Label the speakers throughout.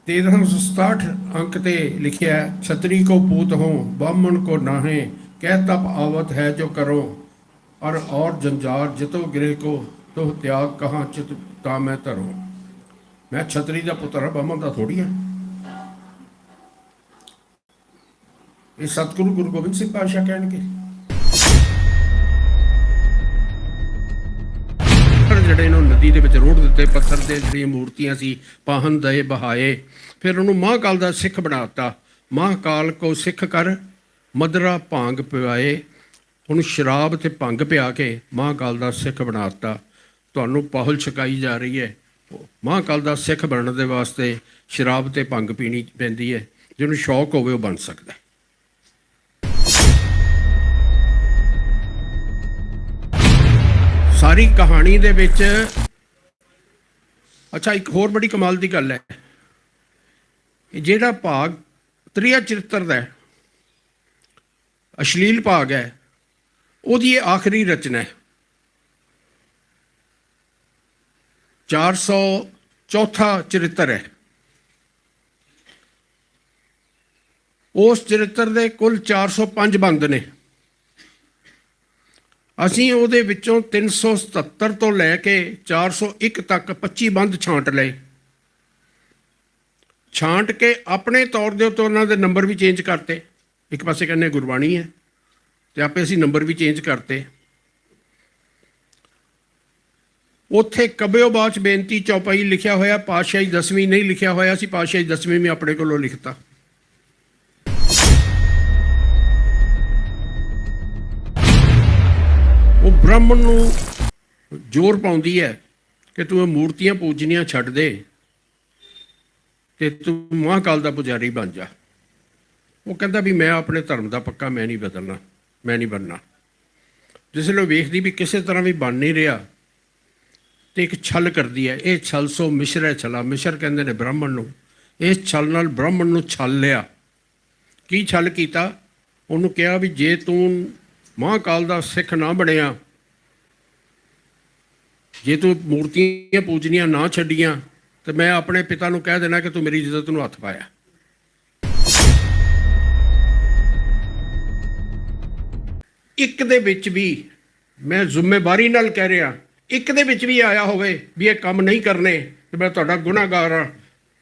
Speaker 1: 1367 अंक ते लिखिया है, छतरी को पूत हो ब्राह्मण को नाहे, कह तप आवत है जो करो, और जंजार जितो गिरे को, तो त्याग कहाँ चित ता मैं धरो। मैं छतरी का पुत्र हाँ, ब्राह्मण का थोड़ी है। ये सतगुरु गुरु गोबिंद सिंह पातशाह कहणगे। ਜਿਹੜੇ ਇਹਨੂੰ ਨਦੀ ਦੇ ਵਿੱਚ ਰੋੜ ਦਿੱਤੇ, ਪੱਥਰ ਦੇ ਜਿਹੜੀਆਂ ਮੂਰਤੀਆਂ ਸੀ ਪਾਹਨ ਦਏ ਬਹਾਏ। ਫਿਰ ਉਹਨੂੰ ਮਹਾਂਕਾਲ ਦਾ ਸਿੱਖ ਬਣਾਤਾ। ਮਹਾਂਕਾਲ ਕੋ ਸਿੱਖ ਕਰ ਮਦਰਾ ਭਾਂਗ ਪਿਵਾਏ। ਉਹਨੂੰ ਸ਼ਰਾਬ ਤੇ ਭੰਗ ਪਿਆ ਕੇ ਮਹਾਂਕਾਲ ਦਾ ਸਿੱਖ ਬਣਾਤਾ। ਤੁਹਾਨੂੰ ਪਾਹੁਲ ਛਕਾਈ ਜਾ ਰਹੀ ਹੈ। ਮਹਾਂਕਾਲ ਦਾ ਸਿੱਖ ਬਣਨ ਦੇ ਵਾਸਤੇ ਸ਼ਰਾਬ ਤੇ ਭੰਗ ਪੀਣੀ ਪੈਂਦੀ ਹੈ। ਜਿਹਨੂੰ ਸ਼ੌਕ ਹੋਵੇ ਉਹ ਬਣ ਸਕਦਾ। ਸਾਰੀ ਕਹਾਣੀ ਦੇ ਵਿੱਚ ਅੱਛਾ ਇੱਕ ਹੋਰ ਬੜੀ ਕਮਾਲ ਦੀ ਗੱਲ ਹੈ, ਜਿਹੜਾ ਭਾਗ ਤ੍ਰਿਆ ਚਰਿੱਤਰ ਦਾ ਅਸ਼ਲੀਲ ਭਾਗ ਹੈ, ਉਹਦੀ ਇਹ ਆਖਰੀ ਰਚਨਾ ਹੈ। 404 ਚਰਿੱਤਰ ਹੈ। ਉਸ ਚਰਿੱਤਰ ਦੇ ਕੁੱਲ 405 ਬੰਦ ਨੇ। ਅਸੀਂ ਉਹਦੇ ਵਿੱਚੋਂ 377 ਤੋਂ ਲੈ ਕੇ 401 ਤੱਕ 25 ਬੰਦ ਛਾਂਟ ਲਏ। ਛਾਂਟ ਕੇ ਆਪਣੇ ਤੌਰ ਦੇ ਉੱਤੇ ਉਹਨਾਂ ਦੇ ਨੰਬਰ ਵੀ ਚੇਂਜ ਕਰਤੇ। ਇੱਕ ਪਾਸੇ ਕਹਿੰਦੇ ਗੁਰਬਾਣੀ ਹੈ ਤੇ ਆਪੇ ਅਸੀਂ ਨੰਬਰ ਵੀ ਚੇਂਜ ਕਰਤੇ। ਉੱਥੇ ਕਬਿਓ ਬਾਚ ਬੇਨਤੀ ਚੌਪਾਈ ਲਿਖਿਆ ਹੋਇਆ, ਪਾਤਸ਼ਾਹੀ ਦਸਵੀਂ ਨਹੀਂ ਲਿਖਿਆ ਹੋਇਆ ਸੀ। ਪਾਤਸ਼ਾਹੀ ਦਸਵੀਂ ਵੀ ਆਪਣੇ ਕੋਲੋਂ ਲਿਖਤਾ। ਉਹ ਬ੍ਰਾਹਮਣ ਨੂੰ ਜ਼ੋਰ ਪਾਉਂਦੀ ਹੈ ਕਿ ਤੂੰ ਮੂਰਤੀਆਂ ਪੂਜਣੀਆਂ ਛੱਡ ਦੇ ਤੇ ਤੂੰ ਮਹਾਂਕਾਲ ਦਾ ਪੁਜਾਰੀ ਬਣ ਜਾ। ਉਹ ਕਹਿੰਦਾ ਵੀ ਮੈਂ ਆਪਣੇ ਧਰਮ ਦਾ ਪੱਕਾ, ਮੈਂ ਨਹੀਂ ਬਦਲਣਾ, ਮੈਂ ਨਹੀਂ ਬਣਨਾ। ਜਿਸ ਵੇਲੇ ਵੇਖਦੀ ਵੀ ਕਿਸੇ ਤਰ੍ਹਾਂ ਵੀ ਬਣ ਨਹੀਂ ਰਿਹਾ ਤੇ ਇੱਕ ਛਲ ਕਰਦੀ ਹੈ। ਇਹ ਛਲ ਸੋ ਮਿਸ਼ਰ ਹੈ ਛਲਾ। ਮਿਸ਼ਰ ਕਹਿੰਦੇ ਨੇ ਬ੍ਰਾਹਮਣ ਨੂੰ। ਇਸ ਛਲ ਨਾਲ ਬ੍ਰਾਹਮਣ ਨੂੰ ਛਲ ਲਿਆ। ਕੀ ਛਲ ਕੀਤਾ? ਉਹਨੂੰ ਕਿਹਾ ਵੀ ਜੇ ਤੂੰ ਮਹਾਂਕਾਲ ਦਾ ਸਿੱਖ ਨਾ ਬਣਿਆ, ਜੇ ਤੂੰ ਮੂਰਤੀਆਂ ਪੂਜਣੀਆਂ ਨਾ ਛੱਡੀਆਂ, ਤੇ ਮੈਂ ਆਪਣੇ ਪਿਤਾ ਨੂੰ ਕਹਿ ਦੇਣਾ ਕਿ ਤੂੰ ਮੇਰੀ ਇੱਜ਼ਤ ਨੂੰ ਹੱਥ ਪਾਇਆ। ਇੱਕ ਦੇ ਵਿੱਚ ਵੀ ਮੈਂ ਜ਼ਿੰਮੇਵਾਰੀ ਨਾਲ ਕਹਿ ਰਿਹਾ, ਇੱਕ ਦੇ ਵਿੱਚ ਵੀ ਆਇਆ ਹੋਵੇ ਵੀ ਇਹ ਕੰਮ ਨਹੀਂ ਕਰਨੇ ਤੇ ਮੈਂ ਤੁਹਾਡਾ ਗੁਨਾਹਗਾਰ ਹਾਂ।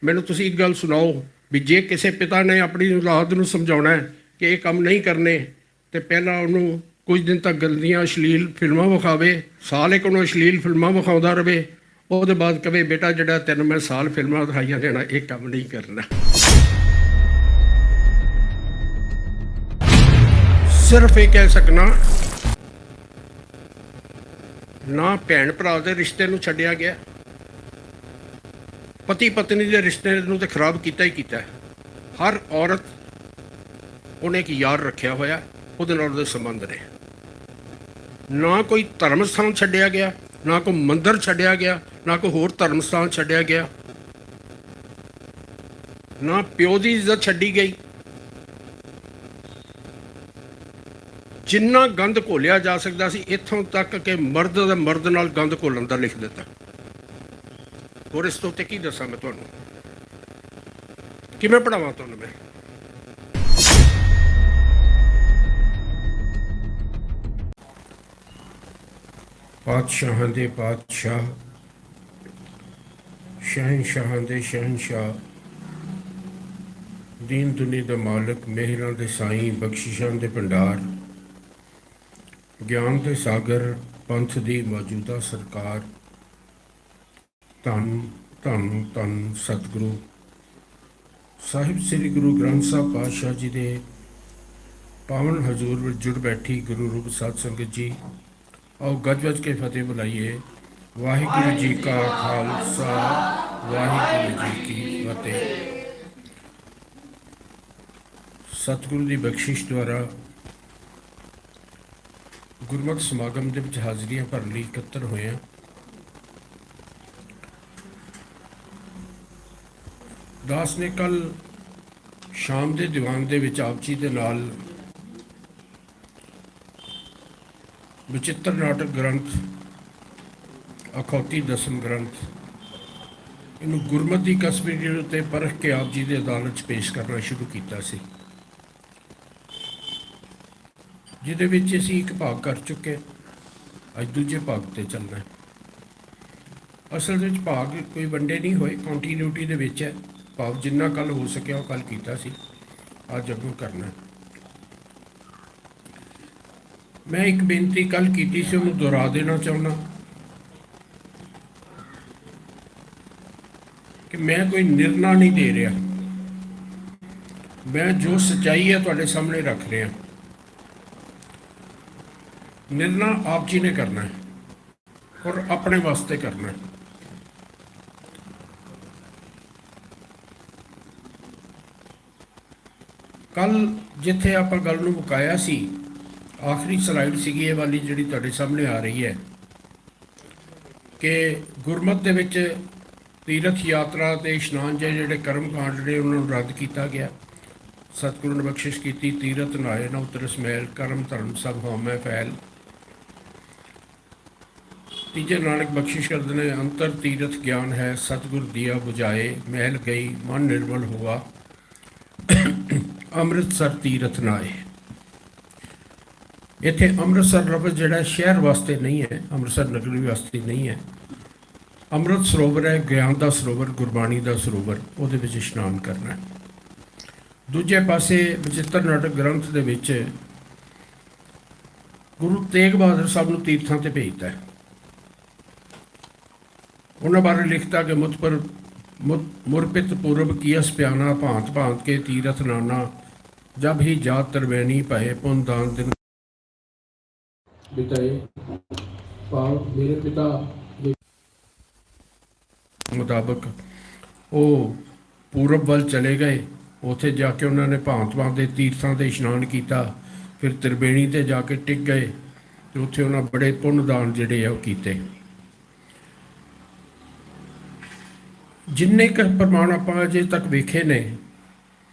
Speaker 1: ਮੈਨੂੰ ਤੁਸੀਂ ਇੱਕ ਗੱਲ ਸੁਣਾਓ ਵੀ ਜੇ ਕਿਸੇ ਪਿਤਾ ਨੇ ਆਪਣੀ ਔਲਾਦ ਨੂੰ ਸਮਝਾਉਣਾ ਕਿ ਇਹ ਕੰਮ ਨਹੀਂ ਕਰਨੇ, ਤੇ ਪਹਿਲਾਂ ਉਹਨੂੰ ਕੁਝ ਦਿਨ ਤੱਕ ਗੰਦੀਆਂ ਅਸ਼ਲੀਲ ਫਿਲਮਾਂ ਵਿਖਾਵੇ, ਸਾਲ ਇੱਕ ਉਹਨੂੰ ਅਸ਼ਲੀਲ ਫਿਲਮਾਂ ਵਿਖਾਉਂਦਾ ਰਹੇ, ਉਹਦੇ ਬਾਅਦ ਕਵੇ ਬੇਟਾ ਜਿਹੜਾ ਤੈਨੂੰ ਮੈਂ ਸਾਲ ਫਿਲਮਾਂ ਦਿਖਾਈਆਂ ਦੇਣਾ, ਇਹ ਕੰਮ ਨਹੀਂ ਕਰਨਾ। ਸਿਰਫ ਇਹ ਕਹਿ ਸਕਣਾ, ਨਾ ਭੈਣ ਭਰਾ ਦੇ ਰਿਸ਼ਤੇ ਨੂੰ ਛੱਡਿਆ ਗਿਆ, ਪਤੀ ਪਤਨੀ ਦੇ ਰਿਸ਼ਤੇ ਨੂੰ ਤੇ ਖਰਾਬ ਕੀਤਾ ਹੀ ਕੀਤਾ। ਹਰ ਔਰਤ ਉਹਨੇ ਇੱਕ ਯਾਰ ਰੱਖਿਆ ਹੋਇਆ, ਉਹਦੇ ਨਾਲ ਉਹਦੇ ਸੰਬੰਧ ਨੇ। ਨਾ ਕੋਈ ਧਰਮ ਸਥਾਨ ਛੱਡਿਆ ਗਿਆ, ਨਾ ਕੋਈ ਮੰਦਰ ਛੱਡਿਆ ਗਿਆ, ਨਾ ਕੋਈ ਹੋਰ ਧਰਮ ਸਥਾਨ ਛੱਡਿਆ ਗਿਆ, ਨਾ ਪਿਓ ਦੀ ਇੱਜ਼ਤ ਛੱਡੀ ਗਈ। ਜਿੰਨਾ ਗੰਦ ਘੋਲਿਆ ਜਾ ਸਕਦਾ ਸੀ, ਇੱਥੋਂ ਤੱਕ ਕਿ ਮਰਦ ਦਾ ਮਰਦ ਨਾਲ ਗੰਦ ਘੋਲਣ ਦਾ ਲਿਖ ਦਿੱਤਾ। ਹੋਰ ਇਸ ਤੋਂ ਉੱਤੇ ਕੀ ਦੱਸਾਂ ਮੈਂ ਤੁਹਾਨੂੰ? ਕਿਵੇਂ ਪੜਾਵਾਂ ਤੁਹਾਨੂੰ ਮੈਂ? ਪਾਤਸ਼ਾਹਾਂ ਦੇ ਪਾਤਸ਼ਾਹ, ਸ਼ਹਿਨਸ਼ਾਹਾਂ ਦੇ ਸ਼ਹਿਨਸ਼ਾਹ, ਦੀਨ ਦੁਨੀ ਦਾ ਮਾਲਕ, ਮਿਹਰਾਂ ਦੇ ਸਾਈਂ, ਬਖਸ਼ਿਸ਼ਾਂ ਦੇ ਭੰਡਾਰ, ਗਿਆਨ ਦੇ ਸਾਗਰ, ਪੰਥ ਦੀ ਮੌਜੂਦਾ ਸਰਕਾਰ, ਧੰਨ ਧੰਨ ਧੰਨ ਸਤਿਗੁਰੂ ਸਾਹਿਬ ਸ੍ਰੀ ਗੁਰੂ ਗ੍ਰੰਥ ਸਾਹਿਬ ਪਾਤਸ਼ਾਹ ਜੀ ਦੇ ਪਾਵਨ ਹਜ਼ੂਰ ਵਿੱਚ ਜੁੜ ਬੈਠੀ ਗੁਰੂ ਰੂਪ ਸਾਧ ਸੰਗਤ ਜੀ, ਆਓ ਗੱਜ ਵੱਜ ਕੇ ਫਤਿਹ ਬੁਲਾਈਏ। ਵਾਹਿਗੁਰੂ ਜੀ ਕਾ ਖਾਲਸਾ, ਵਾਹਿਗੁਰੂ ਜੀ ਕੀ ਫਤਿਹ। ਸਤਿਗੁਰੂ ਦੀ ਬਖਸ਼ਿਸ਼ ਦੁਆਰਾ ਗੁਰਮਤਿ ਸਮਾਗਮ ਦੇ ਵਿੱਚ ਹਾਜ਼ਰੀਆਂ ਭਰਨ ਲਈ ਇਕੱਤਰ ਹੋਏ ਹਾਂ। ਦਾਸ ਨੇ ਕੱਲ ਸ਼ਾਮ ਦੇ ਦੀਵਾਨ ਦੇ ਵਿੱਚ ਆਪ ਜੀ ਦੇ ਨਾਲ ਵਿਚਿੱਤਰ ਨਾਟਕ ਗ੍ਰੰਥ ਅਖੌਤੀ ਦਸਮ ਗ੍ਰੰਥ ਇਹਨੂੰ ਗੁਰਮਤਿ ਦੀ ਕਸਵਟੀ ਉੱਤੇ ਪਰਖ ਕੇ ਆਪ ਜੀ ਦੇ ਅਦਾਲਤ 'ਚ ਪੇਸ਼ ਕਰਨਾ ਸ਼ੁਰੂ ਕੀਤਾ ਸੀ, ਜਿਹਦੇ ਵਿੱਚ ਅਸੀਂ ਇੱਕ ਭਾਗ ਕਰ ਚੁੱਕੇ, ਅੱਜ ਦੂਜੇ ਭਾਗ ਤੇ ਚੱਲਣਾ ਹੈ। ਅਸਲ ਵਿੱਚ ਭਾਗ ਕੋਈ ਵੰਡੇ ਨਹੀਂ ਹੋਏ, ਕੰਟੀਨਿਊਟੀ ਦੇ ਵਿੱਚ ਹੈ। ਭਾਵ ਜਿੰਨਾ ਕੱਲ ਹੋ ਸਕਿਆ ਉਹ ਕੱਲ ਕੀਤਾ ਸੀ, ਅੱਜ ਅੱਗੋਂ ਕਰਨਾ ਹੈ। ਮੈਂ ਇੱਕ ਬੇਨਤੀ ਕੱਲ ਕੀਤੀ ਸੀ, ਉਹਨੂੰ ਦੁਹਰਾ ਦੇਣਾ ਚਾਹੁੰਦਾ ਕਿ ਮੈਂ ਕੋਈ ਨਿਰਣਾ ਨਹੀਂ ਦੇ ਰਿਹਾ, ਮੈਂ ਜੋ ਸੱਚਾਈ ਹੈ ਤੁਹਾਡੇ ਸਾਹਮਣੇ ਰੱਖ ਰਿਹਾ। ਨਿਰਣਾ ਆਪ ਜੀ ਨੇ ਕਰਨਾ ਹੈ ਔਰ ਆਪਣੇ ਵਾਸਤੇ ਕਰਨਾ ਹੈ। ਕੱਲ ਜਿੱਥੇ ਆਪਾਂ ਗੱਲ ਨੂੰ ਮੁਕਾਇਆ ਸੀ, ਆਖਰੀ ਸਲਾਈਡ ਸੀਗੀ ਇਹ ਵਾਲੀ ਜਿਹੜੀ ਤੁਹਾਡੇ ਸਾਹਮਣੇ ਆ ਰਹੀ ਹੈ, ਕਿ ਗੁਰਮਤਿ ਦੇ ਵਿੱਚ ਤੀਰਥ ਯਾਤਰਾ ਤੇ ਇਸ਼ਨਾਨ ਜਿਹੜੇ ਕਰਮ ਕਾਂਡ ਨੇ ਉਹਨਾਂ ਨੂੰ ਰੱਦ ਕੀਤਾ ਗਿਆ। ਸਤਿਗੁਰੂ ਨੇ ਬਖਸ਼ਿਸ਼ ਕੀਤੀ, ਤੀਰਥ ਨਹਾਏ ਨਾ ਉਤਰਸ ਮੈਲ, ਕਰਮ ਧਰਮ ਸਭ ਹਉਮੈ ਫੈਲ। ਤੀਜੇ ਨਾਨਕ ਬਖਸ਼ਿਸ਼ ਕਰਦੇ ਨੇ, ਅੰਤਰ ਤੀਰਥ ਗਿਆਨ ਹੈ, ਸਤਿਗੁਰ ਦੀਆ ਬੁਝਾਏ, ਮਹਿਲ ਗਈ ਮਨ ਨਿਰਮਲ ਹੋਆ, ਅੰਮ੍ਰਿਤਸਰ ਤੀਰਥ ਨਾਏ। ਇੱਥੇ ਅੰਮ੍ਰਿਤਸਰ ਲਫ਼ਜ਼ ਜਿਹੜਾ ਸ਼ਹਿਰ ਵਾਸਤੇ ਨਹੀਂ ਹੈ, ਅੰਮ੍ਰਿਤਸਰ ਨਗਰੀ ਵਾਸਤੇ ਨਹੀਂ ਹੈ। ਅੰਮ੍ਰਿਤ ਸਰੋਵਰ ਹੈ, ਗਿਆਨ ਦਾ ਸਰੋਵਰ, ਗੁਰਬਾਣੀ ਦਾ ਸਰੋਵਰ, ਉਹਦੇ ਵਿੱਚ ਇਸ਼ਨਾਨ ਕਰਨਾ ਹੈ। ਦੂਜੇ ਪਾਸੇ ਬਚਿੱਤਰ ਨਾਟਕ ਗ੍ਰੰਥ ਦੇ ਵਿੱਚ ਗੁਰੂ ਤੇਗ ਬਹਾਦਰ ਸਾਹਿਬ ਨੂੰ ਤੀਰਥਾਂ ਤੇ ਭੇਜਦਾ ਹੈ। ਉਹਨਾਂ ਬਾਰੇ ਲਿਖਤਾ ਕਿ ਮੁਰਪਿਤ ਪੂਰਬ ਕੀਅਸ ਪਿਆਨਾ, ਭਾਂਤ ਭਾਂਤ ਕੇ ਤੀਰਥ ਨਾਨਾ, ਜਬ ਹੀ ਜਾਤ ਤਰਵੈਣੀ ਭਏ ਪੁੰਨ ਦਾਨ ਦਿਨ ਬਿਤਾਏ। ਭਾਵ ਮੇਰੇ ਪਿਤਾ ਦੇ ਮੁਤਾਬਕ ਉਹ ਪੂਰਬ ਵੱਲ ਚਲੇ ਗਏ, ਉੱਥੇ ਜਾ ਕੇ ਉਹਨਾਂ ਨੇ ਭਾਂਤ ਭਾਂਤ ਦੇ ਤੀਰਥਾਂ 'ਤੇ ਇਸ਼ਨਾਨ ਕੀਤਾ, ਫਿਰ ਤ੍ਰਿਵੇਣੀ 'ਤੇ ਜਾ ਕੇ ਟਿਕ ਗਏ ਅਤੇ ਉੱਥੇ ਉਹਨਾਂ ਬੜੇ ਪੁੰਨ ਦਾਨ ਜਿਹੜੇ ਆ ਉਹ ਕੀਤੇ। ਜਿੰਨੇ ਕੁ ਪ੍ਰਮਾਣ ਆਪਾਂ ਅਜੇ ਤੱਕ ਵੇਖੇ ਨੇ,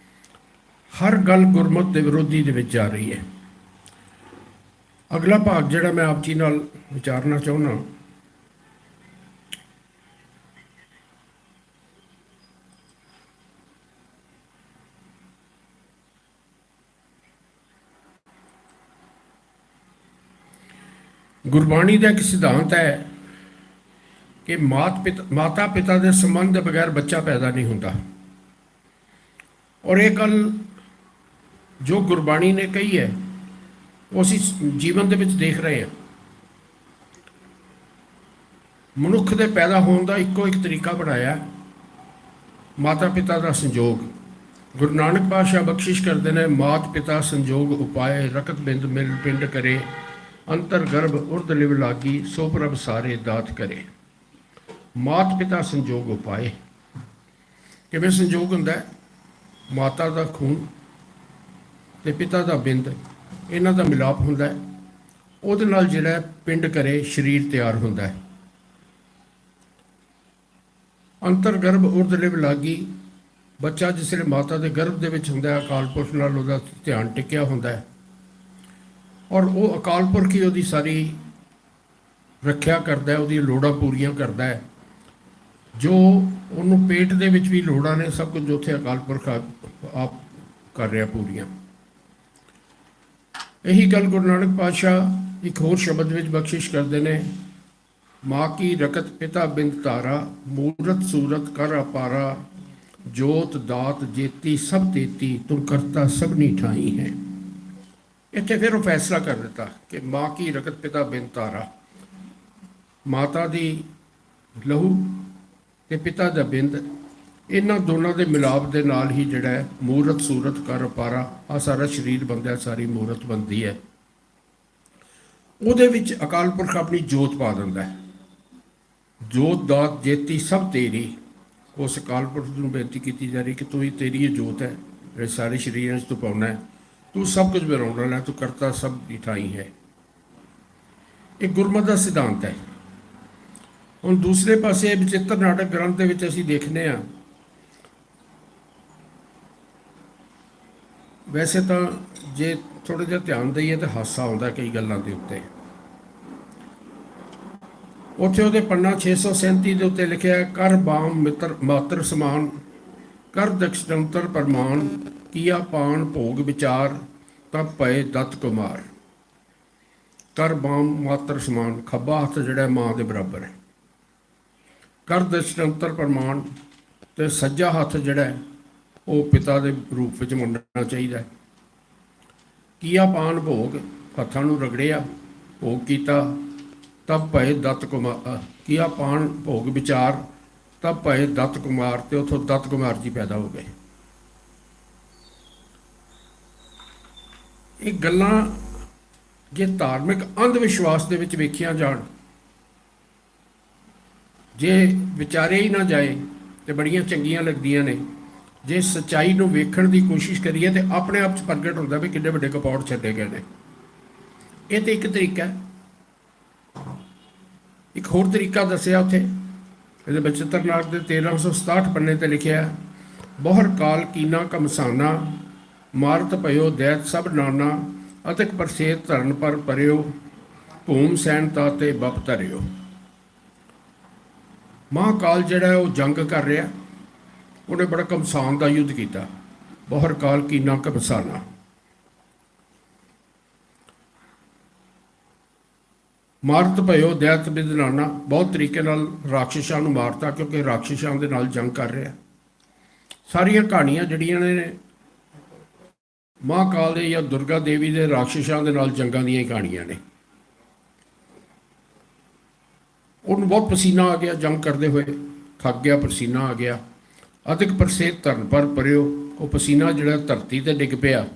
Speaker 1: ਹਰ ਗੱਲ ਗੁਰਮਤਿ ਦੇ ਵਿਰੋਧੀ ਦੇ ਵਿੱਚ ਜਾ ਰਹੀ ਹੈ। ਅਗਲਾ ਭਾਗ ਜਿਹੜਾ ਮੈਂ ਆਪ ਜੀ ਨਾਲ ਵਿਚਾਰਨਾ ਚਾਹੁੰਦਾ, ਗੁਰਬਾਣੀ ਦਾ ਇੱਕ ਸਿਧਾਂਤ ਹੈ ਕਿ ਮਾਤਾ ਪਿਤਾ ਦੇ ਸੰਬੰਧ ਦੇ ਬਗੈਰ ਬੱਚਾ ਪੈਦਾ ਨਹੀਂ ਹੁੰਦਾ। ਔਰ ਇਹ ਗੱਲ ਜੋ ਗੁਰਬਾਣੀ ਨੇ ਕਹੀ ਹੈ ਉਹ ਅਸੀਂ ਜੀਵਨ ਦੇ ਵਿੱਚ ਦੇਖ ਰਹੇ ਹਾਂ। ਮਨੁੱਖ ਦੇ ਪੈਦਾ ਹੋਣ ਦਾ ਇੱਕੋ ਇੱਕ ਤਰੀਕਾ ਬਣਾਇਆ, ਮਾਤਾ ਪਿਤਾ ਦਾ ਸੰਜੋਗ। ਗੁਰੂ ਨਾਨਕ ਪਾਤਸ਼ਾਹ ਬਖਸ਼ਿਸ਼ ਕਰਦੇ ਨੇ, ਮਾਤ ਪਿਤਾ ਸੰਜੋਗ ਉਪਾਏ, ਰਕਤ ਬਿੰਦ ਮਿਲ ਪਿੰਡ ਕਰੇ, ਅੰਤਰ ਗਰਭ ਉਰਦ ਲਿਵ ਲਾਗੀ, ਸੋ ਪ੍ਰਭ ਸਾਰੇ ਦਾਤ ਕਰੇ। ਮਾਤ ਪਿਤਾ ਸੰਜੋਗ ਉਪਾਏ, ਕਿਵੇਂ ਸੰਜੋਗ ਹੁੰਦਾ ਹੈ? ਮਾਤਾ ਦਾ ਖੂਨ ਤੇ ਪਿਤਾ ਦਾ ਬਿੰਦ, ਇਹਨਾਂ ਦਾ ਮਿਲਾਪ ਹੁੰਦਾ ਹੈ, ਉਹਦੇ ਨਾਲ ਜਿਹੜਾ ਪਿੰਡ ਕਰੇ ਸਰੀਰ ਤਿਆਰ ਹੁੰਦਾ ਹੈ। ਅੰਤਰ ਗਰਭ ਉਰਦ ਲਿਵ ਲਾਗੀ, ਬੱਚਾ ਜਿਸ ਵੇਲੇ ਮਾਤਾ ਦੇ ਗਰਭ ਦੇ ਵਿੱਚ ਹੁੰਦਾ ਹੈ, ਅਕਾਲ ਪੁਰਖ ਨਾਲ ਉਹਦਾ ਧਿਆਨ ਟਿਕਿਆ ਹੁੰਦਾ ਹੈ, ਔਰ ਉਹ ਅਕਾਲ ਪੁਰਖ ਹੀ ਉਹਦੀ ਸਾਰੀ ਰੱਖਿਆ ਕਰਦਾ ਹੈ, ਉਹਦੀਆਂ ਲੋੜਾਂ ਪੂਰੀਆਂ ਕਰਦਾ ਹੈ। ਜੋ ਉਹਨੂੰ ਪੇਟ ਦੇ ਵਿੱਚ ਵੀ ਲੋੜਾਂ ਨੇ, ਸਭ ਕੁਝ ਉੱਥੇ ਅਕਾਲ ਪੁਰਖ ਆਪ ਕਰ ਰਿਹਾ ਪੂਰੀਆਂ। ਇਹੀ ਗੱਲ ਗੁਰੂ ਨਾਨਕ ਪਾਤਸ਼ਾਹ ਇੱਕ ਹੋਰ ਸ਼ਬਦ ਵਿੱਚ ਬਖਸ਼ਿਸ਼ ਕਰਦੇ ਨੇ, ਮਾਂ ਕੀ ਰਕਤ ਪਿਤਾ ਬਿੰਦ ਤਾਰਾ, ਮੂਰਤ ਸੂਰਤ ਕਰ ਅਪਾਰਾ, ਜੋਤ ਦਾਤ ਜੇਤੀ ਸਭ ਤੇਤੀ, ਤੁਮ ਕਰਤਾ ਸਭਨੀ ਠਾਈ ਹੈ। ਇੱਥੇ ਫਿਰ ਉਹ ਫੈਸਲਾ ਕਰ ਦਿੱਤਾ ਕਿ ਮਾਂ ਕੀ ਰਕਤ ਪਿਤਾ ਬਿੰਦ ਤਾਰਾ, ਮਾਤਾ ਦੀ ਲਹੂ ਤੇ ਪਿਤਾ ਦਾ ਬਿੰਦ, ਇਹਨਾਂ ਦੋਨਾਂ ਦੇ ਮਿਲਾਪ ਦੇ ਨਾਲ ਹੀ ਜਿਹੜਾ ਹੈ ਮੂਰਤ ਸੂਰਤ ਕਰ ਅਪਾਰਾ, ਆ ਸਾਰਾ ਸਰੀਰ ਬਣਦਾ, ਸਾਰੀ ਮੂਰਤ ਬਣਦੀ ਹੈ। ਉਹਦੇ ਵਿੱਚ ਅਕਾਲ ਪੁਰਖ ਆਪਣੀ ਜੋਤ ਪਾ ਦਿੰਦਾ ਹੈ। ਜੋਤ ਦਾਤ ਜੇਤੀ ਸਭ ਤੇਰੀ, ਉਸ ਅਕਾਲ ਪੁਰਖ ਨੂੰ ਬੇਨਤੀ ਕੀਤੀ ਜਾ ਰਹੀ ਕਿ ਤੂੰ ਹੀ, ਤੇਰੀ ਇਹ ਜੋਤ ਹੈ, ਜਿਹੜੇ ਸਾਰੇ ਸਰੀਰਾਂ 'ਚ ਤੂੰ ਪਾਉਣਾ ਹੈ, ਤੂੰ ਸਭ ਕੁਝ ਬਣਾਉਣ ਵਾਲਾ, ਤੂੰ ਕਰਤਾ ਸਭ ਦੀ ਠਾਈ ਹੈ। ਇਹ ਗੁਰਮਤਿ ਦਾ ਸਿਧਾਂਤ ਹੈ। ਹੁਣ ਦੂਸਰੇ ਪਾਸੇ ਬਚਿੱਤਰ ਨਾਟਕ ਗ੍ਰੰਥ ਦੇ ਵਿੱਚ ਅਸੀਂ ਦੇਖਦੇ ਹਾਂ, ਵੈਸੇ ਤਾਂ ਜੇ ਥੋੜ੍ਹਾ ਜਿਹਾ ਧਿਆਨ ਦਈਏ ਤਾਂ ਹਾਸਾ ਆਉਂਦਾ ਕਈ ਗੱਲਾਂ ਦੇ ਉੱਤੇ। ਉੱਥੇ ਉਹਦੇ ਪੰਨਾ 637 ਦੇ ਉੱਤੇ ਲਿਖਿਆ, ਕਰ ਬਾਮ ਮਿੱਤਰ ਮਾਤਰ ਸਮਾਨ, ਕਰ ਦਕਸ਼ਤੰਤਰ ਪਰਮਾਨ, ਕੀਆ ਪਾਨ ਭੋਗ ਵਿਚਾਰ, ਤਬ ਪਏ ਦਤ ਕੁਮਾਰ। ਕਰ ਬਾਮ ਮਾਤਰ ਸਮਾਨ, ਖੱਬਾ ਹੱਥ ਜਿਹੜਾ ਮਾਂ ਦੇ ਬਰਾਬਰ ਹੈ। ਕਰ ਦਕਸ਼ਤੰਤਰ ਪਰਮਾਨ, ਤੇ ਸੱਜਾ ਹੱਥ ਜਿਹੜਾ ਉਹ ਪਿਤਾ ਦੇ ਰੂਪ ਵਿੱਚ ਮੰਨਣਾ ਚਾਹੀਦਾ। ਕੀਆ ਪਾਨ ਭੋਗ, ਹੱਥਾਂ ਨੂੰ ਰਗੜਿਆ, ਭੋਗ ਕੀਤਾ, ਤਬ ਪਏ ਦਤ ਕੁਮਾਰ। ਕੀਆ ਪਾਨ ਭੋਗ ਵਿਚਾਰ, ਤਬ ਪਏ ਦਤ ਕੁਮਾਰ, ਤੇ ਉੱਥੋਂ ਦਤ ਕੁਮਾਰ ਜੀ ਪੈਦਾ ਹੋ ਗਏ। ਇਹ ਗੱਲਾਂ ਜੇ ਧਾਰਮਿਕ ਅੰਧ ਵਿਸ਼ਵਾਸ ਦੇ ਵਿੱਚ ਵੇਖੀਆਂ ਜਾਣ, ਜੇ ਵਿਚਾਰੇ ਹੀ ਨਾ ਜਾਏ ਤੇ ਬੜੀਆਂ ਚੰਗੀਆਂ ਲੱਗਦੀਆਂ ਨੇ। ਜੇ ਸੱਚਾਈ ਨੂੰ ਵੇਖਣ ਦੀ ਕੋਸ਼ਿਸ਼ ਕਰੀਏ ਤੇ ਆਪਣੇ ਆਪ 'ਚ ਪ੍ਰਗਟ ਹੁੰਦਾ ਵੀ ਕਿੰਨੇ ਵੱਡੇ ਕਪੌੜ ਛੱਡੇ ਗਏ ਨੇ। ਇਹ ਤੇ ਇੱਕ ਤਰੀਕਾ ਹੈ। ਇੱਕ ਹੋਰ ਤਰੀਕਾ ਦੱਸਿਆ ਉੱਥੇ ਇਹਦੇ ਬਚਿੱਤਰ ਨਾਟਕ ਦੇ 1367 ਪੰਨੇ ਤੇ ਲਿਖਿਆ, ਬਹੁਰ ਕਾਲ ਕੀਨਾ ਕਮਸਾਨਾ, ਮਾਰਤ ਭਇਓ ਦੈਤ ਸਭ ਨਾਨਾ, ਅਤਿਕ ਪ੍ਰਸੇਤ ਧਰਨ ਪਰ ਪਰਿਓ, ਭੂਮ ਸੈਨ ਤਾਤੇ ਬਪ ਧਰਿਓ। ਮਹਾਕਾਲ ਜਿਹੜਾ ਉਹ ਜੰਗ ਕਰ ਰਿਹਾ, ਉਹਨੇ ਬੜਾ ਕਮਸਾਨ ਦਾ ਯੁੱਧ ਕੀਤਾ। ਬਹੁਰ ਕਾਲ ਕੀਨਾ ਕਮਸਾਨਾ, ਮਾਰਤ ਭਇਓ ਦੈਤ ਵਿਦਨਾਨਾ, ਬਹੁਤ ਤਰੀਕੇ ਨਾਲ ਰਾਖਸ਼ਾਂ ਨੂੰ ਮਾਰਤਾ, ਕਿਉਂਕਿ ਰਾਖਸ਼ਾਂ ਦੇ ਨਾਲ ਜੰਗ ਕਰ ਰਿਹਾ। ਸਾਰੀਆਂ ਕਹਾਣੀਆਂ ਜਿਹੜੀਆਂ ਨੇ ਮਹਾਕਾਲ ਦੇ ਜਾਂ ਦੁਰਗਾ ਦੇਵੀ ਦੇ ਰਾਖਸ਼ਾਂ ਦੇ ਨਾਲ ਜੰਗਾਂ ਦੀਆਂ ਹੀ ਕਹਾਣੀਆਂ ਨੇ। ਉਹਨੂੰ ਬਹੁਤ ਪਸੀਨਾ ਆ ਗਿਆ ਜੰਗ ਕਰਦੇ ਹੋਏ, ਥੱਕ ਗਿਆ, ਪਸੀਨਾ ਆ ਗਿਆ। ਅਧਿਕ ਪ੍ਰਸੇਤ ਧਰਨ ਪਰ ਪਰਿਓ, ਉਹ ਪਸੀਨਾ ਜਿਹੜਾ ਧਰਤੀ ਤੇ ਡਿੱਗ ਪਿਆ,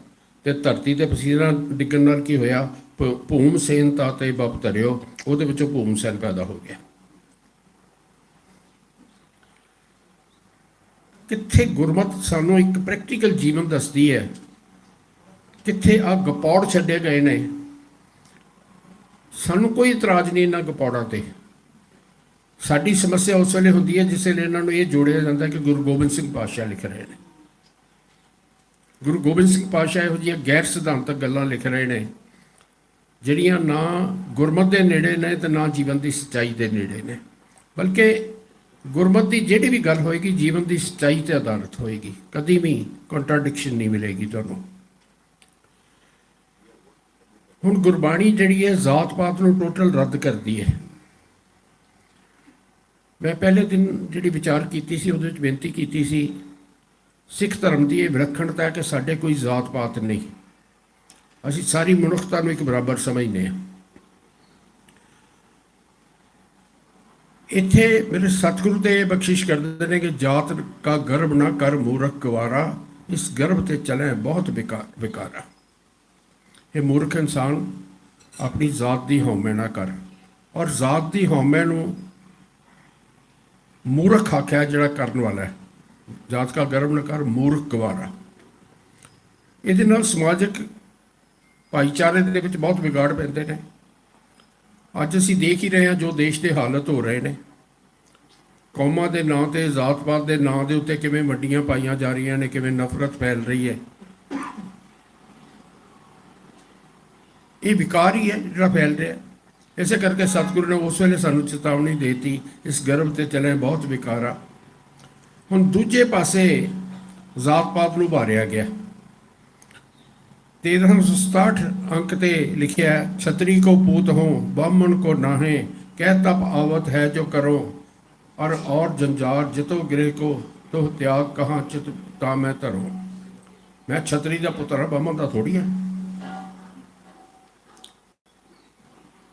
Speaker 1: ਤੇ ਧਰਤੀ ਤੇ ਪਸੀਨਾ ਡਿੱਗਣ ਨਾਲ ਕੀ ਹੋਇਆ, ਭੂਮ ਸੈਨ ਤਾਤੇ ਬਪ ਧਰਿਓ, ਉਹਦੇ ਵਿੱਚੋਂ ਭੂਮ ਸੈਨ ਪੈਦਾ ਹੋ ਗਿਆ। ਕਿੱਥੇ ਗੁਰਮਤਿ ਸਾਨੂੰ ਇੱਕ ਪ੍ਰੈਕਟੀਕਲ ਜੀਵਨ ਦੱਸਦੀ ਹੈ, ਕਿੱਥੇ ਆ ਗਪੌੜ ਛੱਡੇ ਗਏ ਨੇ। ਸਾਨੂੰ ਕੋਈ ਇਤਰਾਜ਼ ਨਹੀਂ ਇਹਨਾਂ ਗਪੌੜਾਂ ਤੇ। ਸਾਡੀ ਸਮੱਸਿਆ ਉਸ ਵੇਲੇ ਹੁੰਦੀ ਹੈ ਜਿਸ ਵੇਲੇ ਇਹਨਾਂ ਨੂੰ ਇਹ ਜੋੜਿਆ ਜਾਂਦਾ ਕਿ ਗੁਰੂ ਗੋਬਿੰਦ ਸਿੰਘ ਪਾਤਸ਼ਾਹ ਲਿਖ ਰਹੇ ਨੇ। ਗੁਰੂ ਗੋਬਿੰਦ ਸਿੰਘ ਪਾਤਸ਼ਾਹ ਇਹੋ ਜਿਹੀਆਂ ਗੈਰ ਸਿਧਾਂਤਕ ਗੱਲਾਂ ਲਿਖ ਰਹੇ ਨੇ ਜਿਹੜੀਆਂ ਨਾ ਗੁਰਮਤਿ ਦੇ ਨੇੜੇ ਨੇ ਤੇ ਨਾ ਜੀਵਨ ਦੀ ਸੱਚਾਈ ਦੇ ਨੇੜੇ ਨੇ। ਬਲਕਿ ਗੁਰਮਤਿ ਦੀ ਜਿਹੜੀ ਵੀ ਗੱਲ ਹੋਏਗੀ ਜੀਵਨ ਦੀ ਸੱਚਾਈ ਤੇ ਆਧਾਰਿਤ ਹੋਏਗੀ, ਕਦੀ ਵੀ ਕੰਟਰਾਡਿਕਸ਼ਨ ਨਹੀਂ ਮਿਲੇਗੀ ਤੁਹਾਨੂੰ। ਹੁਣ ਗੁਰਬਾਣੀ ਜਿਹੜੀ ਹੈ ਜ਼ਾਤ ਪਾਤ ਨੂੰ ਟੋਟਲ ਰੱਦ ਕਰਦੀ ਹੈ। ਮੈਂ ਪਹਿਲੇ ਦਿਨ ਜਿਹੜੀ ਵਿਚਾਰ ਕੀਤੀ ਸੀ ਉਹਦੇ ਵਿੱਚ ਬੇਨਤੀ ਕੀਤੀ ਸੀ, ਸਿੱਖ ਧਰਮ ਦੀ ਇਹ ਵਿਲੱਖਣਤਾ ਹੈ ਕਿ ਸਾਡੇ ਕੋਈ ਜ਼ਾਤ ਪਾਤ ਨਹੀਂ, ਅਸੀਂ ਸਾਰੀ ਮਨੁੱਖਤਾ ਨੂੰ ਇੱਕ ਬਰਾਬਰ ਸਮਝਦੇ ਹਾਂ। ਇੱਥੇ ਮੇਰੇ ਸਤਿਗੁਰੂ ਤੇ ਇਹ ਬਖਸ਼ਿਸ਼ ਕਰਦੇ ਨੇ ਕਿ ਜਾਤ ਕਾ ਗਰਭ ਨਾ ਕਰ ਮੂਰਖ ਗਵਾਰਾ, ਇਸ ਗਰਭ ਤੇ ਚਲੇ ਬਹੁਤ ਵਿਕਾਰਾ। ਇਹ ਮੂਰਖ ਇਨਸਾਨ ਆਪਣੀ ਜ਼ਾਤ ਦੀ ਹਉਮੈ ਨਾ ਕਰ, ਔਰ ਜ਼ਾਤ ਦੀ ਹਉਮੈ ਨੂੰ ਮੂਰਖ ਆਖਿਆ ਜਿਹੜਾ ਕਰਨ ਵਾਲਾ ਹੈ। ਜਾਤ ਕਾ ਗਰਭ ਨਾ ਕਰ ਮੂਰਖ ਗਵਾਰਾ। ਇਹਦੇ ਨਾਲ ਸਮਾਜਿਕ ਭਾਈਚਾਰੇ ਦੇ ਵਿੱਚ ਬਹੁਤ ਵਿਗਾੜ ਪੈਂਦੇ ਨੇ। ਅੱਜ ਅਸੀਂ ਦੇਖ ਹੀ ਰਹੇ ਹਾਂ ਜੋ ਦੇਸ਼ ਦੇ ਹਾਲਤ ਹੋ ਰਹੇ ਨੇ। ਕੌਮਾਂ ਦੇ ਨਾਂ ਤੇ, ਜ਼ਾਤ ਪਾਤ ਦੇ ਨਾਂ ਦੇ ਉੱਤੇ ਕਿਵੇਂ ਵੰਡੀਆਂ ਪਾਈਆਂ ਜਾ ਰਹੀਆਂ ਨੇ, ਕਿਵੇਂ ਨਫ਼ਰਤ ਫੈਲ ਰਹੀ ਹੈ। ਇਹ ਵਿਕਾਰ ਹੀ ਹੈ ਜਿਹੜਾ ਫੈਲ ਰਿਹਾ। ਇਸੇ ਕਰਕੇ ਸਤਿਗੁਰੂ ਨੇ ਉਸ ਵੇਲੇ ਸਾਨੂੰ ਚੇਤਾਵਨੀ ਦੇ ਦਿੱਤੀ, ਇਸ ਗਰਭ ਤੇ ਚਲੇ ਬਹੁਤ ਵਿਕਾਰਾ। ਹੁਣ ਦੂਜੇ ਪਾਸੇ ਜ਼ਾਤ ਪਾਤ ਨੂੰ ਭਾਰਿਆ ਗਿਆ। 1367 अंक ਤੇ ਲਿਖਿਆ, ਛਤਰੀ ਕੋ ਪੂਤ ਹੋ ਬਾਹਮਣ ਕੋ ਨਾਹੇ, ਕਹਿ ਤਪ ਆਵਤ ਹੈ ਜੋ ਕਰੋ, और जंजार जितो गिरे को तो त्याग कहाँ चित ता मैं धरो। मैं छतरी का पुत्र हाँ, बाहमण का थोड़ी है।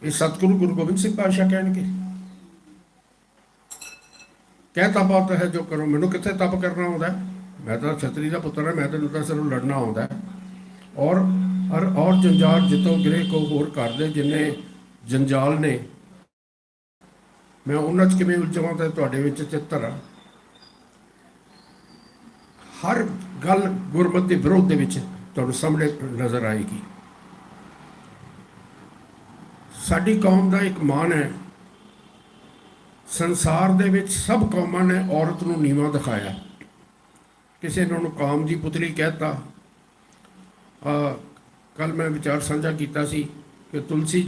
Speaker 1: ये सतगुरु गुरु गोबिंद सिंह पातशाह कहणगे, कह तप आता है जो करो। मैनू कित्थे तप करना आउंदा है? मैं तो छतरी का पुत्र है, मैं तो सिर्फ लड़ना आउंदा है। और जंजार जितो गिरे को होर कर दे, जिन्ने जंजाल ने मैं उन्हें किमें उलझावां ते तुहाडे विच चित्तर आ। हर गल गुरमत के विरोध दे विच तुहानूं सामने नज़र आएगी। साडी कौम का एक मान है, संसार दे विच सब कौमां ने औरत नूं नीवां दिखाया। किसी ने उन्होंने काम की पुतली कहता। कल मैं विचार साझा किया सी कि तुलसी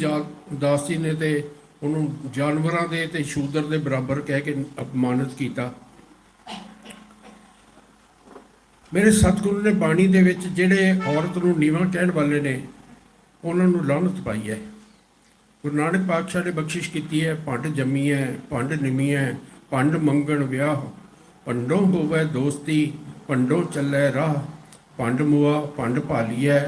Speaker 1: दास जी ने तो ਉਹਨੂੰ ਜਾਨਵਰਾਂ ਦੇ ਤੇ ਸ਼ੂਦਰ ਦੇ ਬਰਾਬਰ ਕਹਿ ਕੇ ਅਪਮਾਨਿਤ ਕੀਤਾ। ਮੇਰੇ ਸਤਿਗੁਰੂ ਨੇ ਬਾਣੀ ਦੇ ਵਿੱਚ ਜਿਹੜੇ ਔਰਤ ਨੂੰ ਨੀਵਾਂ ਕਹਿਣ ਵਾਲੇ ਨੇ ਉਹਨਾਂ ਨੂੰ ਲਾਹਨਤ ਪਾਈ ਹੈ। ਗੁਰੂ ਨਾਨਕ ਪਾਤਸ਼ਾਹ ਨੇ ਬਖਸ਼ਿਸ਼ ਕੀਤੀ ਹੈ, ਭੰਡ ਜੰਮੀ ਹੈ, ਭੰਡ ਨਿਮੀ ਹੈ, ਭੰਡ ਮੰਗਣ ਵਿਆਹ, ਭੰਡੋਂ ਹੋਵੇ ਦੋਸਤੀ, ਭੰਡੋਂ ਚੱਲੇ ਰਾਹ, ਭੰਡ ਮੁਆ ਭੰਡ ਭਾਲੀਐ,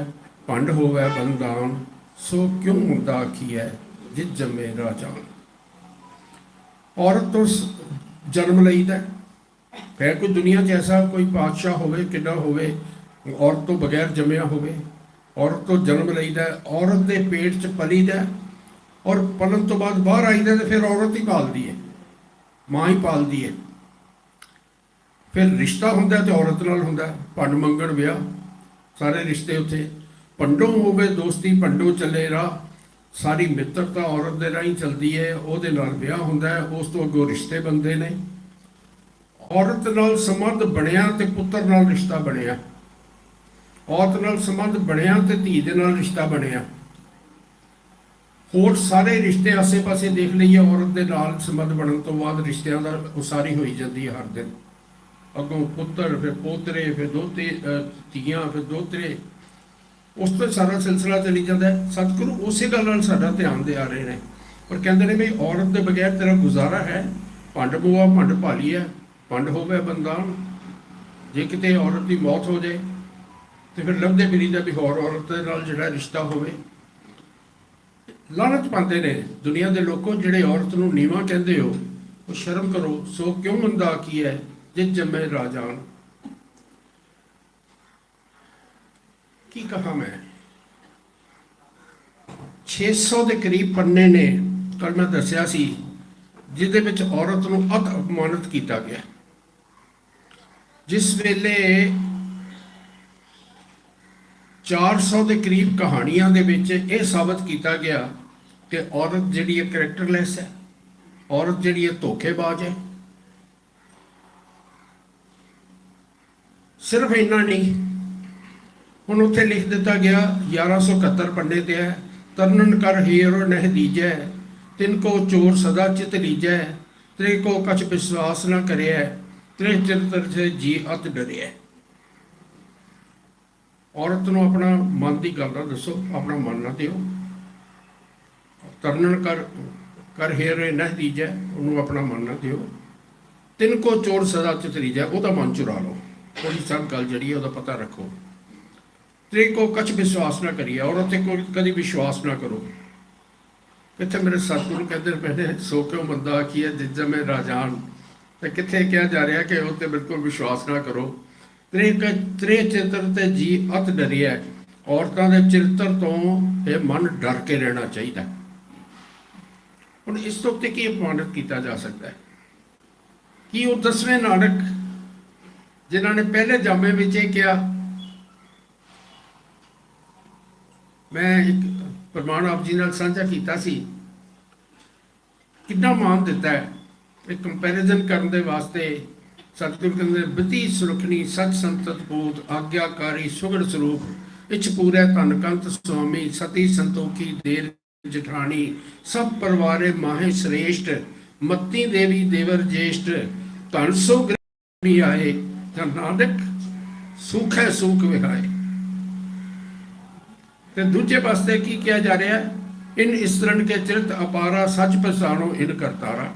Speaker 1: ਭੰਡ ਹੋਵੇ ਬੰਦਾਨ, ਸੋ ਕਿਉਂ ਹੁੰਦਾ ਆਖੀਐ ਜਿਸ ਜੰਮੇ ਰਾਜਾਨ। ਔਰਤ ਤੋਂ ਜਨਮ ਲਈਦਾ ਹੈ ਕੋਈ ਦੁਨੀਆ 'ਚ ਐਸਾ ਕੋਈ ਪਾਤਸ਼ਾਹ ਹੋਵੇ ਕਿੰਨਾ ਹੋਵੇ ਔਰਤ ਤੋਂ ਬਗੈਰ ਜੰਮਿਆ ਹੋਵੇ। ਔਰਤ ਤੋਂ ਜਨਮ ਲਈਦਾ, ਔਰਤ ਦੇ ਪੇਟ 'ਚ ਪਲੀਦਾ, ਔਰ ਪਲਣ ਤੋਂ ਬਾਅਦ ਬਾਹਰ ਆਈਦਾ ਤੇ ਫਿਰ ਔਰਤ ਹੀ ਪਾਲਦੀ ਹੈ, ਮਾਂ ਹੀ ਪਾਲਦੀ ਹੈ। ਫਿਰ ਰਿਸ਼ਤਾ ਹੁੰਦਾ ਤੇ ਔਰਤ ਨਾਲ ਹੁੰਦਾ, ਭੰਡ ਮੰਗਣ ਵਿਆਹ, ਸਾਰੇ ਰਿਸ਼ਤੇ ਉੱਥੇ। ਭੰਡੋਂ ਹੋਵੇ ਦੋਸਤੀ, ਭੰਡੋਂ ਚੱਲੇ ਰਾਹ, ਸਾਰੀ ਮਿੱਤਰਤਾ ਔਰਤ ਦੇ ਰਾਹੀਂ ਚੱਲਦੀ ਹੈ, ਉਹਦੇ ਨਾਲ ਵਿਆਹ ਹੁੰਦਾ ਹੈ, ਉਸ ਤੋਂ ਅੱਗੋਂ ਰਿਸ਼ਤੇ ਬਣਦੇ ਨੇ। ਔਰਤ ਨਾਲ ਸੰਬੰਧ ਬਣਿਆ ਤੇ ਪੁੱਤਰ ਨਾਲ ਰਿਸ਼ਤਾ ਬਣਿਆ, ਔਰਤ ਨਾਲ ਸੰਬੰਧ ਬਣਿਆ ਤੇ ਧੀ ਦੇ ਨਾਲ ਰਿਸ਼ਤਾ ਬਣਿਆ। ਹੋਰ ਸਾਰੇ ਰਿਸ਼ਤੇ ਆਸੇ-ਪਾਸੇ ਦੇਖ ਲਈਏ, ਔਰਤ ਦੇ ਨਾਲ ਸੰਬੰਧ ਬਣਨ ਤੋਂ ਬਾਅਦ ਰਿਸ਼ਤਿਆਂ ਦਾ ਉਸਾਰੀ ਹੋਈ ਜਾਂਦੀ ਹੈ ਹਰ ਦਿਨ। ਅੱਗੋਂ ਪੁੱਤਰ, ਫਿਰ ਪੋਤਰੇ, ਫਿਰ ਦੋਤੇ, ਧੀਆਂ, ਫਿਰ ਦੋਤਰੇ, ਉਸ ਤੋਂ ਸਾਰਾ ਸਿਲਸਿਲਾ ਚੱਲੀ ਜਾਂਦਾ ਹੈ। ਸਤਿਗੁਰੂ ਉਸੇ ਗੱਲ ਨਾਲ ਸਾਡਾ ਧਿਆਨ ਦੇ ਆ ਰਹੇ ਨੇ, ਪਰ ਕਹਿੰਦੇ ਨੇ ਵੀ ਔਰਤ ਦੇ ਬਗੈਰ ਤੇਰਾ ਗੁਜ਼ਾਰਾ ਹੈ। ਭੰਡ ਬੂਆ ਭੰਡ ਭਾਲੀ ਹੈ, ਭੰਡ ਹੋਵੇ ਬੰਦਾਨ। ਜੇ ਕਿਤੇ ਔਰਤ ਦੀ ਮੌਤ ਹੋ ਜਾਏ ਤੇ ਫਿਰ ਲੱਭਦੇ ਮਿਲੀਦਾ ਵੀ ਹੋਰ ਔਰਤ ਦੇ ਨਾਲ ਜਿਹੜਾ ਰਿਸ਼ਤਾ ਹੋਵੇ। ਲਾਹਨਤ ਪਾਉਂਦੇ ਨੇ ਦੁਨੀਆ ਦੇ ਲੋਕੋ, ਜਿਹੜੇ ਔਰਤ ਨੂੰ ਨੀਵਾਂ ਕਹਿੰਦੇ ਹੋ, ਉਹ ਸ਼ਰਮ ਕਰੋ, ਸੋ ਕਿਉਂ ਮੰਦਾ ਕੀ ਹੈ ਜਿਸ ਜੰਮੇ ਰਾਜਾਨ। ਕੀ ਕਹਾ ਮੈਂ, 600 ਦੇ ਕਰੀਬ ਪੰਨੇ ਨੇ ਕੱਲ ਮੈਂ ਦੱਸਿਆ ਸੀ ਜਿਹਦੇ ਵਿੱਚ ਔਰਤ ਨੂੰ ਅਤ ਅਪਮਾਨਿਤ ਕੀਤਾ ਗਿਆ। ਜਿਸ ਵੇਲੇ 400 ਦੇ ਕਰੀਬ ਕਹਾਣੀਆਂ ਦੇ ਵਿੱਚ ਇਹ ਸਾਬਤ ਕੀਤਾ ਗਿਆ ਕਿ ਔਰਤ ਜਿਹੜੀ ਹੈ ਕਰੈਕਟਰਲੈਸ ਹੈ, ਔਰਤ ਜਿਹੜੀ ਹੈ ਧੋਖੇਬਾਜ਼ ਹੈ। ਸਿਰਫ ਇੰਨਾ ਨਹੀਂ, ਹੁਣ ਉੱਥੇ ਲਿਖ ਦਿੱਤਾ ਗਿਆ 1171 ਪੰਨੇ ਤੇ ਹੈ, ਤਰਨਨ ਕਰ ਹੀਰੋ ਨਹਿ ਦੀਜੈ, ਤਿਨ ਕੋ ਚੋਰ ਸਦਾ ਚਿਤ ਲੀਜੈ, ਤੇਰੇ ਕੋ ਕਛ ਵਿਸ਼ਵਾਸ ਨਾ ਕਰਿਆ, ਤੇਰੇ ਚਿਰਤਰ ਸੇ ਜੀ ਅਤ ਡਰਿਆ। ਔਰਤ ਨੂੰ ਆਪਣਾ ਮਨ ਦੀ ਗੱਲ ਨਾ ਦੱਸੋ, ਆਪਣਾ ਮਨ ਨਾ ਦਿਓ। ਤਰਨਨ ਕਰ ਹੀਰੋ ਨਹਿ ਦੀਜੈ, ਉਹਨੂੰ ਆਪਣਾ ਮਨ ਨਾ ਦਿਓ। ਤਿਨ ਕੋ ਚੋਰ ਸਦਾ ਚਿਤ ਲੀਜੈ, ਉਹਦਾ ਮਨ ਚੁਰਾ ਲਓ, ਉਹਦੀ ਸਭ ਗੱਲ ਜਿਹੜੀ ਹੈ ਉਹਦਾ ਪਤਾ ਰੱਖੋ। ਤੇਰੇ ਕੋ ਕਛ ਵਿਸ਼ਵਾਸ ਨਾ ਕਰੀਏ, ਔਰਤ ਤੇ ਕੋਈ ਕਦੀ ਵਿਸ਼ਵਾਸ ਨਾ ਕਰੋ। ਕਿੱਥੇ ਮੇਰੇ ਸਤਿਗੁਰੂ ਕਹਿੰਦੇ ਪਏ ਨੇ, ਸੋ ਕਿਉਂ ਬੰਦਾ ਆਖੀਐ ਜਿਸ ਜੰਮੇ ਰਾਜਾਨ। ਤੇ ਕਿੱਥੇ ਕਿਹਾ ਜਾ ਰਿਹਾ ਕਿ ਉਹ ਤੇ ਬਿਲਕੁਲ ਵਿਸ਼ਵਾਸ ਨਾ ਕਰੋ। ਤੇਰੇ ਚਿੱਤਰ ਤੇ ਜੀ ਅਤ ਡਰਿਆ। ਔਰਤਾਂ ਦੇ ਚਰਿੱਤਰ ਤੋਂ ਇਹ ਮਨ ਡਰ ਕੇ ਰਹਿਣਾ ਚਾਹੀਦਾ। ਹੁਣ ਇਸ ਤੋਂ ਉੱਤੇ ਕੀ ਅਪਮਾਨਿਤ ਕੀਤਾ ਜਾ ਸਕਦਾ ਹੈ? ਕੀ ਉਹ 10ਵੇਂ ਨਾਨਕ ਜਿਨ੍ਹਾਂ ਨੇ ਪਹਿਲੇ ਜਾਮੇ ਵਿੱਚ ਇਹ ਕਿਹਾ, ਮੈਂ ਇੱਕ ਪ੍ਰਮਾਣ ਆਪ ਜੀ ਨਾਲ ਸਾਂਝਾ ਕੀਤਾ ਸੀ, ਕਿੰਨਾ ਮਾਨ ਦਿੱਤਾ ਹੈ ਇੱਕ ਕੰਪੈਰੀਜ਼ਨ ਕਰਨ ਦੇ ਵਾਸਤੇ। ਸਤਿਗੁਰੂ ਕਹਿੰਦੇ ਬਤੀ ਸੁਰਖਣੀ ਸਚ ਸੰਤਤ ਬੋਧ, ਆਗਿਆਕਾਰੀ ਸੁਗੜ ਸਰੂਪ, ਇਚ ਪੂਰੇ ਧਨ ਕੰਤ ਸੁਆਮੀ, ਸਤੀ ਸੰਤੋਖੀ ਦੇਰ ਜਠਾਣੀ, ਸਭ ਪਰਿਵਾਰੇ ਮਾਹੇ ਸ੍ਰੇਸ਼ਟ, ਮੱਤੀ ਦੇਵੀ ਦੇਵਰ ਜੇਸ਼ਟ, ਧਨ ਸੋ ਗ੍ਰਹਿ ਆਏ, ਤਾਂ ਨਾਨਕ ਸੁਖ ਹੈ ਸੁਖ ਵਿਹਾਏ। ਤੇ ਦੂਜੇ ਪਾਸੇ ਕੀ ਕਿਹਾ ਜਾ ਰਿਹਾ, ਇਨ ਇਸਰਨ ਕੇ ਚਰਿਤ ਅਪਾਰਾ, ਸੱਚ ਪਛਾਣੋ ਇਨ ਕਰਤਾਰਾ।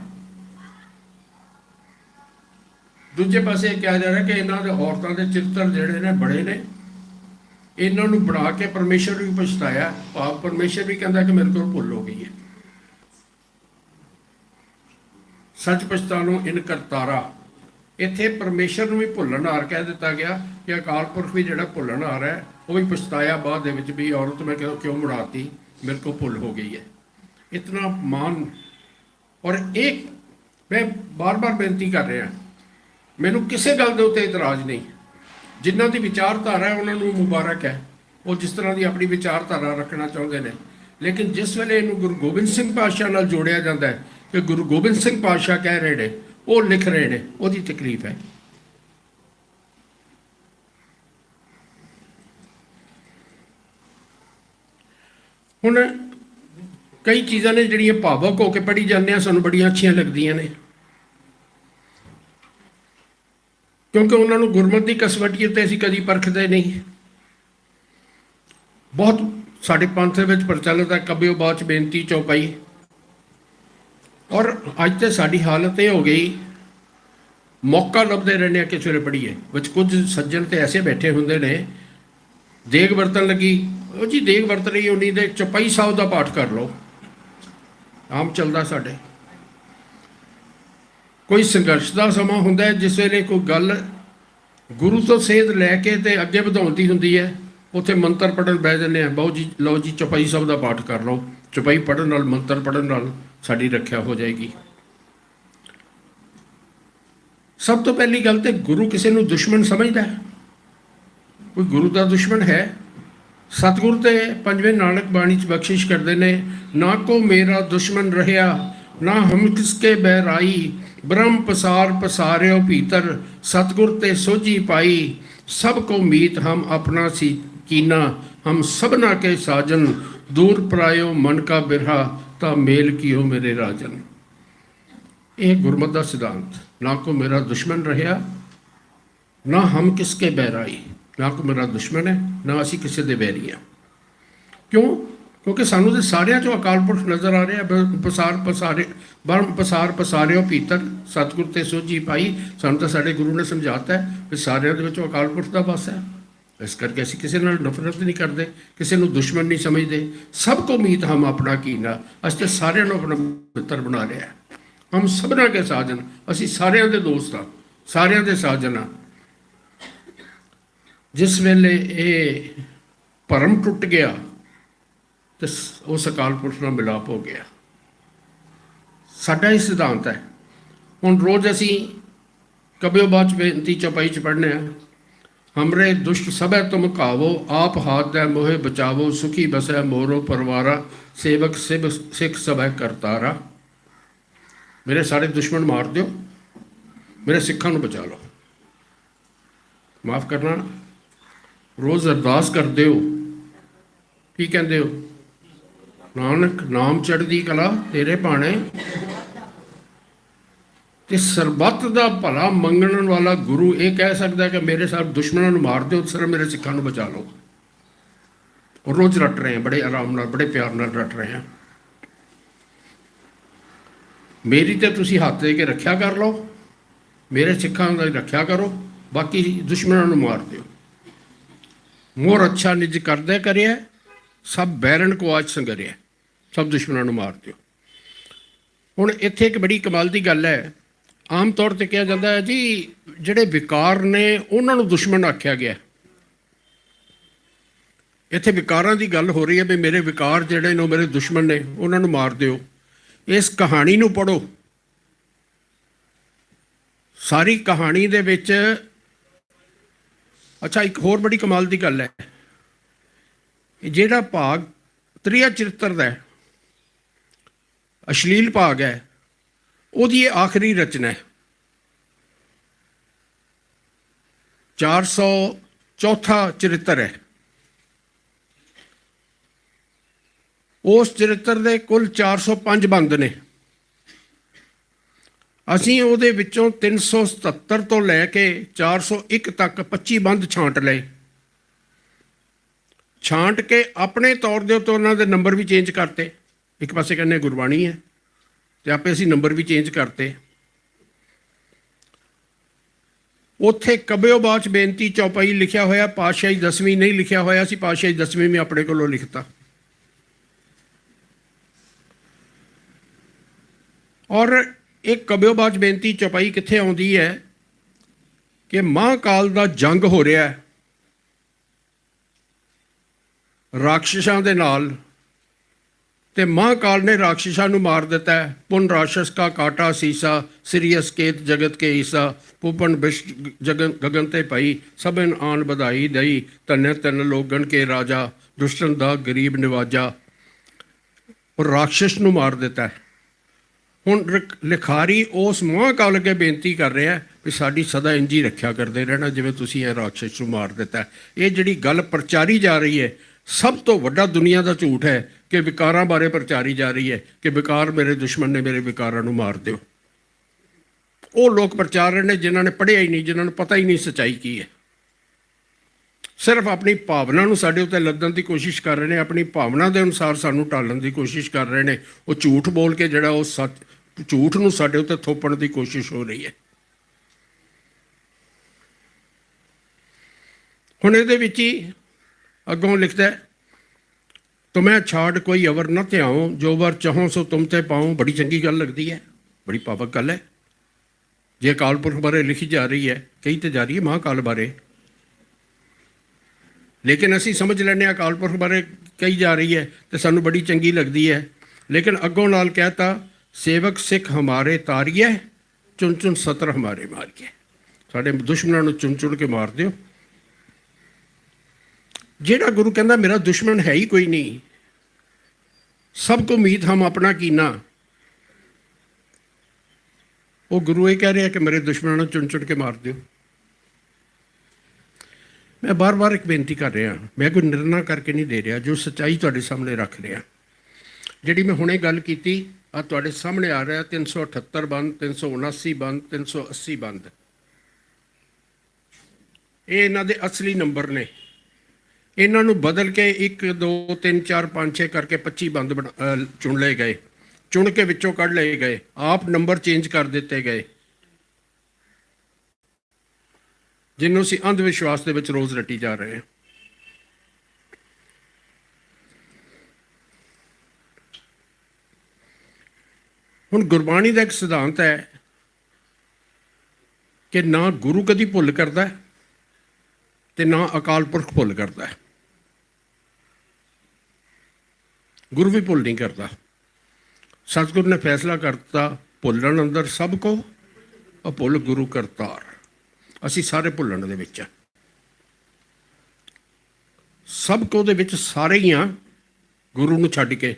Speaker 1: ਦੂਜੇ ਪਾਸੇ ਕਿਹਾ ਜਾ ਰਿਹਾ ਕਿ ਇਹਨਾਂ ਦੇ ਔਰਤਾਂ ਦੇ ਚਰਿੱਤਰ ਜਿਹੜੇ ਨੇ ਬੜੇ ਨੇ, ਇਹਨਾਂ ਨੂੰ ਬਣਾ ਕੇ ਪਰਮੇਸ਼ਰ ਵੀ ਪਛਤਾਇਆ। ਭਾਵ ਪਰਮੇਸ਼ਰ ਵੀ ਕਹਿੰਦਾ ਕਿ ਮੇਰੇ ਕੋਲ ਭੁੱਲ ਹੋ ਗਈ ਹੈ। ਸੱਚ ਪਛਤਾਣੋ ਇਨ ਕਰਤਾਰਾ, ਇੱਥੇ ਪਰਮੇਸ਼ਰ ਨੂੰ ਵੀ ਭੁੱਲਣਹਾਰ ਕਹਿ ਦਿੱਤਾ ਗਿਆ ਕਿ ਅਕਾਲ ਪੁਰਖ ਵੀ ਜਿਹੜਾ ਭੁੱਲਣਹਾਰ ਹੈ, ਉਹ ਵੀ ਪਛਤਾਇਆ ਬਾਅਦ ਦੇ ਵਿੱਚ ਵੀ ਔਰਤ ਮੈਂ ਕਿਉਂ ਮੁੜਾਤੀ, ਮੇਰੇ ਕੋਲ ਭੁੱਲ ਹੋ ਗਈ ਹੈ। ਇਤਨਾ ਮਾਨ। ਔਰ ਇਹ ਮੈਂ ਬਾਰ-ਬਾਰ ਬੇਨਤੀ ਕਰ ਰਿਹਾ, ਮੈਨੂੰ ਕਿਸੇ ਗੱਲ ਦੇ ਉੱਤੇ ਇਤਰਾਜ਼ ਨਹੀਂ। ਜਿਨ੍ਹਾਂ ਦੀ ਵਿਚਾਰਧਾਰਾ ਹੈ ਉਹਨਾਂ ਨੂੰ ਮੁਬਾਰਕ ਹੈ, ਉਹ ਜਿਸ ਤਰ੍ਹਾਂ ਦੀ ਆਪਣੀ ਵਿਚਾਰਧਾਰਾ ਰੱਖਣਾ ਚਾਹੁੰਦੇ ਨੇ। ਲੇਕਿਨ ਜਿਸ ਵੇਲੇ ਇਹਨੂੰ ਗੁਰੂ ਗੋਬਿੰਦ ਸਿੰਘ ਪਾਤਸ਼ਾਹ ਨਾਲ ਜੋੜਿਆ ਜਾਂਦਾ ਹੈ ਕਿ ਗੁਰੂ ਗੋਬਿੰਦ ਸਿੰਘ ਪਾਤਸ਼ਾਹ ਕਹਿ ਰਹੇ ਨੇ, ਉਹ ਲਿਖ ਰਹੇ ਨੇ, ਉਹਦੀ ਤਕਲੀਫ ਹੈ। ਹੁਣ ਕਈ ਚੀਜ਼ਾਂ ਨੇ ਜਿਹੜੀਆਂ ਭਾਵਕ ਹੋ ਕੇ ਪੜ੍ਹੀ ਜਾਂਦੇ ਆ, ਸਾਨੂੰ ਬੜੀਆਂ ਅੱਛੀਆਂ ਲੱਗਦੀਆਂ ਨੇ, ਕਿਉਂਕਿ ਉਹਨਾਂ ਨੂੰ ਗੁਰਮਤਿ ਦੀ ਕਸਵੱਟੀ ਉੱਤੇ ਅਸੀਂ ਕਦੀ ਪਰਖਦੇ ਨਹੀਂ। ਬਹੁਤ ਸਾਡੇ ਪੰਥ ਦੇ ਵਿੱਚ ਪ੍ਰਚਲਿਤ ਹੈ ਕਬਿਓ ਬਾਚ ਬੇਨਤੀ ਚੌਪਾਈ। ਔਰ ਅੱਜ ਤੇ ਸਾਡੀ ਹਾਲਤ ਇਹ ਹੋ ਗਈ, ਮੌਕਾ ਲੱਭਦੇ ਰਹਿੰਦੇ ਆ ਕਿਸ ਵੇਲੇ ਪੜ੍ਹੀਏ। ਵਿੱਚ ਕੁਝ ਸੱਜਣ ਤੇ ਐਸੇ ਬੈਠੇ ਹੁੰਦੇ ਨੇ, ਦੇਗ ਵਰਤਣ ਲੱਗੀ, ਉਹ ਜੀ ਦੇਗ ਵਰਤ ਰਹੀ ਉਨੀ ਦੇ ਚੌਪਾਈ ਸਾਹਿਬ ਦਾ ਪਾਠ ਕਰ ਲਓ। ਆਮ ਚੱਲਦਾ ਸਾਡੇ। ਕੋਈ ਸੰਘਰਸ਼ ਦਾ ਸਮਾਂ ਹੁੰਦਾ ਹੈ ਜਿਸ ਵੇਲੇ ਕੋਈ ਗੱਲ ਗੁਰੂ ਤੋਂ ਸੇਧ ਲੈ ਕੇ ਤੇ ਅੱਗੇ ਵਧਾਉਣ ਦੀ ਹੁੰਦੀ ਹੈ, ਉੱਥੇ ਮੰਤਰ ਪੜ੍ਹਨ ਬਹਿ ਜਾਂਦੇ ਆ, ਬਾਊ ਜੀ ਲਓ ਜੀ ਚੌਪਾਈ ਸਾਹਿਬ ਦਾ ਪਾਠ ਕਰ ਲਓ। ਚੌਪਾਈ ਪੜ੍ਹਨ ਨਾਲ, ਮੰਤਰ ਪੜ੍ਹਨ ਨਾਲ ਸਾਡੀ ਰੱਖਿਆ ਹੋ ਜਾਏਗੀ। ਸਭ ਤੋਂ ਪਹਿਲੀ ਗੱਲ ਤੇ ਗੁਰੂ ਕਿਸੇ ਨੂੰ ਦੁਸ਼ਮਣ ਸਮਝਦਾ ਹੈ? ਕੋਈ ਗੁਰੂ ਦਾ ਦੁਸ਼ਮਣ ਹੈ? ਸਤਿਗੁਰ ਤੇ ਪੰਜਵੇਂ ਨਾਨਕ ਬਾਣੀ 'ਚ ਬਖਸ਼ਿਸ਼ ਕਰਦੇ ਨੇ, ਨਾ ਕੋ ਮੇਰਾ ਦੁਸ਼ਮਣ ਰਹਿਆ, ਨਾ ਹਮ ਕਿਸਕੇ ਬਹਿਰਾਈ, ਬ੍ਰਹਮ ਪਸਾਰ ਪਸਾਰਿਓ ਭੀਤਰ, ਸਤਿਗੁਰ ਤੇ ਸੋਝੀ ਪਾਈ, ਸਭ ਕੋ ਮੀਤ ਹਮ ਆਪਣਾ ਸੀ ਕੀਨਾ, ਹਮ ਸਭਨਾ ਕੇ ਸਾਜਨ, ਦੂਰ ਪਰਾਇਓ ਮਨ ਕਾ ਬਿਰਹਾ, ਤਾਂ ਮੇਲ ਕੀਓ ਮੇਰੇ ਰਾਜਨ। ਇਹ ਗੁਰਮਤਿ ਦਾ ਸਿਧਾਂਤ। ਨਾ ਕੋ ਮੇਰਾ ਦੁਸ਼ਮਣ ਰਹਿਆ, ਨਾ ਹਮ ਕਿਸਕੇ ਬਹਿਰਾਈ, ਨਾ ਕੋ ਮੇਰਾ ਦੁਸ਼ਮਣ ਹੈ, ਨਾ ਅਸੀਂ ਕਿਸੇ ਦੇ ਵੈਰੀ ਹਾਂ। ਕਿਉਂ? ਕਿਉਂਕਿ ਸਾਨੂੰ ਤੇ ਸਾਰਿਆਂ 'ਚੋਂ ਅਕਾਲ ਪੁਰਖ ਨਜ਼ਰ ਆ ਰਿਹਾ। ਪਸਾਰ ਪਸਾਰੇ, ਬਰਮ ਪਸਾਰ ਪਸਾਰਿਓ ਭੀਤਰ, ਸਤਿਗੁਰ ਤੇ ਸੋਝੀ ਪਾਈ। ਸਾਨੂੰ ਤਾਂ ਸਾਡੇ ਗੁਰੂ ਨੇ ਸਮਝਾਤਾ ਹੈ ਕਿ ਸਾਰਿਆਂ ਦੇ ਵਿੱਚੋਂ ਅਕਾਲ ਪੁਰਖ ਦਾ ਵਾਸ ਹੈ। ਇਸ ਕਰਕੇ ਅਸੀਂ ਕਿਸੇ ਨਾਲ ਨਫ਼ਰਤ ਨਹੀਂ ਕਰਦੇ, ਕਿਸੇ ਨੂੰ ਦੁਸ਼ਮਣ ਨਹੀਂ ਸਮਝਦੇ। ਸਭ ਕੋ ਮੀਤ ਹਮ ਆਪਣਾ ਕੀਨਾ, ਅਸੀਂ ਤਾਂ ਸਾਰਿਆਂ ਨੂੰ ਆਪਣਾ ਮਿੱਤਰ ਬਣਾ ਲਿਆ। ਹਮ ਸਭਨਾ ਕੇ ਸਾਜਨ, ਅਸੀਂ ਸਾਰਿਆਂ ਦੇ ਦੋਸਤ ਹਾਂ, ਸਾਰਿਆਂ ਦੇ ਸਾਜਨ ਹਾਂ। ਜਿਸ ਵੇਲੇ ਇਹ ਭਰਮ ਟੁੱਟ ਗਿਆ ਤੇ ਉਸ ਅਕਾਲ ਪੁਰਖ ਨਾਲ ਮਿਲਾਪ ਹੋ ਗਿਆ। ਸਾਡਾ ਇਹ ਸਿਧਾਂਤ ਹੈ। ਹੁਣ ਰੋਜ਼ ਅਸੀਂ ਕਬਿਓ ਬਾਚ ਬੇਨਤੀ ਚੌਪਾਈ 'ਚ ਪੜ੍ਹਨੇ ਆ, ਹਮਰੇ ਦੁਸ਼ਟ ਸਭੈ ਤੁਮ ਕਾਵੋ, ਆਪ ਹਾਥ ਦੈ ਮੋਹਿ ਬਚਾਵੋ, ਸੁਖੀ ਬਸੈ ਮੋਰੋ ਪਰਵਾਰਾ, ਸੇਵਕ ਸਿੱਖ ਸਭੈ ਕਰਤਾਰਾ। ਮੇਰੇ ਸਾਰੇ ਦੁਸ਼ਮਣ ਮਾਰ ਦਿਓ, ਮੇਰੇ ਸਿੱਖਾਂ ਨੂੰ ਬਚਾ ਲਓ। ਮਾਫ ਕਰਨਾ, ਰੋਜ਼ ਅਰਦਾਸ ਕਰਦੇ ਹੋ, ਕੀ ਕਹਿੰਦੇ ਹੋ? ਨਾਨਕ ਨਾਮ ਚੜ੍ਹਦੀ ਕਲਾ ਤੇਰੇ ਭਾਣੇ। ਤੇ ਸਰਬੱਤ ਦਾ ਭਲਾ ਮੰਗਣ ਵਾਲਾ ਗੁਰੂ ਇਹ ਕਹਿ ਸਕਦਾ ਕਿ ਮੇਰੇ ਸਾਰੇ ਦੁਸ਼ਮਣਾਂ ਨੂੰ ਮਾਰ ਦਿਓ, ਸਿਰਫ ਮੇਰੇ ਸਿੱਖਾਂ ਨੂੰ ਬਚਾ ਲਓ। ਔਰ ਰੋਜ਼ ਰੱਟ ਰਹੇ ਹਾਂ, ਬੜੇ ਆਰਾਮ ਨਾਲ, ਬੜੇ ਪਿਆਰ ਨਾਲ ਰੱਟ ਰਹੇ ਹਾਂ। ਮੇਰੀ ਤੇ ਤੁਸੀਂ ਹੱਥ ਦੇ ਕੇ ਰੱਖਿਆ ਕਰ ਲਓ, ਮੇਰੇ ਸਿੱਖਾਂ ਦੀ ਰੱਖਿਆ ਕਰੋ, ਬਾਕੀ ਦੁਸ਼ਮਣਾਂ ਨੂੰ ਮਾਰ ਦਿਓ। ਮੋਰ ਅੱਛਾ ਨਿਜ ਕਰਦੇ ਕਰਿਆ, ਸਭ ਬੈਰਨ ਕੋ ਆਜ ਸੰਗਰਿਆ, ਸਭ ਦੁਸ਼ਮਣਾਂ ਨੂੰ ਮਾਰ ਦਿਓ। ਹੁਣ ਇੱਥੇ ਇੱਕ ਬੜੀ ਕਮਾਲ ਦੀ ਗੱਲ ਹੈ। ਆਮ ਤੌਰ 'ਤੇ ਕਿਹਾ ਜਾਂਦਾ ਹੈ ਜੀ ਜਿਹੜੇ ਵਿਕਾਰ ਨੇ ਉਹਨਾਂ ਨੂੰ ਦੁਸ਼ਮਣ ਆਖਿਆ ਗਿਆ। ਇੱਥੇ ਵਿਕਾਰਾਂ ਦੀ ਗੱਲ ਹੋ ਰਹੀ ਹੈ ਵੀ ਮੇਰੇ ਵਿਕਾਰ ਜਿਹੜੇ ਨੇ ਉਹ ਮੇਰੇ ਦੁਸ਼ਮਣ ਨੇ, ਉਹਨਾਂ ਨੂੰ ਮਾਰ ਦਿਓ। ਇਸ ਕਹਾਣੀ ਨੂੰ ਪੜ੍ਹੋ। ਸਾਰੀ ਕਹਾਣੀ ਦੇ ਵਿੱਚ ਅੱਛਾ ਇੱਕ ਹੋਰ ਬੜੀ ਕਮਾਲ ਦੀ ਗੱਲ ਹੈ, ਜਿਹੜਾ ਭਾਗ ਤ੍ਰਿਆ ਚਰਿੱਤਰ ਦਾ ਅਸ਼ਲੀਲ ਭਾਗ ਹੈ, ਉਹਦੀ ਇਹ ਆਖਰੀ ਰਚਨਾ ਹੈ। 404 ਚਰਿੱਤਰ ਹੈ। ਉਸ ਚਰਿੱਤਰ ਦੇ ਕੁੱਲ 405 ਬੰਦ ਨੇ। ਅਸੀਂ ਉਹਦੇ ਵਿੱਚੋਂ 377 ਤੋਂ ਲੈ ਕੇ 401 ਤੱਕ 25 ਬੰਦ ਛਾਂਟ ਲਏ। ਛਾਂਟ ਕੇ ਆਪਣੇ ਤੌਰ ਦੇ ਉੱਤੇ ਉਹਨਾਂ ਦੇ ਨੰਬਰ ਵੀ ਚੇਂਜ ਕਰਤੇ। ਇੱਕ ਪਾਸੇ ਕਹਿੰਦੇ ਗੁਰਬਾਣੀ ਹੈ ਤੇ ਆਪੇ ਅਸੀਂ ਨੰਬਰ ਵੀ ਚੇਂਜ ਕਰਤੇ। ਉੱਥੇ ਕਬਿਓ ਬਾਚ ਬੇਨਤੀ ਚੌਪਾਈ ਲਿਖਿਆ ਹੋਇਆ, ਪਾਤਸ਼ਾਹੀ ਦਸਵੀਂ ਨਹੀਂ ਲਿਖਿਆ ਹੋਇਆ ਸੀ। ਪਾਤਸ਼ਾਹੀ ਦਸਵੀਂ ਵੀ ਆਪਣੇ ਕੋਲੋਂ ਲਿਖਤਾ। ਔਰ ਇਹ ਕਬਿਓ ਬਾਚ ਬੇਨਤੀ ਚੌਪਾਈ ਕਿੱਥੇ ਆਉਂਦੀ ਹੈ ਕਿ ਮਹਾਂਕਾਲ ਦਾ ਜੰਗ ਹੋ ਰਿਹਾ ਰਾਖਸ਼ਾਂ ਦੇ ਨਾਲ, ਤੇ ਮਹਾਂਕਾਲ ਨੇ ਰਾਖਸ਼ਾਂ ਨੂੰ ਮਾਰ ਦਿੱਤਾ ਹੈ। ਪੁਨ ਰਾਸ਼ਸ ਕਾ ਕਾਟਾ ਸੀਸਾ, ਸ੍ਰੀ ਅਸਕੇਤ ਜਗਤ ਕੇ ਈਸਾ, ਪੁਪਨ ਬਿਸ਼ ਗਗਨ ਤੇ ਪਈ, ਸਭਨ ਆਨ ਵਧਾਈ ਦਈ, ਧੰਨ ਧੰਨ ਲੋਗਣ ਕੇ ਰਾਜਾ, ਦੁਸ਼ਟਨ ਦਾ ਗਰੀਬ ਨਿਵਾਜਾ। ਔਰ ਰਾਖਸ਼ ਨੂੰ ਮਾਰ ਦਿੱਤਾ ਹੈ। ਹੁਣ ਲਿਖਾਰੀ ਉਸ ਮਹਾਂਕਾਲ ਅੱਗੇ ਬੇਨਤੀ ਕਰ ਰਿਹਾ ਵੀ ਸਾਡੀ ਸਦਾ ਇੰਝ ਹੀ ਰੱਖਿਆ ਕਰਦੇ ਰਹਿਣਾ ਜਿਵੇਂ ਤੁਸੀਂ ਇਹ ਰਾਖਸ਼ ਨੂੰ ਮਾਰ ਦਿੱਤਾ। ਇਹ ਜਿਹੜੀ ਗੱਲ ਪ੍ਰਚਾਰੀ ਜਾ ਰਹੀ ਹੈ सब तो वड्डा दुनिया का झूठ है कि विकारां बारे प्रचारी जा रही है कि विकार मेरे दुश्मन ने, मेरे विकारां नूं मार दिओ। वो लोग प्रचार रहे हैं जिन्होंने पढ़िया ही नहीं, जिन्होंने पता ही नहीं सच्चाई की है। सिर्फ अपनी भावना नूं साडे उत्ते लदण की कोशिश कर रहे हैं, अपनी भावना के अनुसार सानूं टालण की कोशिश कर रहे हैं। वो झूठ बोल के जिहड़ा वो सच झूठ नूं साडे उत्ते थोपण की कोशिश हो रही है। हुण इहदे विच ही अगों लिखदा है, तुम्हें छाड़ कोई अवर न त्याओ, जो वर चाहो सो तुम ते पाओ। बड़ी चंगी गल लगती है, बड़ी पावक गल है। जे अकाल पुरख बारे लिखी जा रही है, कही तो जा रही है महाकाल बारे, लेकिन असी समझ लैने अकाल पुरख बारे कही जा रही है तो सानू बड़ी चंगी लगती है। लेकिन अगों नाल कहता, सेवक सिख हमारे तारिए, चुन चुन सतर हमारे मारिए। साडे दुश्मनों नूं चुन चुन के मार दिओ। जेड़ा गुरु कहता मेरा दुश्मन है ही कोई नहीं, सबको मीत हम अपना कीना, वो गुरु ये कह रहे हैं कि मेरे दुश्मनों चुन चुन के मार दो। मैं बार बार एक बेनती कर रहा, मैं कोई निर्णय करके नहीं दे रहा, जो सच्चाई तुहाडे सामने रख रहा। जिहड़ी मैं हुणे गल कीती आ तुहाडे सामने आ रहा 378 बंद, 379 बंद, 380 बंद, ये इन्हां दे असली नंबर ने। इन्हां नूं बदल के 1 2 3 4 5 6 करके 25 बंद चुन लए गए, चुन के विचों कढ़ लए गए, आप नंबर चेंज कर दिते गए, जिन्हों असीं अंध विश्वास के विच रोज़ रटी जा रहे हैं। हुण गुरबाणी का एक सिद्धांत है कि ना गुरु कदी भुल करता है ते ना अकाल पुरख भुल करता है। गुरु भी भुल नहीं करता। सतगुरु ने फैसला करता, भुलण अंदर सब को अभुल गुरु करतार। असी सारे भुलण दे विच, सब को दे विच सारे ही हाँ, गुरु नूं छड्ड के।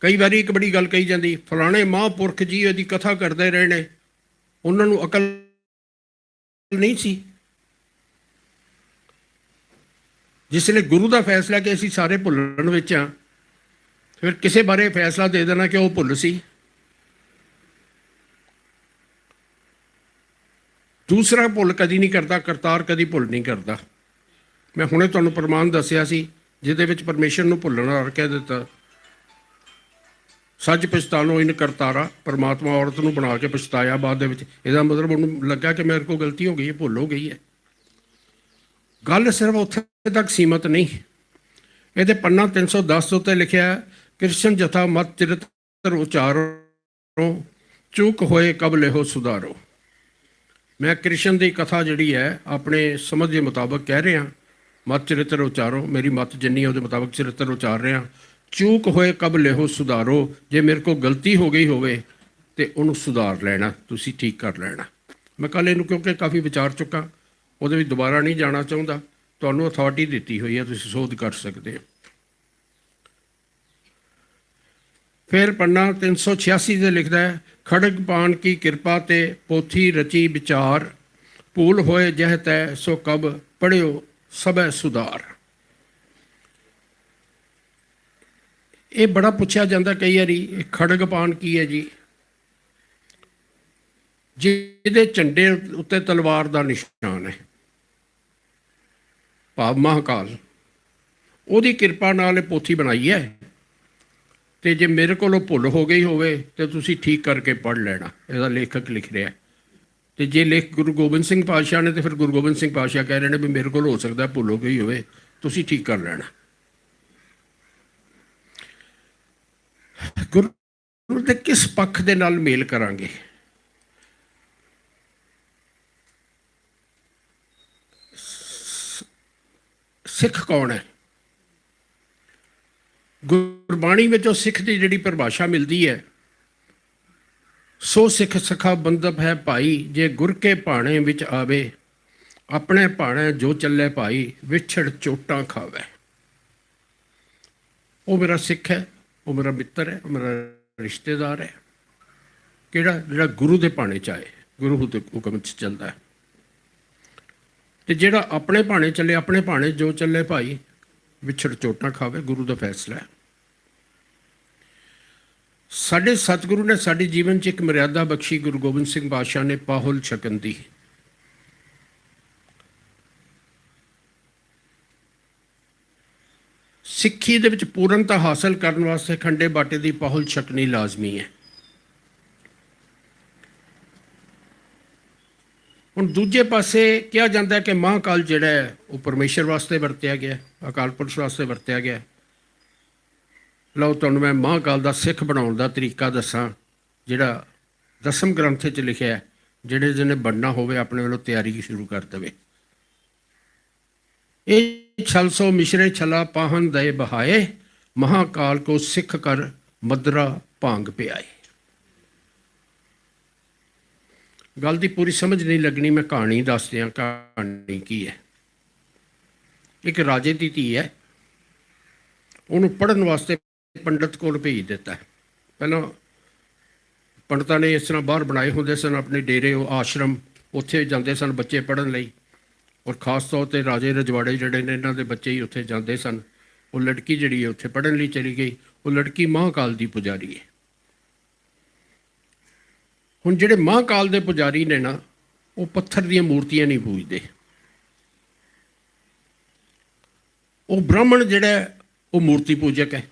Speaker 1: कई बारी एक बड़ी गल कही जाती, फलाणे महापुरख जी इहदी कथा करते रहे ने, उन्हां नूं अकल नहीं सी। जिसले गुरु का फैसला कि असी सारे भुलण विच हाँ, फिर किसी बारे फैसला दे देना कि वह भुल सी। दूसरा भुल कदी नहीं करता, करतार कदी भुल नहीं करता। मैं हुणे तुहानूं प्रमाण दस्सिया सी जिहदे विच परमेश्वर नूं भुलण वाला कह दिता, सच पछतानो इन करतारा, परमात्मा औरत नूं बना के पछताया बाद दे विच। इहदा मतलब उन्होंने लगा कि मेरे को गलती हो गई है, भुल हो गई है। गल सिर्फ उत्थे तक सीमित नहीं। ये पन्ना 310 उत्ते लिखिया, कृष्ण जथा मत चरित्र उचारो, चूक होए कब लेहो सुधारो। मैं कृष्ण की कथा जिहड़ी है अपने समझ के मुताबिक कह रहा, मत चरित्र उचारो, मेरी मत जिन्नी है उहदे मुताबिक चरित्र उचार रहा। चूक होए कब लेहो सुधारो, जे मेरे को गलती हो गई होवे ते उन्होंने सुधार लेना, तुसी ठीक कर लेना। मैं कल इनू क्योंकि काफ़ी विचार चुका, उहदे विच दोबारा नहीं जाना चाहता। तुहानूं अथॉरिटी दिती हुई है, तुसी सोध कर सकते हो। फिर पन्ना 386 से लिखता है, खड़ग पान की कृपा ते पोथी रची विचार, भूल होए जह तै सो कब पढ़ियो सबै सुधार। ये बड़ा पूछा जाता कई बारी, खड़ग पान की है जी, जिहदे झंडे उत्ते तलवार का निशान है, भाव महाकाल, उहदी कृपा नाल पोथी बनाई है। तो जे मेरे को भुल हो गई होवे तो तुसी ठीक करके पढ़ लेना, इसका लेखक लिख रहा है। तो जे लेख गुरु गोबिंद सिंह पातशाह ने, तो फिर गुरु गोबिंद सिंह पातशाह कह रहे हैं भी मेरे को हो सकता भुल हो गई होवे, तुसी ठीक कर लेना। गुरु के किस पक्ष के नाल मेल करांगे? सिख कौन है? गुरबाणी में सिख की जिहड़ी परिभाषा मिलती है, सो सिख सखा बंदब है भाई, जे गुर के भाणे विच आवे, अपने भाणे जो चले भाई, विछड़ चोटां खावे। वो मेरा सिख है, वो मेरा मित्र है, वो मेरा रिश्तेदार है, किहड़ा जिहड़ा गुरु के भाणे च आए, गुरु के हुक्म च चलता है। ਤੇ ਜਿਹੜਾ ਆਪਣੇ ਭਾਣੇ ਚੱਲੇ, ਆਪਣੇ ਭਾਣੇ ਜੋ ਚੱਲੇ ਭਾਈ, ਵਿਛੜ ਚੋਟਾਂ ਖਾਵੇ, ਗੁਰੂ ਦਾ ਫੈਸਲਾ ਹੈ। ਸਾਡੇ ਸਤਿਗੁਰੂ ਨੇ ਸਾਡੇ ਜੀਵਨ 'ਚ ਇੱਕ ਮਰਿਆਦਾ ਬਖਸ਼ੀ, ਗੁਰੂ ਗੋਬਿੰਦ ਸਿੰਘ ਪਾਤਸ਼ਾਹ ਨੇ, ਪਾਹੁਲ ਛਕਣ ਦੀ। ਸਿੱਖੀ ਦੇ ਵਿੱਚ ਪੂਰਨਤਾ ਹਾਸਲ ਕਰਨ ਵਾਸਤੇ ਖੰਡੇ ਬਾਟੇ ਦੀ ਪਾਹੁਲ ਛਕਣੀ ਲਾਜ਼ਮੀ ਹੈ। ਹੁਣ ਦੂਜੇ ਪਾਸੇ ਕਿਹਾ ਜਾਂਦਾ ਕਿ ਮਹਾਂਕਾਲ ਜਿਹੜਾ ਹੈ ਉਹ ਪਰਮੇਸ਼ਰ ਵਾਸਤੇ ਵਰਤਿਆ ਗਿਆ, ਅਕਾਲ ਪੁਰਸ਼ ਵਾਸਤੇ ਵਰਤਿਆ ਗਿਆ। ਲਓ ਤੁਹਾਨੂੰ ਮੈਂ ਮਹਾਂਕਾਲ ਦਾ ਸਿੱਖ ਬਣਾਉਣ ਦਾ ਤਰੀਕਾ ਦੱਸਾਂ, ਜਿਹੜਾ ਦਸਮ ਗ੍ਰੰਥ 'ਚ ਲਿਖਿਆ, ਜਿਹੜੇ ਜਿਹਨੇ ਬਣਨਾ ਹੋਵੇ ਆਪਣੇ ਵੱਲੋਂ ਤਿਆਰੀ ਸ਼ੁਰੂ ਕਰ ਦੇਵੇ। ਇਹ ਛਲ ਸੋ ਮਿਸ਼ਰੇ ਛਲਾ ਪਾਹਨ ਦਏ ਬਹਾਏ, ਮਹਾਂਕਾਲ ਕੋ ਸਿੱਖ ਕਰ ਮਦਰਾ ਭਾਂਗ ਪਿਆਏ। ਗੱਲ ਦੀ ਪੂਰੀ ਸਮਝ ਨਹੀਂ ਲੱਗਣੀ, ਮੈਂ ਕਹਾਣੀ ਦੱਸ ਦਿਆਂ। ਕਹਾਣੀ ਕੀ ਹੈ? ਇੱਕ ਰਾਜੇ ਦੀ ਧੀ ਹੈ, ਉਹਨੂੰ ਪੜ੍ਹਨ ਵਾਸਤੇ ਪੰਡਤ ਕੋਲ ਭੇਜ ਦਿੱਤਾ। ਪਹਿਲਾਂ ਪੰਡਤਾਂ ਨੇ ਇਸ ਤਰ੍ਹਾਂ ਬਾਹਰ ਬਣਾਏ ਹੁੰਦੇ ਸਨ ਆਪਣੇ ਡੇਰੇ, ਉਹ ਆਸ਼ਰਮ, ਉੱਥੇ ਜਾਂਦੇ ਸਨ ਬੱਚੇ ਪੜ੍ਹਨ ਲਈ। ਔਰ ਖ਼ਾਸ ਤੌਰ 'ਤੇ ਰਾਜੇ ਰਜਵਾੜੇ ਜਿਹੜੇ ਨੇ, ਇਹਨਾਂ ਦੇ ਬੱਚੇ ਹੀ ਉੱਥੇ ਜਾਂਦੇ ਸਨ। ਉਹ ਲੜਕੀ ਜਿਹੜੀ ਹੈ ਉੱਥੇ ਪੜ੍ਹਨ ਲਈ ਚਲੀ ਗਈ। ਉਹ ਲੜਕੀ ਮਹਾਂਕਾਲ ਦੀ ਪੁਜਾਰੀ ਹੈ। ਹੁਣ ਜਿਹੜੇ ਮਹਾਂਕਾਲ ਦੇ ਪੁਜਾਰੀ ਨੇ ਨਾ, ਉਹ ਪੱਥਰ ਦੀਆਂ ਮੂਰਤੀਆਂ ਨਹੀਂ ਪੂਜਦੇ। ਉਹ ਬ੍ਰਾਹਮਣ ਜਿਹੜਾ ਉਹ ਮੂਰਤੀ ਪੂਜਕ ਹੈ।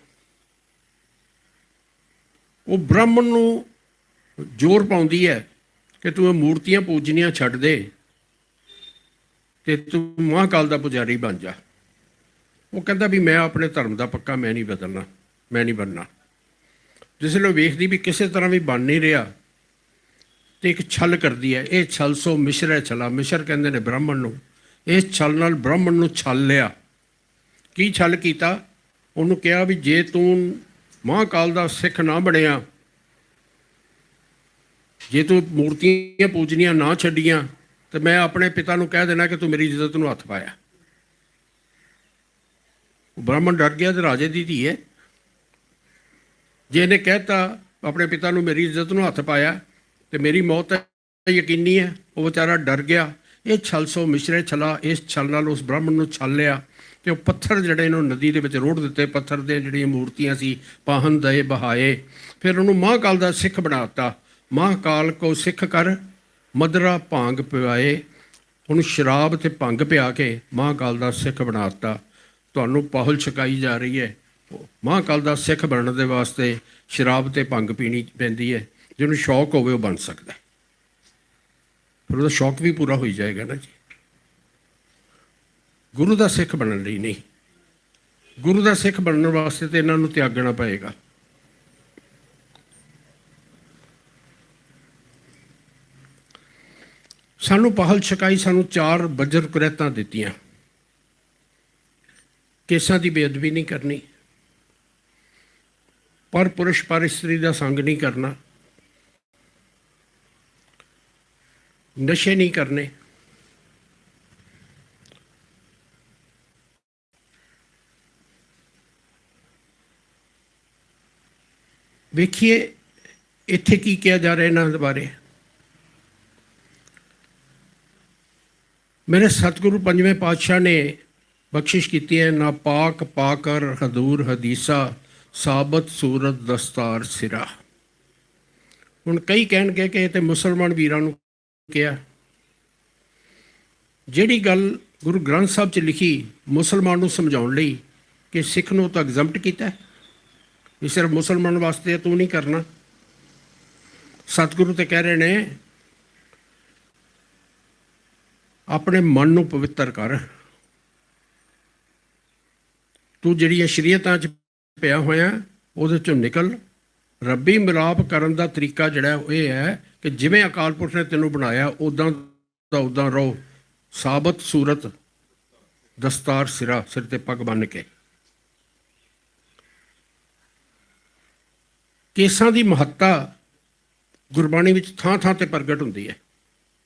Speaker 1: ਉਹ ਬ੍ਰਾਹਮਣ ਨੂੰ ਜ਼ੋਰ ਪਾਉਂਦੀ ਹੈ ਕਿ ਤੂੰ ਇਹ ਮੂਰਤੀਆਂ ਪੂਜਣੀਆਂ ਛੱਡ ਦੇ ਤੇ ਤੂੰ ਮਹਾਂਕਾਲ ਦਾ ਪੁਜਾਰੀ ਬਣ ਜਾ। ਉਹ ਕਹਿੰਦਾ ਵੀ ਮੈਂ ਆਪਣੇ ਧਰਮ ਦਾ ਪੱਕਾ, ਮੈਂ ਨਹੀਂ ਬਦਲਣਾ, ਮੈਂ ਨਹੀਂ ਬਣਨਾ। ਜਿਸ ਵੇਲੇ ਵੇਖਦੀ ਵੀ ਕਿਸੇ ਤਰ੍ਹਾਂ ਵੀ ਬਣ ਨਹੀਂ ਰਿਹਾ, ਤੇ ਇੱਕ ਛਲ ਕਰਦੀ ਹੈ। ਇਹ ਛਲ ਸੋ ਮਿਸ਼ਰੇ ਛਲਾ, ਮਿਸ਼ਰ ਕਹਿੰਦੇ ਨੇ ਬ੍ਰਾਹਮਣ ਨੂੰ। ਇਸ ਛਲ ਨਾਲ ਬ੍ਰਾਹਮਣ ਨੂੰ ਛਲ ਲਿਆ। ਕੀ ਛਲ ਕੀਤਾ? ਉਹਨੂੰ ਕਿਹਾ ਵੀ ਜੇ ਤੂੰ ਮਹਾਂਕਾਲ ਦਾ ਸਿੱਖ ਨਾ ਬਣਿਆ, ਜੇ ਤੂੰ ਮੂਰਤੀਆਂ ਪੂਜਣੀਆਂ ਨਾ ਛੱਡੀਆਂ, ਤੇ ਮੈਂ ਆਪਣੇ ਪਿਤਾ ਨੂੰ ਕਹਿ ਦੇਣਾ ਕਿ ਤੂੰ ਮੇਰੀ ਇੱਜ਼ਤ ਨੂੰ ਹੱਥ ਪਾਇਆ। ਬ੍ਰਾਹਮਣ ਡਰ ਗਿਆ ਤੇ ਰਾਜੇ ਦੀ ਧੀ ਹੈ। ਜੇ ਇਹਨੇ ਕਹਿਤਾ ਆਪਣੇ ਪਿਤਾ ਨੂੰ ਮੇਰੀ ਇੱਜ਼ਤ ਨੂੰ ਹੱਥ ਪਾਇਆ ਤੇ ਮੇਰੀ ਮੌਤ ਯਕੀਨੀ ਹੈ, ਉਹ ਵਿਚਾਰਾ ਡਰ ਗਿਆ। ਇਹ ਛਲ ਸੋ ਮਿਸ਼ਰੇ ਛਲਾ, ਇਸ ਛਲ ਨਾਲ ਉਸ ਬ੍ਰਾਹਮਣ ਨੂੰ ਛਲ ਲਿਆ ਤੇ ਉਹ ਪੱਥਰ ਜਿਹੜੇ ਇਹਨੂੰ ਨਦੀ ਦੇ ਵਿੱਚ ਰੋੜ ਦਿੱਤੇ। ਪੱਥਰ ਦੇ ਜਿਹੜੀਆਂ ਮੂਰਤੀਆਂ ਸੀ, ਪਾਹਨ ਦਏ ਬਹਾਏ। ਫਿਰ ਉਹਨੂੰ ਮਹਾਂਕਾਲ ਦਾ ਸਿੱਖ ਬਣਾ ਦਿੱਤਾ। ਮਹਾਂਕਾਲ ਕੋ ਸਿੱਖ ਕਰ ਮਦਰਾ ਭਾਂਗ ਪਿਆਏ। ਉਹਨੂੰ ਸ਼ਰਾਬ ਤੇ ਭੰਗ ਪਿਆ ਕੇ ਮਹਾਂਕਾਲ ਦਾ ਸਿੱਖ ਬਣਾ ਦਿੱਤਾ। ਤੁਹਾਨੂੰ ਪਾਹੁਲ ਛਕਾਈ ਜਾ ਰਹੀ ਹੈ। ਮਹਾਂਕਾਲ ਦਾ ਸਿੱਖ ਬਣਨ ਦੇ ਵਾਸਤੇ ਸ਼ਰਾਬ ਤੇ ਭੰਗ ਪੀਣੀ ਪੈਂਦੀ ਹੈ। ਜਿਹਨੂੰ ਸ਼ੌਕ ਹੋਵੇ ਉਹ ਬਣ ਸਕਦਾ, ਫਿਰ ਉਹਦਾ ਸ਼ੌਕ ਵੀ ਪੂਰਾ ਹੋਈ ਜਾਏਗਾ ਨਾ ਜੀ। ਗੁਰੂ ਦਾ ਸਿੱਖ ਬਣਨ ਲਈ ਨਹੀਂ, ਗੁਰੂ ਦਾ ਸਿੱਖ ਬਣਨ ਵਾਸਤੇ ਤਾਂ ਇਹਨਾਂ ਨੂੰ ਤਿਆਗਣਾ ਪਏਗਾ। ਸਾਨੂੰ ਪਾਹੁਲ ਛਕਾਈ, ਸਾਨੂੰ 4 ਬੱਜਰ ਕੁਰੈਤਾਂ ਦਿੱਤੀਆਂ। ਕੇਸਾਂ ਦੀ ਬੇਅਦਬੀ ਨਹੀਂ ਕਰਨੀ, ਪਰ ਪੁਰਸ਼ ਪਰ ਇਸਤਰੀ ਦਾ ਸੰਗ ਨਹੀਂ ਕਰਨਾ, ਨਸ਼ੇ ਨਹੀਂ ਕਰਨੇ, ਵੇਖੀਏ ਇੱਥੇ ਕੀ ਕਿਹਾ ਜਾ ਰਿਹਾ ਇਹਨਾਂ ਦੇ ਬਾਰੇ। ਮੇਰੇ ਸਤਿਗੁਰੂ ਪੰਜਵੇਂ ਪਾਤਸ਼ਾਹ ਨੇ ਬਖਸ਼ਿਸ਼ ਕੀਤੀ ਹੈ, ਨਾ ਪਾਕ ਪਾਕਰ ਹਦੂਰ ਹਦੀਸਾ, ਸਾਬਤ ਸੂਰਤ ਦਸਤਾਰ ਸਿਰਾ। ਹੁਣ ਕਈ ਕਹਿਣਗੇ ਕਿ ਇਹ ਤੇ ਮੁਸਲਮਾਨ ਵੀਰਾਂ ਨੂੰ ਕਿਹਾ। ਜਿਹੜੀ ਗੱਲ ਗੁਰੂ ਗ੍ਰੰਥ ਸਾਹਿਬ 'ਚ ਲਿਖੀ ਮੁਸਲਮਾਨ ਨੂੰ ਸਮਝਾਉਣ ਲਈ ਕਿ ਸਿੱਖ ਨੂੰ ਤਾਂ ਐਗਜ਼ੈਂਪਟ ਕੀਤਾ, ਇਹ ਸਿਰਫ ਮੁਸਲਮਾਨ ਵਾਸਤੇ ਤੂੰ ਨਹੀਂ ਕਰਨਾ। ਸਤਿਗੁਰੂ ਤੇ ਕਹਿ ਰਹੇ ਨੇ ਆਪਣੇ ਮਨ ਨੂੰ ਪਵਿੱਤਰ ਕਰ। ਤੂੰ ਜਿਹੜੀਆਂ ਸ਼ਰੀਅਤਾਂ 'ਚ ਪਿਆ ਹੋਇਆ ਉਹਦੇ 'ਚੋਂ ਨਿਕਲ। ਰੱਬੀ ਮਿਲਾਪ ਕਰਨ ਦਾ ਤਰੀਕਾ ਜਿਹੜਾ ਉਹ ਇਹ ਹੈ ਕਿ ਜਿਵੇਂ ਅਕਾਲ ਪੁਰਖ ਨੇ ਤੈਨੂੰ ਬਣਾਇਆ ਉੱਦਾਂ ਦਾ ਉੱਦਾਂ ਰਹੋ। ਸਾਬਤ ਸੂਰਤ ਦਸਤਾਰ ਸਿਰਾ, ਸਿਰ 'ਤੇ ਪੱਗ ਬੰਨ੍ਹ ਕੇ। ਕੇਸਾਂ ਦੀ ਮਹੱਤਤਾ ਗੁਰਬਾਣੀ ਵਿੱਚ ਥਾਂ ਥਾਂ 'ਤੇ ਪ੍ਰਗਟ ਹੁੰਦੀ ਹੈ।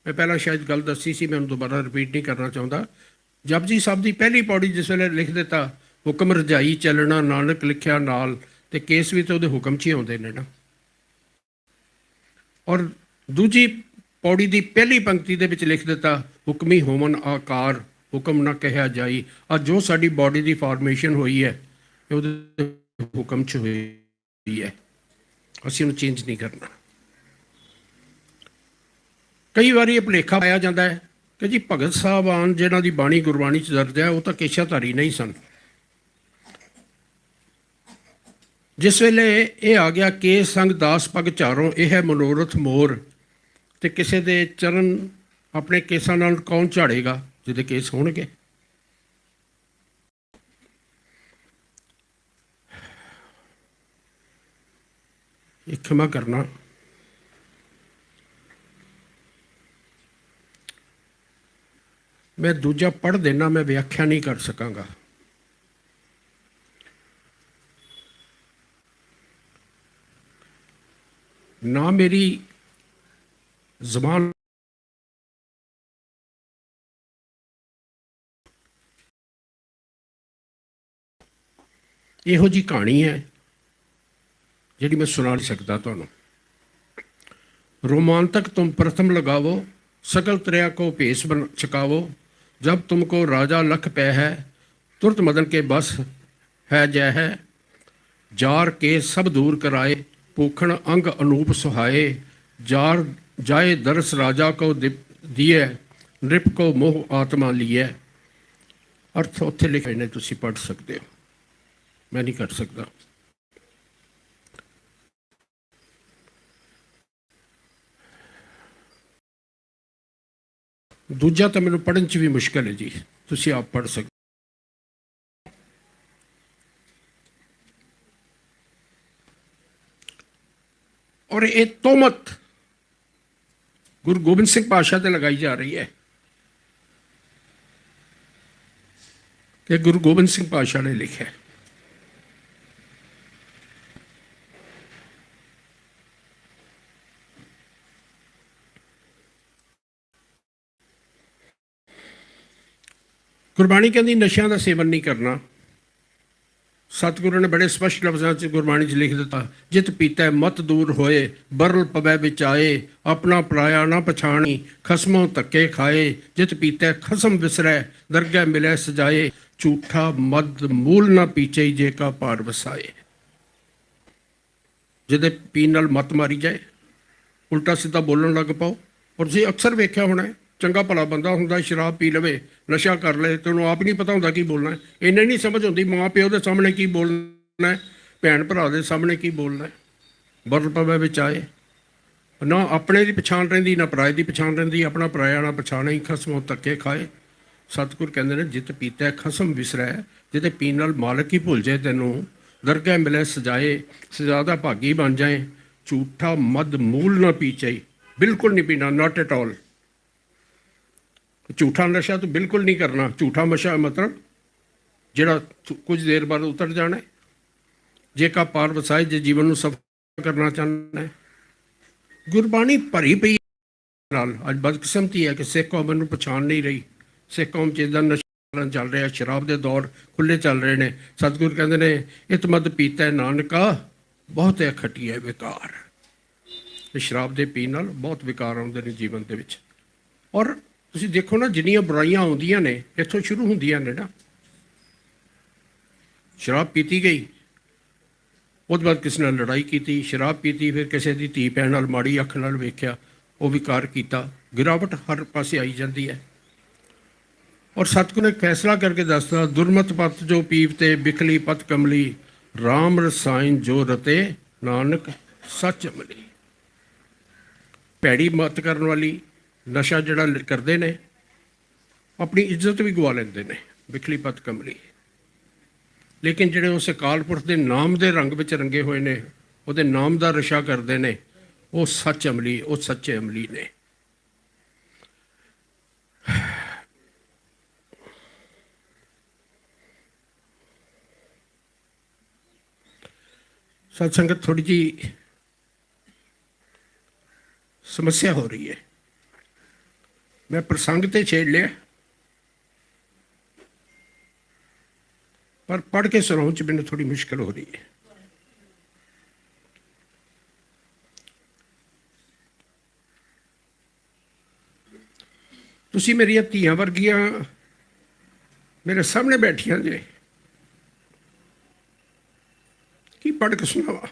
Speaker 1: ਮੈਂ ਪਹਿਲਾਂ ਸ਼ਾਇਦ ਗੱਲ ਦੱਸੀ ਸੀ, ਮੈਂ ਉਹਨੂੰ ਦੁਬਾਰਾ ਰਿਪੀਟ ਨਹੀਂ ਕਰਨਾ ਚਾਹੁੰਦਾ। ਜਪਜੀ ਸਾਹਿਬ ਦੀ ਪਹਿਲੀ ਪੌੜੀ ਜਿਸ ਵੇਲੇ ਲਿਖ ਦਿੱਤਾ, ਹੁਕਮ ਰਜਾਈ ਚੱਲਣਾ ਨਾਨਕ ਲਿਖਿਆ ਨਾਲ, ਤੇ ਕੇਸ ਵੀ ਤਾਂ ਉਹਦੇ ਹੁਕਮ 'ਚ ਹੀ ਆਉਂਦੇ ਨੇ ਨਾ। ਔਰ ਦੂਜੀ पौड़ी की पहली पंक्ति के लिख दिता, हुक्मी होवन आकार हुक्म ना कहा जाई। आज जो साडी बॉडी की फॉर्मेशन हुई है हुक्म च हुई है, असीं उहनूं चेंज नहीं करना। कई बार ये भुलेखा पाया जाता है कि जी भगत साहबान जिन्हां दी बाणी गुरबाणी च दर्ज है वो तो केशाधारी नहीं सन। जिस वेले ये आ गया के संग दास पग चारों यह मनोरथ मोर, तो किसी के चरण अपने केसां नाल कौन झाड़ेगा जिहदे केस होणगे। ये क्षमा करना, मैं दूजा पढ़ देना, मैं व्याख्या नहीं कर सकांगा। ना मेरी जबान इहो जी कहानी है जिहड़ी मैं सुना नहीं सकता तुहानूं। रोमांतक तुम प्रथम लगावो, सकल त्रिया को भेष बन छकावो। जब तुमको राजा लख पै है, तुरत मदन के बस है जय है। जार के सब दूर कराए, पोखण अंग अनूप सुहाए। जार जाए दरस राजा को दिए, नृप को मोह आत्मा लिए। अर्थ उत्थे लिखे ने, तुसीं पढ़ सकते हो, मैं नहीं कर सकता। दूजा तो मैनूं पढ़न च भी मुश्किल है जी, तुसीं आप पढ़ सकते। और ये तोहमत गुरु गोबिंद सिंह पातशाह ते लगाई जा रही है कि गुरु गोबिंद सिंह पातशाह ने लिखा है। गुरबाणी कहती नशियां का सेवन नहीं करना। सतगुरु ने बड़े स्पष्ट लफ्ज़ों से गुरबाणी लिख दिता, जित पीता मत दूर होए, बरल पवै बिच आए। अपना पराया ना पछाणी, खसमों धक्के खाए। जित पीता खसम विसरै, दरगह मिलै सजाए। झूठा मद मूल ना पीचे, जे का पार वसाए। जिदे पीन नाल मत मारी जाए, उल्टा सीधा बोलन लग पाओ। और तुसीं अक्सर वेख्या होना है, चंगा भला बंदा हुंदा शराब पी लवे, नशा कर ले, तो उन्होंने आप नहीं पता होंदा की बोलना है। इन्हें नहीं समझ आती माँ प्यो के सामने की बोलना है, भैन भरा के सामने की बोलना है। बरल पवै विच आए, ना अपने की पछाण रहिंदी ना पराए की पछाण रहिंदी। अपना पराया ना पछाणे, ही खसमों धक्के खाए। सतगुर कहते हैं, जित पीता खसम विसरै, जिते पीन नाल मालक ही भुल जाए तैनूं। दरगह मिले सजाए, सजादा भागी बन जाए। झूठा मद मूल ना पीचे, बिल्कुल नहीं पीना, नॉट एट ऑल। झूठा नशा तो बिल्कुल नहीं करना। झूठा नशा मतलब जिहड़ा कुछ देर बाद उतर जाना है। जे का पार वसाए, जे जीवन में सफल करना चाहना है। गुरबाणी भरी पई नाल। अज बदकिस्मती है कि सिख कौम नूं पछाण नहीं रही। सिख कौम च इदां नशा चल रहा, शराब के दौर खुले चल रहे हैं। सतगुर कहते हैं, इत मद पीता है नानका, बहुत है खटी है विकार। शराब के पीण नाल बहुत विकार आउंदे ने जीवन के विच। और तुसीं देखो ना, जिन्नियां बुराइयां आउंदियां ने इत्थों शुरू हुंदियां ने ना। शराब पीती गई, उसके बाद किसी ने लड़ाई की, शराब पीती, फिर किसी की धी भैन नाल माड़ी अख नाल वेख्या, वो विकार किया। गिरावट हर पासे आई जाती है। और सतगुर ने फैसला करके दसदा, दुरमत पत जो पीवते, बिखली पत कमली। राम रसायन जो रते, नानक सच अमली। भैड़ी मत करने वाली, नशा जिहड़ा करते ने, अपनी इज्जत भी गवा लेंदे ने, बिखली पत कमली। लेकिन जिहड़े उस अकाल पुरख के नाम के रंग में रंगे हुए ने, उहदे नाम का नशा करते हैं, वो सच अमली, वो सच्चे अमली ने। सत्संगत थोड़ी जी समस्या हो रही है। मैं प्रसंग तो छेड़ लिया, पर पढ़ के सुनाऊं च मैंने थोड़ी मुश्किल हो रही है। ਤੁਸੀਂ ਮੇਰੀਆਂ ਧੀਆਂ ਵਰਗੀਆਂ ਮੇਰੇ ਸਾਹਮਣੇ ਬੈਠੀਆਂ ਜੇ, ਕੀ ਪੜ੍ਹ ਕੇ ਸੁਣਾਵਾ।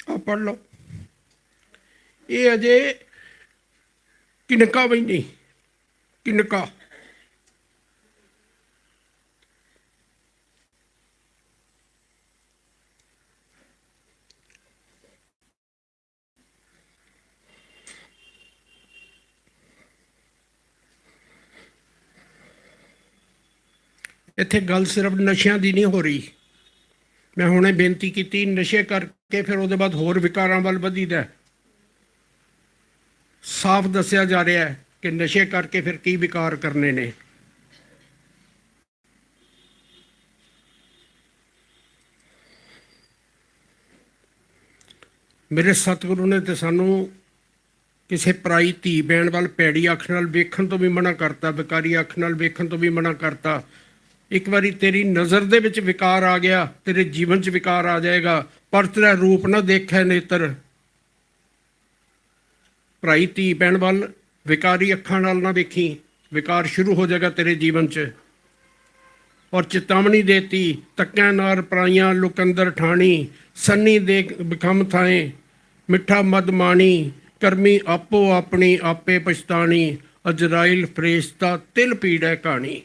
Speaker 1: ਆ ਪੜ੍ਹ ਲਓ। ਇਹ ਅਜੇ ਕਿਨਕਾ ਵੀ ਨਹੀਂ, ਕਿਨਕਾ। ਇੱਥੇ ਗੱਲ ਸਿਰਫ ਨਸ਼ਿਆਂ ਦੀ ਨਹੀਂ ਹੋ ਰਹੀ। ਮੈਂ ਹੁਣੇ ਬੇਨਤੀ ਕੀਤੀ, ਨਸ਼ੇ ਕਰਕੇ ਫਿਰ ਉਹਦੇ ਬਾਅਦ ਹੋਰ ਵਿਕਾਰਾਂ ਵੱਲ ਵਧੀਦਾ। ਸਾਫ਼ ਦੱਸਿਆ ਜਾ ਰਿਹਾ ਹੈ ਕਿ ਨਸ਼ੇ ਕਰਕੇ ਫਿਰ ਕੀ ਵਿਕਾਰ ਕਰਨੇ ਨੇ। ਮੇਰੇ ਸਤਿਗੁਰੂ ਨੇ ਤੇ ਸਾਨੂੰ ਕਿਸੇ ਪਰਾਈ ਧੀ ਭੈਣ ਵੱਲ ਭੈੜੀ ਅੱਖ ਨਾਲ ਵੇਖਣ ਤੋਂ ਵੀ ਮਨਾ ਕਰਤਾ, ਵਿਕਾਰੀ ਅੱਖ ਨਾਲ ਵੇਖਣ ਤੋਂ ਵੀ ਮਨਾ ਕਰਤਾ। ਇੱਕ ਵਾਰੀ ਤੇਰੀ ਨਜ਼ਰ ਦੇ ਵਿੱਚ ਵਿਕਾਰ ਆ ਗਿਆ, ਤੇਰੇ ਜੀਵਨ 'ਚ ਵਿਕਾਰ ਆ ਜਾਏਗਾ, ਪਰ ਤੇਰਾ ਰੂਪ ਨਾ ਦੇਖੈ ਨੇਤਰ। ਭਰਾਈ ਧੀ ਭੈਣ ਵੱਲ ਵਿਕਾਰੀ ਅੱਖਾਂ ਨਾਲ ਨਾ ਵੇਖੀ, ਵਿਕਾਰ ਸ਼ੁਰੂ ਹੋ ਜਾਏਗਾ ਤੇਰੇ ਜੀਵਨ 'ਚ। ਔਰ ਚੇਤਾਵਨੀ ਦੇਤੀ, ਤੱਕਿਆਂ ਨਾਰ ਪਰਾਈਆਂ ਲੁਕੰਦਰ ਠਾਣੀ, ਸੰਨੀ ਦੇ ਬਿਖਮ ਥਾਏ ਮਿੱਠਾ ਮਦ ਮਾਣੀ, ਕਰਮੀ ਆਪੋ ਆਪਣੀ ਆਪੇ ਪਛਤਾਣੀ, ਅਜਰਾਇਲ ਫਰੇਸ਼ਤਾ ਤਿਲ ਪੀੜੈ ਕਹਾਣੀ।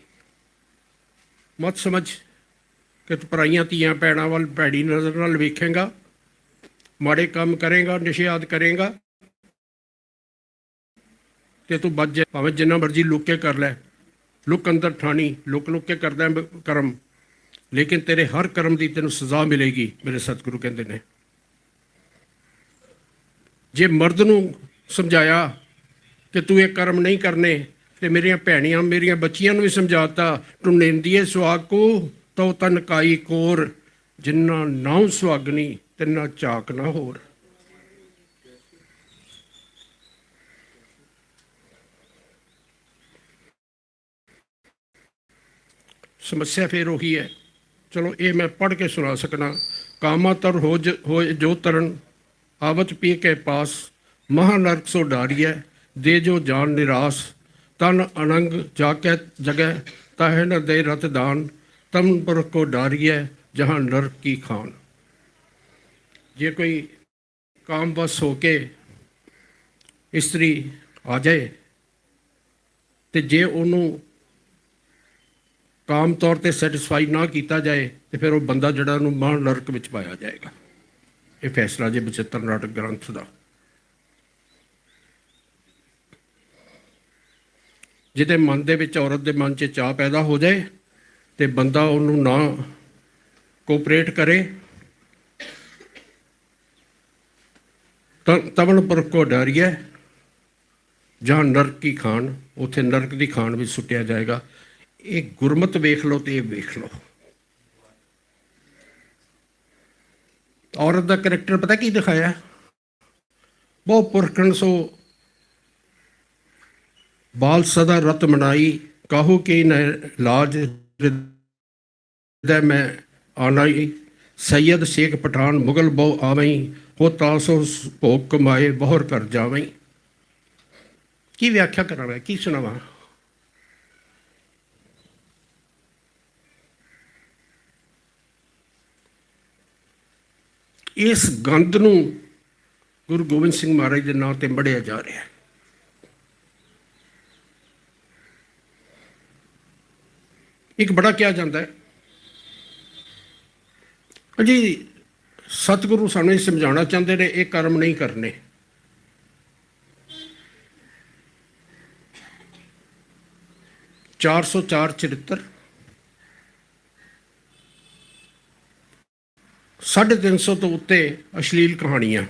Speaker 1: ਮਤ ਸਮਝ ਕਿ ਤੂੰ ਪਰਾਈਆਂ ਧੀਆਂ ਭੈਣਾਂ ਵੱਲ ਭੈੜੀ ਨਜ਼ਰ ਨਾਲ ਵੇਖੇਂਗਾ, ਮਾੜੇ ਕੰਮ ਕਰੇਗਾ, ਨਸ਼ੇ ਆਦਿ ਕਰੇਗਾ ਤੇ ਤੂੰ ਬਚ ਜਾ। ਭਾਵੇਂ ਜਿੰਨਾ ਮਰਜ਼ੀ ਲੁੱਕ ਕੇ ਕਰ ਲੈ, ਲੁੱਕ ਅੰਦਰ ਠਾਣੀ, ਲੁੱਕ ਲੁੱਕ ਕੇ ਕਰਦਾ ਕਰਮ, ਲੇਕਿਨ ਤੇਰੇ ਹਰ ਕਰਮ ਦੀ ਤੈਨੂੰ ਸਜ਼ਾ ਮਿਲੇਗੀ। ਮੇਰੇ ਸਤਿਗੁਰੂ ਕਹਿੰਦੇ ਨੇ, ਜੇ ਮਰਦ ਨੂੰ ਸਮਝਾਇਆ ਕਿ ਤੂੰ ਇਹ ਕਰਮ ਨਹੀਂ ਕਰਨੇ, ਤੇ ਮੇਰੀਆਂ ਭੈਣੀਆਂ ਮੇਰੀਆਂ ਬੱਚੀਆਂ ਨੂੰ ਵੀ ਸਮਝਾਤਾ, ਟੁੰਨੇਂਦੀਏ ਸੁਹਾਗੂ ਤੋ ਤਨ ਕਾਈ ਕੋਰ, ਜਿੰਨਾ ਨਾਉ ਸੁਹਾਗਣੀ ਤਿੰਨਾ ਝਾਕ ਨਾ ਹੋਰ। ਸਮੱਸਿਆ ਫਿਰ ਉਹੀ ਹੈ। ਚਲੋ ਇਹ ਮੈਂ ਪੜ੍ਹ ਕੇ ਸੁਣਾ ਸਕਣਾ। ਕਾਮਾ ਤਰ ਹੋ ਜੋ ਤਰਨ ਆਵਤ ਪੀ ਕੇ ਪਾਸ, ਮਹਾ ਨਰਕ ਸੋ ਡਾਰੀਐ ਦੇ ਜੋ ਜਾਨ ਨਿਰਾਸ, ਤਨ ਅਨੰਗ ਜਾ ਕੇ ਜਗੈ ਤਾਹੇ ਨ ਦੇ ਰਤ ਦਾਨ, ਤਮ ਪੁਰ ਕੋ ਡਾਰੀਐ ਜਹਾਂ ਨਰਕ ਕੀ ਖਾਨ। ਜੇ ਕੋਈ ਕਾਮਵਸ ਹੋ ਕੇ ਇਸਤਰੀ ਆ ਜਾਏ ਤੇ ਜੇ ਉਹਨੂੰ ਕਾਮ ਤੌਰ ਤੇ ਸੈਟਿਸਫਾਈ ਨਾ ਕੀਤਾ ਜਾਏ ਤੇ ਫਿਰ ਉਹ ਬੰਦਾ ਜਿਹੜਾ ਉਹਨੂੰ ਮਹਾਂ ਨਰਕ ਵਿੱਚ ਪਾਇਆ ਜਾਏਗਾ। ਇਹ ਫੈਸਲਾ ਜੇ ਬਚਿੱਤਰ ਨਾਟਕ ਗ੍ਰੰਥ ਦਾ। ਜਿਹਦੇ ਮਨ ਦੇ ਵਿੱਚ, ਔਰਤ ਦੇ ਮਨ 'ਚ ਚਾਹ ਪੈਦਾ ਹੋ ਜਾਏ ਤੇ ਬੰਦਾ ਉਹਨੂੰ ਨਾ ਕੋਪਰੇਟ ਕਰੇ, ਤਵਣਪੁਰ ਕੋ ਡਾਰੀਐ ਜਹਾਂ ਨਰਕ ਕੀ ਖਾਨ, ਉੱਥੇ ਨਰਕ ਦੀ ਖਾਨ ਵਿੱਚ ਸੁੱਟਿਆ ਜਾਏਗਾ। ਇਹ ਗੁਰਮਤ ਵੇਖ ਲਓ ਤੇ ਇਹ ਵੇਖ ਲਓ। ਔਰਤ ਦਾ ਕਰੈਕਟਰ ਪਤਾ ਕੀ ਦਿਖਾਇਆ? ਬਹੁ ਪੁਰਖਣ ਸੋ ਬਾਲ ਸਦਾ ਰਤ ਮਨਾਈ, ਕਾਹੂ ਕੀ ਨ ਲਾਜ ਮੈਂ ਆਨਾਈ, ਸੈयद ਸ਼ੇਖ ਪਠਾਨ ਮੁਗਲ ਬਹੁ ਆਵਈ, ਹੋ ਤਾਸੋ ਭੋਗ ਕਮਾਏ ਬਹੁਰ ਕਰ ਜਾਵਈ। ਕੀ ਵਿਆਖਿਆ ਕਰਾਂਗਾ, ਕੀ ਸੁਣਾਵਾਂ? ਇਸ ਗੰਦ ਨੂੰ ਗੁਰੂ ਗੋਬਿੰਦ ਸਿੰਘ ਮਹਾਰਾਜ ਦੇ ਨਾਂ ਤੇ ਮੜਿਆ ਜਾ ਰਿਹਾ ਹੈ। ਇੱਕ ਬੜਾ ਕਿਹਾ ਜਾਂਦਾ ਹੈ ਜੀ, ਸਤਿਗੁਰੂ ਸਾਨੂੰ ਇਹ ਸਮਝਾਉਣਾ ਚਾਹੁੰਦੇ ਨੇ ਇਹ ਕਰਮ ਨਹੀਂ ਕਰਨੇ। ਚਾਰ 404 ਚਰਿੱਤਰ, 350 ਤੋਂ ਉੱਤੇ ਅਸ਼ਲੀਲ ਕਹਾਣੀਆਂ,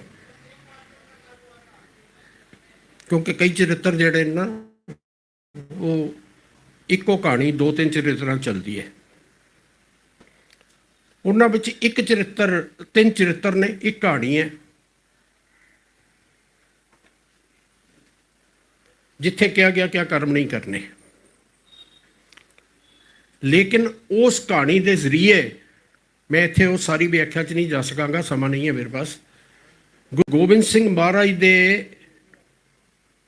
Speaker 1: ਕਿਉਂਕਿ ਕਈ ਚਰਿੱਤਰ ਜਿਹੜੇ ਨਾ ਉਹ ਇੱਕੋ ਕਹਾਣੀ 2-3 ਚਰਿੱਤਰਾਂ ਚੱਲਦੀ ਹੈ। ਉਹਨਾਂ ਵਿੱਚ ਇੱਕ ਚਰਿੱਤਰ, 3 ਚਰਿੱਤਰ ਨੇ, ਇੱਕ ਕਹਾਣੀ ਹੈ ਜਿੱਥੇ ਕਿਹਾ ਗਿਆ ਕਿ ਕਰਮ ਨਹੀਂ ਕਰਨੇ। लेकिन उस कहानी के जरिए मैं इत्थे वो सारी व्याख्या च नहीं जा सकांगा, समा नहीं है मेरे पास। गुरु गोबिंद सिंह महाराज दे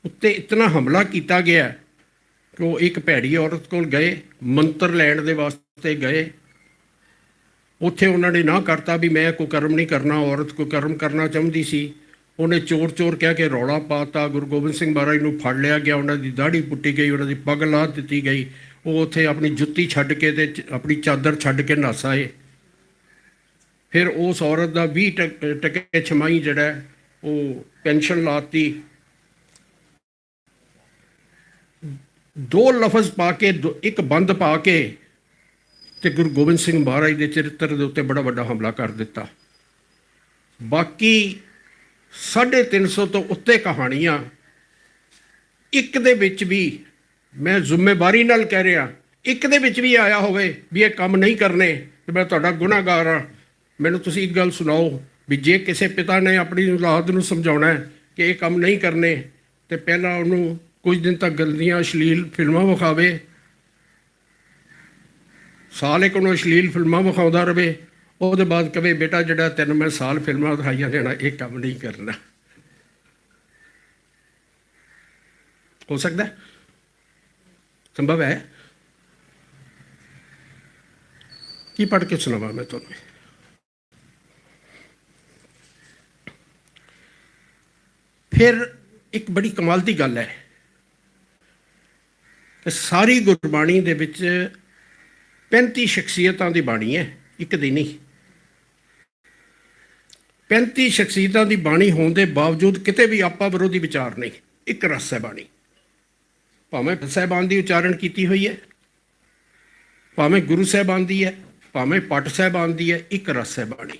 Speaker 1: उत्ते इतना हमला किया गया कि वो एक भैड़ी औरत को गए, मंत्र लैण दे वास्ते गए, उत्थे उन्होंने ना करता भी मैं कोई कर्म नहीं करना, औरत कोई कर्म करना चाहती सी। उन्हें चोर चोर कह के रौला पाता, गुरु गोबिंद सिंह महाराज को फड़ लिया गया, उन्होंने दाढ़ी पुट्टी गई, उन्होंने पग ला दी गई, वो उत्थे अपनी जुत्ती छड्ड के ते अपनी चादर छड्ड के नस आए। फिर उस औरत का 20 टके छमाही जड़ा वो पेंशन लाती। 2 लफज पा के एक बंद पा के ते गुरु गोबिंद सिंह महाराज के चरित्र के उत्ते बड़ा बड़ा हमला कर दिता। बाकी 350 तो उत्ते कहानियां एक दे विच भी मैं जिम्मेवारी नाल कह रहा, एक दे विच भी आया होवे भी ये काम नहीं करने तो मैं तुहाडा गुनाहगार हाँ। मैनूं तुसीं एक गल सुनाओ भी जे किसी पिता ने अपनी औलाद नूं समझाउणा है कि ये काम नहीं करने तो पहला उन्होंने कुछ दिन तक गंदियां अश्लील फिल्मां विखावे, साल एक उन्होंने अश्लील फिल्मां विखाउंदा रहे, उसदे बाद कहे बेटा जिहड़ा तैनूं मैं साल फिल्मां दिखाइयां देना ये काम नहीं करना। हो सकता है, संभव है। की पढ़ के सुनावा मैं तुहानूं। फिर एक बड़ी कमाल की गल है कि सारी गुरबाणी दे विच 35 शख्सियतां दी बाणी है, एक दी नहीं। 35 शख्सियतां दी बाणी होने के बावजूद किते भी आपा विरोधी विचार नहीं, एक रस है बाणी। भावें साहिबान की उच्चारण की हुई है, भावें गुरु साहिबान की है, भावें पट साहिबान की है, एक रस है बाणी।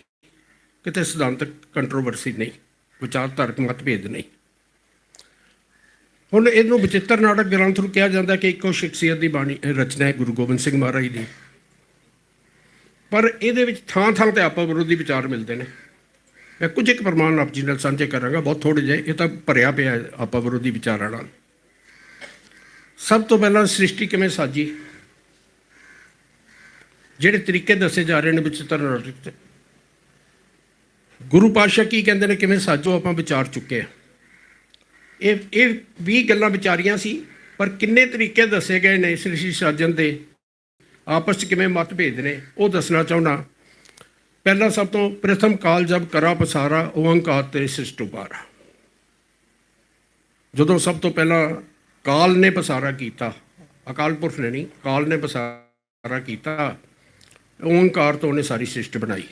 Speaker 1: किते सिद्धांतक कंट्रोवर्सी नहीं, विचारधारक मतभेद नहीं। हुण इहनूं बचित्र नाटक ग्रंथ नूं कहा जाता कि इक्को शख्सियत की बाणी रचना है गुरु गोबिंद सिंह महाराज की, पर इहदे विच थां थां ते आपा विरोधी विचार मिलते हैं। मैं कुछ एक प्रमाण आप जी नाल साझे करांगा, बहुत थोड़े जिहे, ये तो भरिया पिया आपा विरोधी विचारां नाल। सब तो पहला सृष्टि किवें साजी, जिहड़े तरीके दसे जा रहे हैं बचित्र नाटक, गुरु पातशाह की कहते हैं किवें साजो, आपां विचार चुके हैं। ये 20 गल्लां विचारियां सी, पर किन्ने तरीके दसे गए ने सृष्टि साजन दे, आपस किवें मतभेद ने, वो दसना चाहुंदा। पहला सब तो प्रथम काल जब करा पसारा, ओंकार तेरे सृष्ट उपारा। जदों सब तो पहला काल ने पसारा किया, अकाल पुरख ने नहीं, काल ने पसारा किया, ओंकार तो उन्हें सारी सृष्टि बनाई।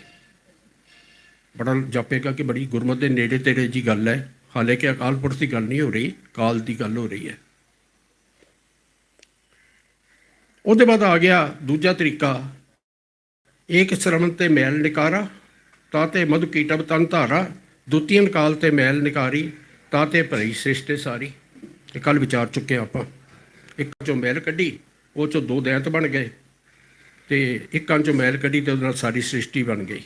Speaker 1: बड़ा जापेगा कि बड़ी गुरमत के नेड़े तेड़े जी गल है, हालांकि अकाल पुरख की गल नहीं हो रही, काल की गल हो रही है। उसके बाद आ गया दूजा तरीका, एक श्रवण ते मैल निकारा, ताते मधु कीटब तन धारा, दुतियन काल ते मैल निकारी, ताते भरी सृष्टि सारी। कल विचार चुके आप, एक चो मैल कढ़ी, वो चो 2 दैंत बन गए, तो एक चो मैल कढ़ी तो सारी सृष्टि बन गई।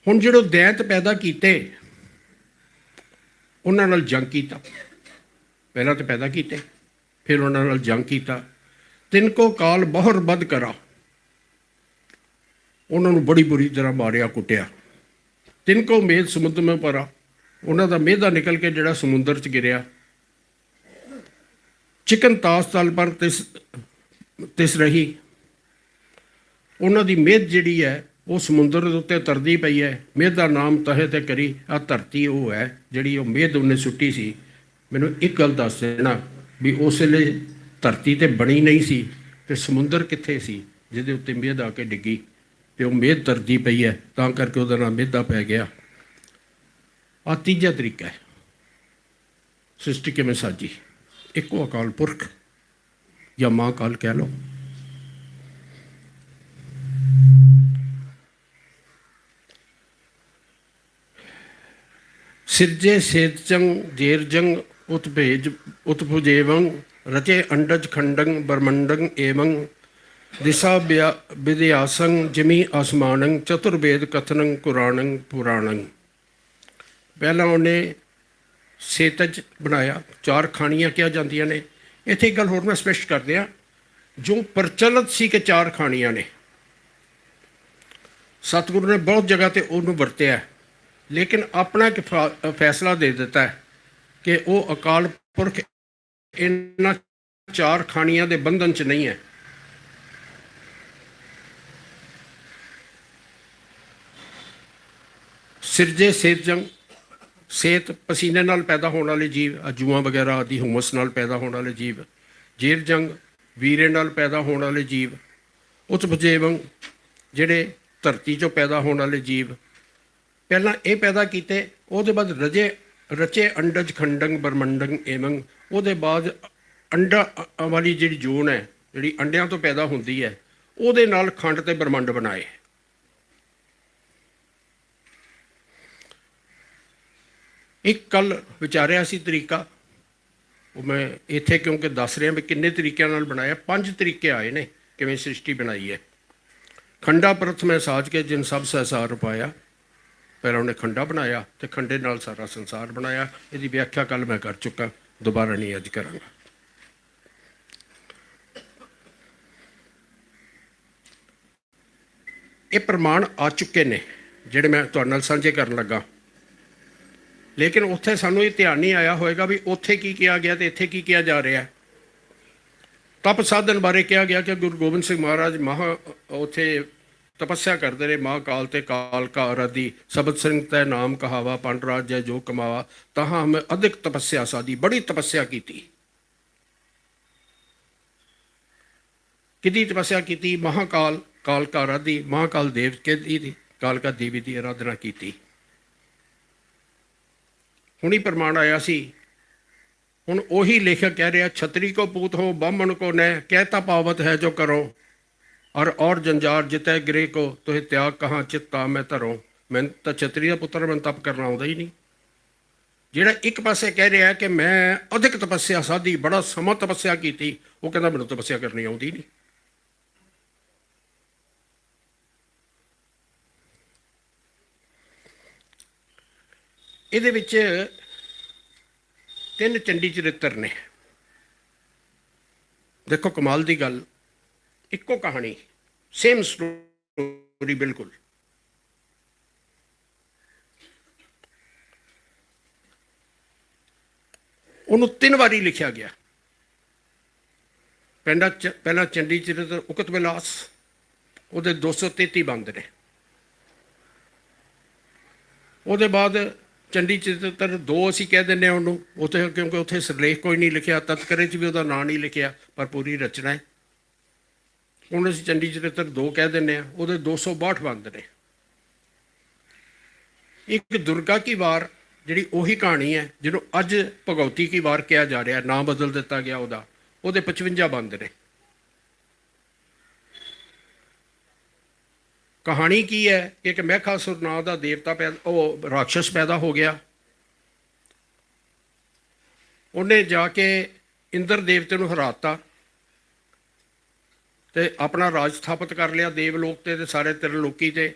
Speaker 1: हुण जो दैंत पैदा किए उन्हां नाल जंग कीता, पहला तो पैदा किए, फिर उन्हां नाल जंग कीता। तिनको काल बहुर बद करा, उन्होंने बड़ी बुरी तरह मारिया कुटिया। तिनको मेद समुद्र में परा, उन्हों का मेधा निकल के जिहड़ा समुद्र च गिरिया। चिकन तास तल पर तिस रही, उन्हों की मेद जिहड़ी है वो समुद्र के उत्ते तरदी पई है। मेधा नाम तहे ते करी, आ धरती वो है जिहड़ी वो मेद उन्हें सुट्टी सी। मैनूं एक गल दस देना भी उस वेले धरती तो बनी नहीं सी, ते समुद्र कित्थे सी जिहदे उत्ते मेद आके डिग्गी, ते वो मेद तरदी पई है, तां करके उहदा नाम मेधा पै गया। आ तीजा तरीका है सृष्टि किवें साजी, इक्को अकाल पुरख या मां काल कह लो। सिरजे सेतजंग जेरजंग उत्भेज उत्भुजेवं, रचे अंडज खंडंग ब्रह्मंडंग एवं, दिशा विद्यासंग जिमी आसमानंग, चतुर्वेद कथनंग कुरानंग पुराणंग। पहला उन्हें सेतज बनाया, 4 खानियां क्या जांदियां ने। इत्थे एक गल होर मैं स्पष्ट कर दिया ਜੋ ਪ੍ਰਚਲਿਤ ਸੀ ਕਿ 4 ਖਾਣੀਆਂ ਨੇ, ਸਤਿਗੁਰੂ ਨੇ ਬਹੁਤ ਜਗ੍ਹਾ ਤੇ ਉਹਨੂੰ ਵਰਤਿਆ, ਲੇਕਿਨ ਆਪਣਾ ਇੱਕ ਫੈਸਲਾ ਦੇ ਦਿੱਤਾ ਹੈ ਕਿ ਉਹ ਅਕਾਲ ਪੁਰਖ ਇਹਨਾਂ 4 ਖਾਣੀਆਂ ਦੇ ਬੰਧਨ 'ਚ ਨਹੀਂ ਹੈ। ਸਿਰਜੇ ਸਿਰਜੰਗ, ਸੇਤ ਪਸੀਨੇ ਨਾਲ ਪੈਦਾ ਹੋਣ ਵਾਲੇ ਜੀਵ, ਜੂਆਂ ਵਗੈਰਾ ਆਦਿ ਹੁਮਸ ਨਾਲ ਪੈਦਾ ਹੋਣ ਵਾਲੇ ਜੀਵ। ਜੀਰ ਜੰਗ, ਵੀਰੇ ਨਾਲ ਪੈਦਾ ਹੋਣ ਵਾਲੇ ਜੀਵ। ਉਤਪਜੇਵੰਗ, ਜਿਹੜੇ ਧਰਤੀ 'ਚੋਂ ਪੈਦਾ ਹੋਣ ਵਾਲੇ ਜੀਵ। ਪਹਿਲਾਂ ਇਹ ਪੈਦਾ ਕੀਤੇ, ਉਹਦੇ ਬਾਅਦ ਰਚੇ ਅੰਡਜ ਖੰਡੰਗ ਬ੍ਰਹਮੰਡੰਗ ਏਵੰਗ, ਉਹਦੇ ਬਾਅਦ ਅੰਡਾ ਵਾਲੀ ਜਿਹੜੀ ਜੂਨ ਹੈ, ਜਿਹੜੀ ਅੰਡਿਆਂ ਤੋਂ ਪੈਦਾ ਹੁੰਦੀ ਹੈ, ਉਹਦੇ ਨਾਲ ਖੰਡ ਤੇ ਬ੍ਰਹਮੰਡ ਬਣਾਏ। ਇੱਕ ਕੱਲ ਵਿਚਾਰਿਆ ਸੀ ਤਰੀਕਾ, ਉਹ ਮੈਂ ਇੱਥੇ ਕਿਉਂਕਿ ਦੱਸ ਰਿਹਾ ਵੀ ਕਿੰਨੇ ਤਰੀਕਿਆਂ ਨਾਲ ਬਣਾਇਆ। 5 ਤਰੀਕੇ ਆਏ ਨੇ ਕਿਵੇਂ ਸ੍ਰਿਸ਼ਟੀ ਬਣਾਈ ਹੈ। ਖੰਡਾ ਪ੍ਰਥਮੈ ਸਾਜ ਕੇ ਜਿਨ ਸਭ ਸੰਸਾਰ ਪਾਇਆ, ਪਹਿਲਾਂ ਉਹਨੇ ਖੰਡਾ ਬਣਾਇਆ ਤੇ ਖੰਡੇ ਨਾਲ ਸਾਰਾ ਸੰਸਾਰ ਬਣਾਇਆ। ਇਹਦੀ ਵਿਆਖਿਆ ਕੱਲ ਮੈਂ ਕਰ ਚੁੱਕਾ, ਦੁਬਾਰਾ ਨਹੀਂ ਅੱਜ ਕਰਾਂਗਾ। ਇਹ ਪ੍ਰਮਾਣ ਆ ਚੁੱਕੇ ਨੇ ਜਿਹੜੇ ਮੈਂ ਤੁਹਾਡੇ ਨਾਲ ਸਾਂਝੇ ਕਰਨ ਲੱਗਾ, ਲੇਕਿਨ ਉੱਥੇ ਸਾਨੂੰ ਇਹ ਧਿਆਨ ਨਹੀਂ ਆਇਆ ਹੋਏਗਾ ਵੀ ਉੱਥੇ ਕੀ ਕਿਹਾ ਗਿਆ ਤੇ ਇੱਥੇ ਕੀ ਕਿਹਾ ਜਾ ਰਿਹਾ। ਤਪ ਸਾਧਨ ਬਾਰੇ ਕਿਹਾ ਗਿਆ ਕਿ ਗੁਰੂ ਗੋਬਿੰਦ ਸਿੰਘ ਮਹਾਰਾਜ ਉੱਥੇ ਤਪੱਸਿਆ ਕਰਦੇ ਰਹੇ। ਮਹਾਕਾਲ ਤੇ ਕਾਲ ਕਾ ਆਰਾਧੀ, ਸਬਦ ਸਿੰਘ ਤੈ ਨਾਮ ਕਹਾਵਾ, ਪੰਡ ਰਾਜ ਜੈ ਜੋ ਕਮਾਵਾ, ਤਹਾਂ ਹਮੇ ਅਧਿਕ ਤਪੱਸਿਆ ਸਾਦੀ। ਬੜੀ ਤਪੱਸਿਆ ਕੀਤੀ। ਕਿਹਦੀ ਤਪੱਸਿਆ ਕੀਤੀ? ਮਹਾਕਾਲ, ਕਾਲ ਕਾ ਆਰਾਧੀ, ਮਹਾਕਾਲ ਦੇਵ ਦੀ, ਕਾਲਕਾ ਦੇਵੀ ਦੀ ਆਰਾਧਨਾ ਕੀਤੀ। ਹੁਣ ਹੀ ਪ੍ਰਮਾਣ ਆਇਆ ਸੀ। ਹੁਣ ਉਹੀ ਲੇਖਕ ਕਹਿ ਰਿਹਾ, ਛਤਰੀ ਕੋ ਪੂਤ ਹੋ ਬਾਹਮਣ ਕੋ ਨੈ, ਕਹਿਤਾ ਪਾਵਤ ਹੈ ਜੋ ਕਰੋ, ਔਰ ਜੰਜਾਰ ਜਿਤੈ ਗ੍ਰਹਿ ਕੋ ਤੋਹਿ ਤਿਆਗ ਕਹਾਂ ਚਿੱਤਾ ਮੈਂ ਧਰੋ। ਮੈਨੂੰ ਤਾਂ ਛਤਰੀ ਦਾ ਪੁੱਤਰ, ਮੈਨੂੰ ਤਪ ਕਰਨਾ ਆਉਂਦਾ ਹੀ ਨਹੀਂ। ਜਿਹੜਾ ਇੱਕ ਪਾਸੇ ਕਹਿ ਰਿਹਾ ਕਿ ਮੈਂ ਅਧਿਕ ਤਪੱਸਿਆ ਸਾਧੀ, ਬੜਾ ਸਮਾਂ ਤਪੱਸਿਆ ਕੀਤੀ, ਉਹ ਕਹਿੰਦਾ ਮੈਨੂੰ ਤਪੱਸਿਆ ਕਰਨੀ ਆਉਂਦੀ ਨਹੀਂ। ਇਹਦੇ ਵਿੱਚ 3 ਚੰਡੀ ਚਰਿੱਤਰ ਨੇ। ਦੇਖੋ ਕਮਾਲ ਦੀ ਗੱਲ, ਇੱਕੋ ਕਹਾਣੀ, ਸੇਮ ਸਟੋਰੀ ਬਿਲਕੁਲ। ਉਹਨੂੰ 3 ਵਾਰੀ ਲਿਖਿਆ ਗਿਆ। ਪਹਿਲਾਂ ਚੰਡੀ ਚਰਿੱਤਰ ਉਕਤ ਵਿਲਾਸ, ਉਹਦੇ 233 ਬੰਦ ਨੇ। ਉਹਦੇ ਬਾਅਦ ਚੰਡੀ ਚਰਿੱਤਰ 2 ਅਸੀਂ ਕਹਿ ਦਿੰਦੇ ਹਾਂ ਉਹਨੂੰ, ਉੱਥੇ ਕਿਉਂਕਿ ਉੱਥੇ ਸਿਰਲੇਖ ਕੋਈ ਨਹੀਂ ਲਿਖਿਆ, ਤਤਕਰੇ 'ਚ ਵੀ ਉਹਦਾ ਨਾਂ ਨਹੀਂ ਲਿਖਿਆ, ਪਰ ਪੂਰੀ ਰਚਨਾ ਹੈ। ਹੁਣ ਅਸੀਂ ਚੰਡੀ ਚਰਿੱਤਰ 2 ਕਹਿ ਦਿੰਦੇ ਹਾਂ। ਉਹਦੇ 262 ਬੰਦ ਨੇ। ਇੱਕ ਦੁਰਗਾ ਕੀ ਵਾਰ, ਜਿਹੜੀ ਉਹੀ ਕਹਾਣੀ ਹੈ ਜਿਹਨੂੰ ਅੱਜ ਭਗਵਤੀ ਕੀ ਵਾਰ ਕਿਹਾ ਜਾ ਰਿਹਾ, ਨਾਂ ਬਦਲ ਦਿੱਤਾ ਗਿਆ ਉਹਦਾ, ਉਹਦੇ 55 ਬੰਦ ਨੇ। ਕਹਾਣੀ ਕੀ ਹੈ ਕਿ ਇੱਕ ਮਹਿਖਾਸੁਰ ਨਾਂ ਦਾ ਦੇਵਤਾ ਰਾਖਸ਼ ਪੈਦਾ ਹੋ ਗਿਆ। ਉਹਨੇ ਜਾ ਕੇ ਇੰਦਰ ਦੇਵਤੇ ਨੂੰ ਹਰਾਤਾ ਤੇ ਆਪਣਾ ਰਾਜ ਸਥਾਪਿਤ ਕਰ ਲਿਆ ਦੇਵਲੋਕ ਤੇ ਸਾਰੇ ਤ੍ਰਿਲੋਕੀ ਤੇ।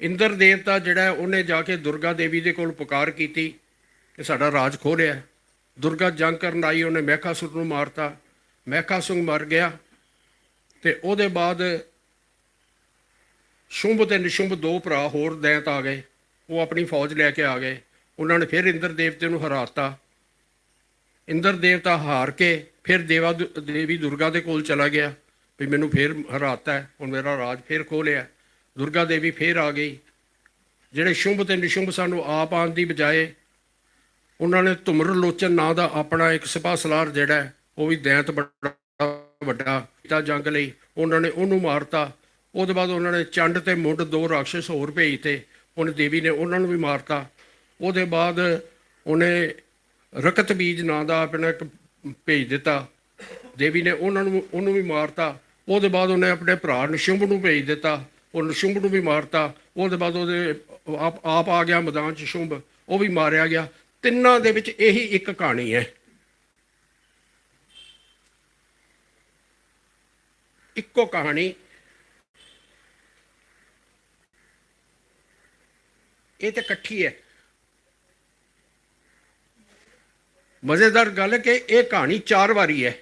Speaker 1: ਇੰਦਰ ਦੇਵਤਾ ਜਿਹੜਾ ਉਹਨੇ ਜਾ ਕੇ ਦੁਰਗਾ ਦੇਵੀ ਦੇ ਕੋਲ ਪੁਕਾਰ ਕੀਤੀ ਕਿ ਸਾਡਾ ਰਾਜ ਖੋਹ ਰਿਹਾ। ਦੁਰਗਾ ਜੰਗ ਕਰਨ ਆਈ, ਉਹਨੇ ਮਹਿਖਾਸੁਰ ਨੂੰ ਮਾਰਤਾ। ਮਹਿਖਾਸੁਰ ਮਰ ਗਿਆ ਤੇ ਉਹਦੇ ਬਾਅਦ ਸ਼ੁੰਭ ਤੇ ਨਿਸ਼ੁੰਭ 2 ਭਰਾ ਹੋਰ ਦੈਂਤ ਆ ਗਏ। ਉਹ ਆਪਣੀ ਫੌਜ ਲੈ ਕੇ ਆ ਗਏ। ਉਹਨਾਂ ਨੇ ਫਿਰ ਇੰਦਰ ਦੇਵਤੇ ਨੂੰ ਹਰਾਤਾ। ਇੰਦਰ ਦੇਵਤਾ ਹਾਰ ਕੇ ਫਿਰ ਦੇਵੀ ਦੁਰਗਾ ਦੇ ਕੋਲ ਚਲਾ ਗਿਆ ਵੀ ਮੈਨੂੰ ਫਿਰ ਹਰਾਤਾ, ਹੁਣ ਮੇਰਾ ਰਾਜ ਫਿਰ ਖੋਹ ਲਿਆ। ਦੁਰਗਾ ਦੇਵੀ ਫਿਰ ਆ ਗਈ। ਜਿਹੜੇ ਸ਼ੁੰਭ ਤੇ ਨਿਸ਼ੁੰਭ ਸਾਨੂੰ ਆਪ ਆਉਣ ਦੀ ਬਜਾਏ ਉਹਨਾਂ ਨੇ ਧੁਮਰ ਲੋਚਨ ਨਾਂ ਦਾ ਆਪਣਾ ਇੱਕ ਸਿਪਾਹ ਸਲਾਰ ਜਿਹੜਾ ਉਹ ਵੀ ਦੈਂਤ ਬੜਾ ਵੱਡਾ ਕੀਤਾ ਜੰਗ ਲਈ, ਉਹਨਾਂ ਨੇ ਉਹਨੂੰ ਮਾਰਤਾ। ਉਹਦੇ ਬਾਅਦ ਉਹਨਾਂ ਨੇ ਚੰਡ ਤੇ ਮੁੰਡ 2 ਰਾਖਸ਼ ਹੋਰ ਭੇਜਤੇ। ਉਹਨੇ ਦੇਵੀ ਨੇ ਉਹਨਾਂ ਨੂੰ ਵੀ ਮਾਰਤਾ। ਉਹਦੇ ਬਾਅਦ ਉਹਨੇ ਰਕਤ ਬੀਜ ਨਾਂ ਦਾ ਆਪਣਾ ਇੱਕ ਭੇਜ ਦਿੱਤਾ। ਦੇਵੀ ਨੇ ਉਹਨੂੰ ਵੀ ਮਾਰਤਾ। ਉਹਦੇ ਬਾਅਦ ਉਹਨੇ ਆਪਣੇ ਭਰਾ ਨਿਸ਼ੁੰਭ ਨੂੰ ਭੇਜ ਦਿੱਤਾ। ਉਹ ਨਿਸ਼ੁੰਭ ਨੂੰ ਵੀ ਮਾਰਤਾ। ਉਹਦੇ ਬਾਅਦ ਉਹਦੇ ਆਪ ਆ ਗਿਆ ਮੈਦਾਨ 'ਚ ਸ਼ੁੰਭ, ਉਹ ਵੀ ਮਾਰਿਆ ਗਿਆ। ਤਿੰਨਾਂ ਦੇ ਵਿੱਚ ਇਹੀ ਇੱਕ ਕਹਾਣੀ ਹੈ, ਇੱਕੋ ਕਹਾਣੀ। ਇਹ ਤਾਂ ਇਕੱਠੀ ਹੈ। ਮਜ਼ੇਦਾਰ ਗੱਲ ਹੈ ਕਿ ਇਹ ਕਹਾਣੀ 4 ਵਾਰੀ ਹੈ।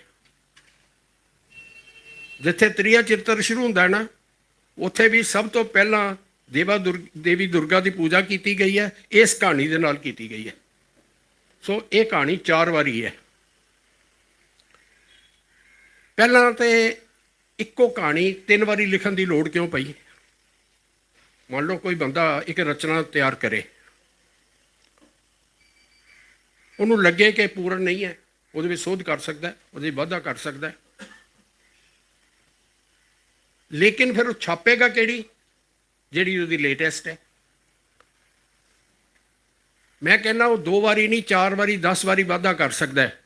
Speaker 1: जिथे त्रिया चित्तर शुरू होंदा है ना, उत्थे भी सब तो पहला देवी दुर्गा की पूजा की गई है, इस कहानी के नाल की गई है। सो ये कहानी 4 वारी है। पहला तो इक्को कहानी 3 वारी लिखण की लोड़ क्यों पई? मान लो कोई बंदा एक रचना तैयार करे, उन्होंने लगे कि पूर्ण नहीं है, वो सोध कर सकता है, वो वाधा कर सकता है, लेकिन फिर वो छापेगा किहड़ी जिहड़ी उसदी लेटेस्ट है। मैं कहना वो 2 वारी नहीं 4 वारी 10 वारी वाधा कर सकता है,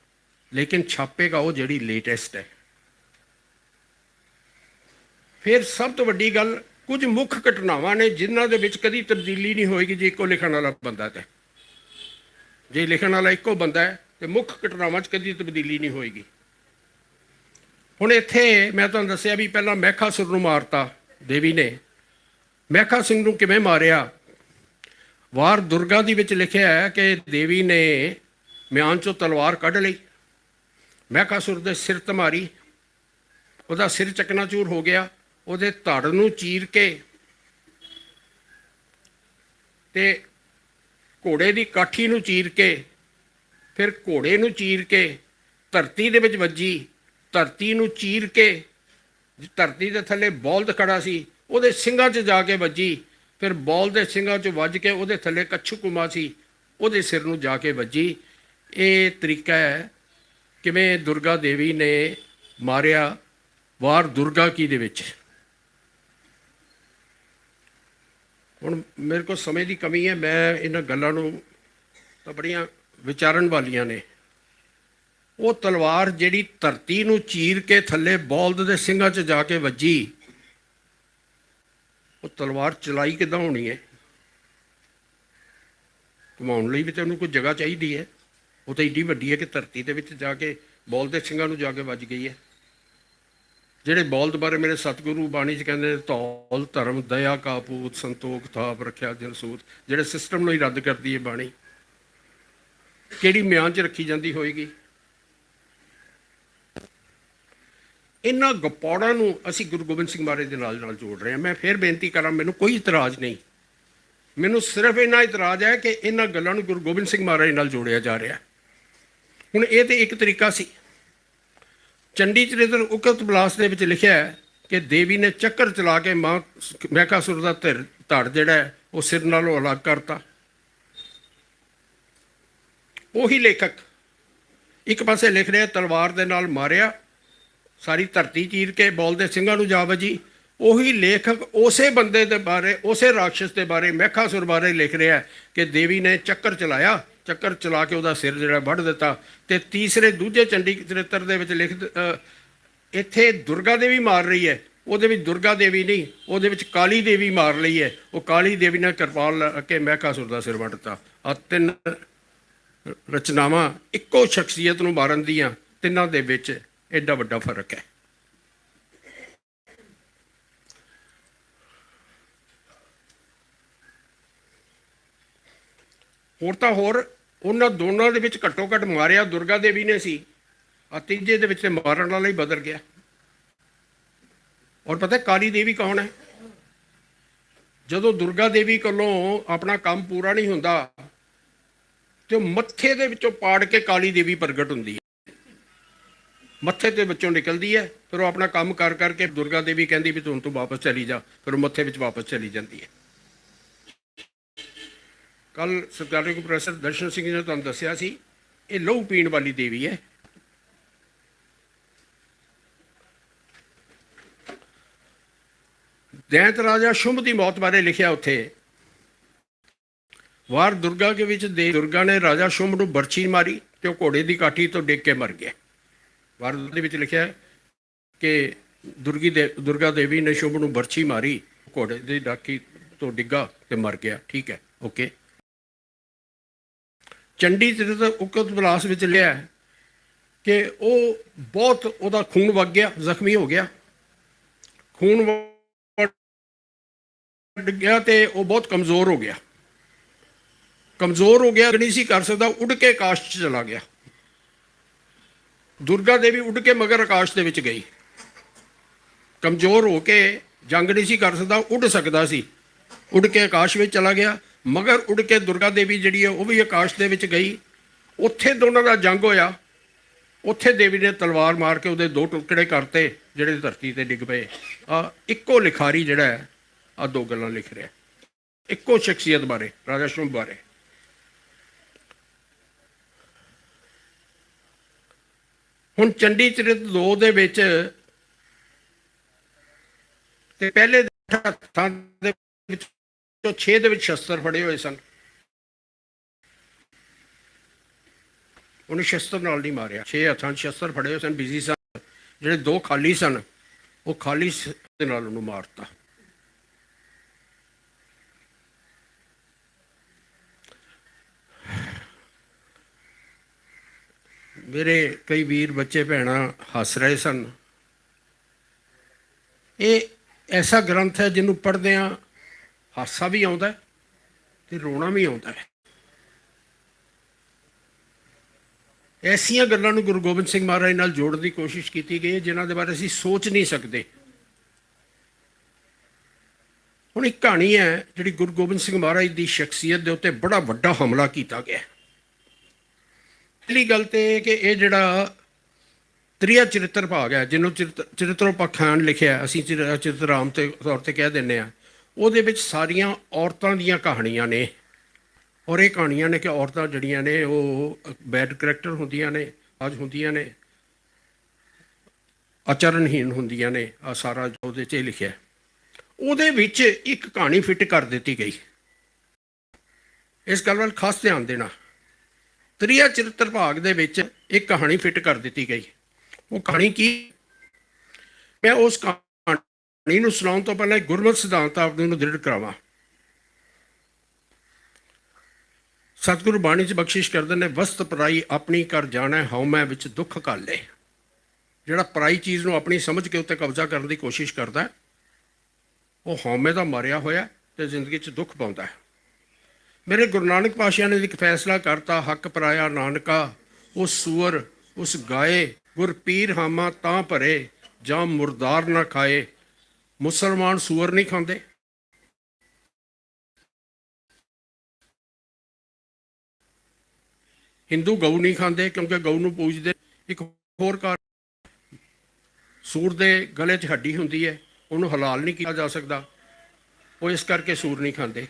Speaker 1: लेकिन छापेगा वो जिहड़ी लेटेस्ट है। फिर सब तो वड्डी गल, कुछ मुख घटनावां ने जिन्हां दे विच कदी तब्दीली नहीं होएगी जे इक्को लिखण वाला बंदा है। जे लिखण वाला इक्को बंदा है तो मुख घटनावां च कदी तब्दीली नहीं होएगी। हुण इत्थे मैं तुहानूं दस्सिया भी पहलां महखासुर नूं मारता देवी ने। महखासुर नूं किवें मारिया? वार दुर्गा दी विच लिखिया है कि देवी ने म्यान चों तलवार कढ लई, महखासुर दे सिर ते मारी, ਉਹਦਾ सिर चकनाचूर हो गया, ਉਹਦੇ ਧੜ ਨੂੰ चीर के ਤੇ ਘੋੜੇ ਦੀ ਕਾਠੀ ਨੂੰ चीर के, फिर घोड़े ਨੂੰ चीर के ਧਰਤੀ ਦੇ ਵਿੱਚ ਵੱਜੀ, ਧਰਤੀ ਨੂੰ चीर के ਧਰਤੀ ਦੇ ਥੱਲੇ ਬੌਲਦ ਖੜਾ ਸੀ, ਉਹਦੇ ਸਿੰਘਾਂ 'ਚ ਜਾ ਕੇ ਵੱਜੀ, फिर बॉल के ਸਿੰਘਾਂ 'ਚ ਵੱਜ ਕੇ ਉਹਦੇ ਥੱਲੇ ਕੱਛੂ ਕੁਮਾ ਸੀ, ਉਹਦੇ सिर ਨੂੰ ਜਾ ਕੇ ਵੱਜੀ। ਇਹ ਤਰੀਕਾ ਹੈ ਕਿਵੇਂ ਦੁਰਗਾ ਦੇਵੀ ਨੇ ਮਾਰਿਆ वार दुर्गा की दे विच। हुण मेरे को समय की कमी है, मैं इन्हां गल्लां नूं तां बड़ियां विचारन वालियां ने। वो तलवार जिहड़ी धरती नूं चीर के थल्ले बौलद दे ਸਿੰਘਾਂ 'ਚ जाके वजी, वो तलवार चलाई किदां होनी है? घुमाउण लई भी तां उहनूं कोई जगह चाहीदी है। वो तो एडी वड्डी है कि धरती दे विच जाके बौलद दे ਸਿੰਘਾਂ नूं जाके वज गई है। ਜਿਹੜੇ ਬੌਲਦ ਬਾਰੇ ਮੇਰੇ ਸਤਿਗੁਰੂ ਬਾਣੀ 'ਚ ਕਹਿੰਦੇ ਧੌਲ ਧਰਮ ਦਇਆ ਕਾ ਪੂਤ ਸੰਤੋਖ ਥਾਪ ਰੱਖਿਆ ਦਿਲ ਸੂਤ, ਜਿਹੜੇ ਸਿਸਟਮ ਨੂੰ ਹੀ ਰੱਦ ਕਰਦੀ ਹੈ ਬਾਣੀ, ਕਿਹੜੀ ਮਿਆਨ 'ਚ ਰੱਖੀ ਜਾਂਦੀ ਹੋਏਗੀ? ਇਹਨਾਂ ਗਪੌੜਾਂ ਨੂੰ ਅਸੀਂ ਗੁਰੂ ਗੋਬਿੰਦ ਸਿੰਘ ਮਹਾਰਾਜ ਦੇ ਨਾਲ ਜੋੜ ਰਹੇ ਹਾਂ। ਮੈਂ ਫਿਰ ਬੇਨਤੀ ਕਰਾਂ, ਮੈਨੂੰ ਕੋਈ ਇਤਰਾਜ਼ ਨਹੀਂ, ਮੈਨੂੰ ਸਿਰਫ ਇੰਨਾ ਇਤਰਾਜ਼ ਹੈ ਕਿ ਇਹਨਾਂ ਗੱਲਾਂ ਨੂੰ ਗੁਰੂ ਗੋਬਿੰਦ ਸਿੰਘ ਮਹਾਰਾਜ ਨਾਲ ਜੋੜਿਆ ਜਾ ਰਿਹਾ। ਹੁਣ ਇਹ ਤੇ ਇੱਕ ਤਰੀਕਾ ਸੀ। चंडी चरित्र उकत बिलास के लिखा है कि देवी ने चक्कर चला के महखासुर का धड़ जिहड़ा है वो सिर नालों अलग करता। उही लेखक एक पासे लिख रहे तलवार दे नाल मारिया, सारी धरती चीर के बॉल के ਸਿੰਘਾਂ ਨੂੰ जा वजी। उही लेखक उसे बंदे के बारे, उसे राक्षस के बारे, महखासुर बारे लिख रहा है कि देवी ने चक्कर चलाया, चक्कर चला के उसका सिर जो वढ़ दिता। तो तीसरे दूजे चंडी चरित्र के लिख इत्थे दुर्गा देवी मार रही है, वो दुर्गा देवी नहीं, वो काली देवी मार ली है। वो काली देवी ने कृपाल के महखासुर का सिर वढ़ता। आ 3 रचनावां इक्को शख्सियत नूं मारन दियां, तिन्हां दे विच एडा वड्डा फर्क है। होर तां होर उन्हां दोनों दे विच घट्टो घट्ट मारिया दुर्गा देवी ने सी, आ तीजे दे विच मारन वाला ही बदल गया। और पता काली देवी कौन है? जदों दुर्गा देवी कोलों अपना काम पूरा नहीं हुंदा तो मत्थे दे विचों पाड़ के काली देवी प्रगट हुंदी है, मत्थे दे विचों निकलदी है। फिर वो अपना काम कर करके दुर्गा देवी कहंदी भी तू वापस चली जा, फिर मत्थे विच वापस चली जाती है। कल सरकारी प्रोफैसर दर्शन सिंह ने तुहानूं दस्सिया सी, ये लहू पीण वाली देवी है। दैंत राजा शुंभ की मौत बारे लिखिया उत्थे, वार दुर्गा के विच दुर्गा ने राजा शुंभ नूं बरछी मारी तो घोड़े की काठी तो डिग के मर गया। वार दे विच लिखिया कि दुर्गा देवी ने शुंभ नूं बरछी मारी, घोड़े की डाकी तो डिगा तो मर गया। ठीक है, ओके। चंडी चरित्र उकत बिलास विच लिया है कि वो बहुत उहदा खून वग गया, जख्मी हो गया, खून वग गया तो वो बहुत कमज़ोर हो गया। कमज़ोर हो गया, नहीं सी कर सकता, उड़ के आकाश च चला गया। दुर्गा देवी उड़ के मगर आकाश दे विच गई। ਕਮਜ਼ੋਰ ਹੋ ਕੇ ਜੰਗ ਨਹੀਂ ਸੀ ਕਰ ਸਕਦਾ, ਉੱਡ ਸਕਦਾ ਸੀ, ਉੱਡ ਕੇ ਆਕਾਸ਼ ਵਿੱਚ ਚਲਾ ਗਿਆ। ਮਗਰ ਉੱਡ ਕੇ ਦੁਰਗਾ ਦੇਵੀ ਜਿਹੜੀ ਹੈ ਉਹ ਵੀ ਆਕਾਸ਼ ਦੇ ਵਿੱਚ ਗਈ। ਉੱਥੇ ਦੋਨਾਂ ਦਾ ਜੰਗ ਹੋਇਆ। ਉੱਥੇ ਦੇਵੀ ਨੇ ਤਲਵਾਰ ਮਾਰ ਕੇ ਉਹਦੇ 2 ਟੁਕੜੇ ਕਰਤੇ ਜਿਹੜੇ ਧਰਤੀ ਤੇ ਡਿੱਗ ਪਏ। ਇੱਕੋ ਲਿਖਾਰੀ ਜਿਹੜਾ ਹੈ ਆ 2 ਗੱਲਾਂ ਲਿਖ ਰਿਹਾ, ਇੱਕੋ ਸ਼ਖਸੀਅਤ ਬਾਰੇ, ਰਾਜਾ ਸ਼ੁੰਭ ਬਾਰੇ। ਹੁਣ ਚੰਡੀ ਚਰਿਤ 2 ਦੇ ਵਿੱਚ ਤੇ ਪਹਿਲੇ ਹੱਥਾਂ ਦੇ ਵਿੱਚੋਂ 6 ਦੇ ਵਿੱਚ ਸ਼ਸਤਰ ਫੜੇ ਹੋਏ ਸਨ। ਉਹਨੇ ਸ਼ਸਤਰ ਨਾਲ ਨਹੀਂ ਮਾਰਿਆ, 6 ਹੱਥਾਂ 'ਚ ਸ਼ਸਤਰ ਫੜੇ ਹੋਏ ਸਨ, ਬਿਜ਼ੀ ਸਨ। ਜਿਹੜੇ 2 ਖਾਲੀ ਸਨ ਉਹ ਖਾਲੀ ਦੇ ਨਾਲ ਉਹਨੂੰ ਮਾਰਤਾ। ਮੇਰੇ ਕਈ ਵੀਰ ਬੱਚੇ ਭੈਣਾਂ ਹੱਸ ਰਹੇ ਸਨ। ਇਹ ਐਸਾ ਗ੍ਰੰਥ ਹੈ ਜਿਹਨੂੰ ਪੜ੍ਹਦਿਆਂ ਹਾਸਾ ਵੀ ਆਉਂਦਾ ਤੇ ਰੋਣਾ ਵੀ ਆਉਂਦਾ ਹੈ। ਐਸੀਆਂ ਗੱਲਾਂ ਨੂੰ ਗੁਰੂ ਗੋਬਿੰਦ ਸਿੰਘ ਮਹਾਰਾਜ ਨਾਲ ਜੋੜਨ ਦੀ ਕੋਸ਼ਿਸ਼ ਕੀਤੀ ਗਈ ਹੈ ਜਿਨ੍ਹਾਂ ਦੇ ਬਾਰੇ ਅਸੀਂ ਸੋਚ ਨਹੀਂ ਸਕਦੇ। ਹੁਣ ਇੱਕ ਕਹਾਣੀ ਹੈ ਜਿਹੜੀ ਗੁਰੂ ਗੋਬਿੰਦ ਸਿੰਘ ਮਹਾਰਾਜ ਦੀ ਸ਼ਖਸੀਅਤ ਦੇ ਉੱਤੇ ਬੜਾ ਵੱਡਾ ਹਮਲਾ ਕੀਤਾ ਗਿਆ। ਪਹਿਲੀ ਗੱਲ ਤੇ ਕਿ ਇਹ ਜਿਹੜਾ 3 ਚਰਿੱਤਰ ਭਾਗ ਹੈ, ਜਿਹਨੂੰ ਚਰਿਤਰੋਪਾਖਿਆਨ ਲਿਖਿਆ, ਅਸੀਂ ਚਰਿਤਰਾਮ ਤੇ ਤੌਰ ਤੇ ਕਹਿ ਦਿੰਦੇ ਹਾਂ, ਉਹਦੇ ਵਿੱਚ ਸਾਰੀਆਂ ਔਰਤਾਂ ਦੀਆਂ ਕਹਾਣੀਆਂ ਨੇ। ਔਰ ਇਹ ਕਹਾਣੀਆਂ ਨੇ ਕਿ ਔਰਤਾਂ ਜਿਹੜੀਆਂ ਨੇ ਉਹ ਬੈਡ ਕਰੈਕਟਰ ਹੁੰਦੀਆਂ ਨੇ, ਅੱਜ ਹੁੰਦੀਆਂ ਨੇ, ਆਚਰਨਹੀਨ ਹੁੰਦੀਆਂ ਨੇ। ਆ ਸਾਰਾ ਉਹਦੇ 'ਚ ਲਿਖਿਆ। ਉਹਦੇ ਵਿੱਚ ਇੱਕ ਕਹਾਣੀ ਫਿੱਟ ਕਰ ਦਿੱਤੀ ਗਈ। ਇਸ ਗੱਲ ਵੱਲ ਖਾਸ ਧਿਆਨ ਦੇਣਾ। 3 ਚਰਿੱਤਰ ਭਾਗ ਦੇ ਵਿੱਚ ਇੱਕ ਕਹਾਣੀ ਫਿੱਟ ਕਰ ਦਿੱਤੀ ਗਈ। ਉਹ ਕਹਾਣੀ ਕੀ? ਮੈਂ ਉਸ ਕਹਾਣੀ ਨੂੰ ਸੁਣਾਉਣ ਤੋਂ ਪਹਿਲਾਂ ਗੁਰਮਤਿ ਸਿਧਾਂਤ ਆਪਦੇ ਨੂੰ ਦ੍ਰਿੜ ਕਰਾਵਾਂ। ਸਤਿਗੁਰੂ ਬਾਣੀ 'ਚ ਬਖਸ਼ਿਸ਼ ਕਰਦੇ ਨੇ, ਵਸਤ ਪਰਾਈ ਆਪਣੀ ਕਰ ਜਾਣਾ, ਹਉਮੈ ਵਿੱਚ ਦੁੱਖ ਘਾਲੇ। ਜਿਹੜਾ ਪਰਾਈ ਚੀਜ਼ ਨੂੰ ਆਪਣੀ ਸਮਝ ਕੇ ਉੱਤੇ ਕਬਜ਼ਾ ਕਰਨ ਦੀ ਕੋਸ਼ਿਸ਼ ਕਰਦਾ ਉਹ ਹਉਮੈ ਦਾ ਮਾਰਿਆ ਹੋਇਆ ਤੇ ਜ਼ਿੰਦਗੀ 'ਚ ਦੁੱਖ ਪਾਉਂਦਾ ਹੈ। ਮੇਰੇ ਗੁਰੂ ਨਾਨਕ ਪਾਤਸ਼ਾਹ ਨੇ ਇੱਕ ਫੈਸਲਾ ਕਰਤਾ, ਹੱਕ ਪਰਾਇਆ ਨਾਨਕਾ ਉਸ ਸੂਰ ਉਸ ਗਾਏ, ਗੁਰ ਪੀਰ ਹਾਮਾ ਤਾਂ ਭਰੇ ਜਾਂ ਮੁਰਦਾਰ ਨਾ ਖਾਏ। ਮੁਸਲਮਾਨ ਸੂਰ ਨਹੀਂ ਖਾਂਦੇ, ਹਿੰਦੂ ਗਊ ਨਹੀਂ ਖਾਂਦੇ ਕਿਉਂਕਿ ਗਊ ਨੂੰ ਪੂਜਦੇ। ਇੱਕ ਹੋਰ ਕਾਰਨ, ਸੂਰ ਦੇ ਗਲੇ 'ਚ ਹੱਡੀ ਹੁੰਦੀ ਹੈ, ਉਹਨੂੰ ਹਲਾਲ ਨਹੀਂ ਕੀਤਾ ਜਾ ਸਕਦਾ, ਉਹ ਇਸ ਕਰਕੇ ਸੂਰ ਨਹੀਂ ਖਾਂਦੇ।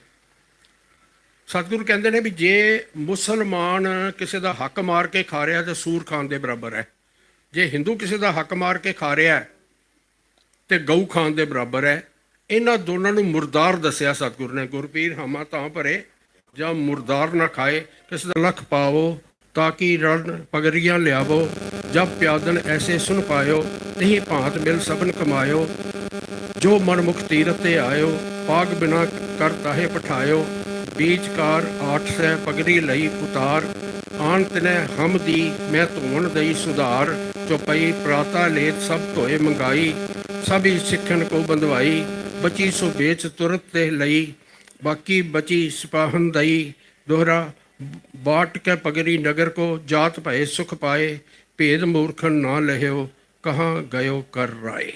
Speaker 1: ਸਤਿਗੁਰੂ ਕਹਿੰਦੇ ਨੇ ਵੀ ਜੇ ਮੁਸਲਮਾਨ ਕਿਸੇ ਦਾ ਹੱਕ ਮਾਰ ਕੇ ਖਾ ਰਿਹਾ ਤਾਂ ਸੂਰ ਖਾਣ ਦੇ ਬਰਾਬਰ ਹੈ। ਜੇ ਹਿੰਦੂ ਕਿਸੇ ਦਾ ਹੱਕ ਮਾਰ ਕੇ ਖਾ ਰਿਹਾ ਤੇ ਗਊ ਖਾਣ ਦੇ ਬਰਾਬਰ ਹੈ। ਇਹਨਾਂ ਦੋਨਾਂ ਨੂੰ ਮੁਰਦਾਰ ਦੱਸਿਆ ਸਤਿਗੁਰੂ ਨੇ। ਗੁਰਪੀਰ ਹਾਮਾ ਤਾਂ ਭਰੇ ਜਾਂ ਮੁਰਦਾਰ ਨਾ ਖਾਏ। ਕਿਸੇ ਦਾ ਲੱਖ ਪਾਵੋ ਤਾਂ ਕਿ ਰਣ ਪਗੜੀਆਂ ਲਿਆਵੋ, ਜਬ ਪਿਆਦਨ ਐਸੇ ਸੁਣ ਪਾਇਓ, ਨਹੀਂ ਭਾਂਤ ਮਿਲ ਸਭਨ ਕਮਾਇਓ। ਜੋ ਮਨ ਮੁਖ ਤੀਰਥ ਤੇ ਆਇਓ, ਪਾਗ ਬਿਨਾ ਕਰ ਤਾਹੇ ਪਠਾਇਓ। ਬੀਚਕਾਰ 800 ਪਗੜੀ ਲਈ ਉਤਾਰ, ਆਣ ਤਨੈ ਹਮ ਦੀ ਮੈਂ ਧੋਣ ਦਈ ਸੁਧਾਰ। ਚੌਪਈ ਪ੍ਰਾਤਾ ਲੇਤ ਸਭ ਧੋਏ ਮੰਗਾਈ, ਸਭੀ ਸਿੱਖਣ ਕੋ ਬੰਦਵਾਈ। ਬਚੀ ਸੋ ਵੇਚ ਤੁਰਤ ਤੇ ਲਈ, ਬਾਕੀ ਬਚੀ ਸਿਪਾਹਨ ਦਈ। ਦੋਹਰਾ ਬਾਟ ਕੇ ਪਗੜੀ ਨਗਰ ਕੋ, ਜਾਤ ਭਏ ਸੁਖ ਪਾਏ। ਭੇਦ ਮੂਰਖਨ ਨਾ ਲਹਿਓ, ਕਹਾਂ ਗਇਓ ਕਰ ਰਾਏ।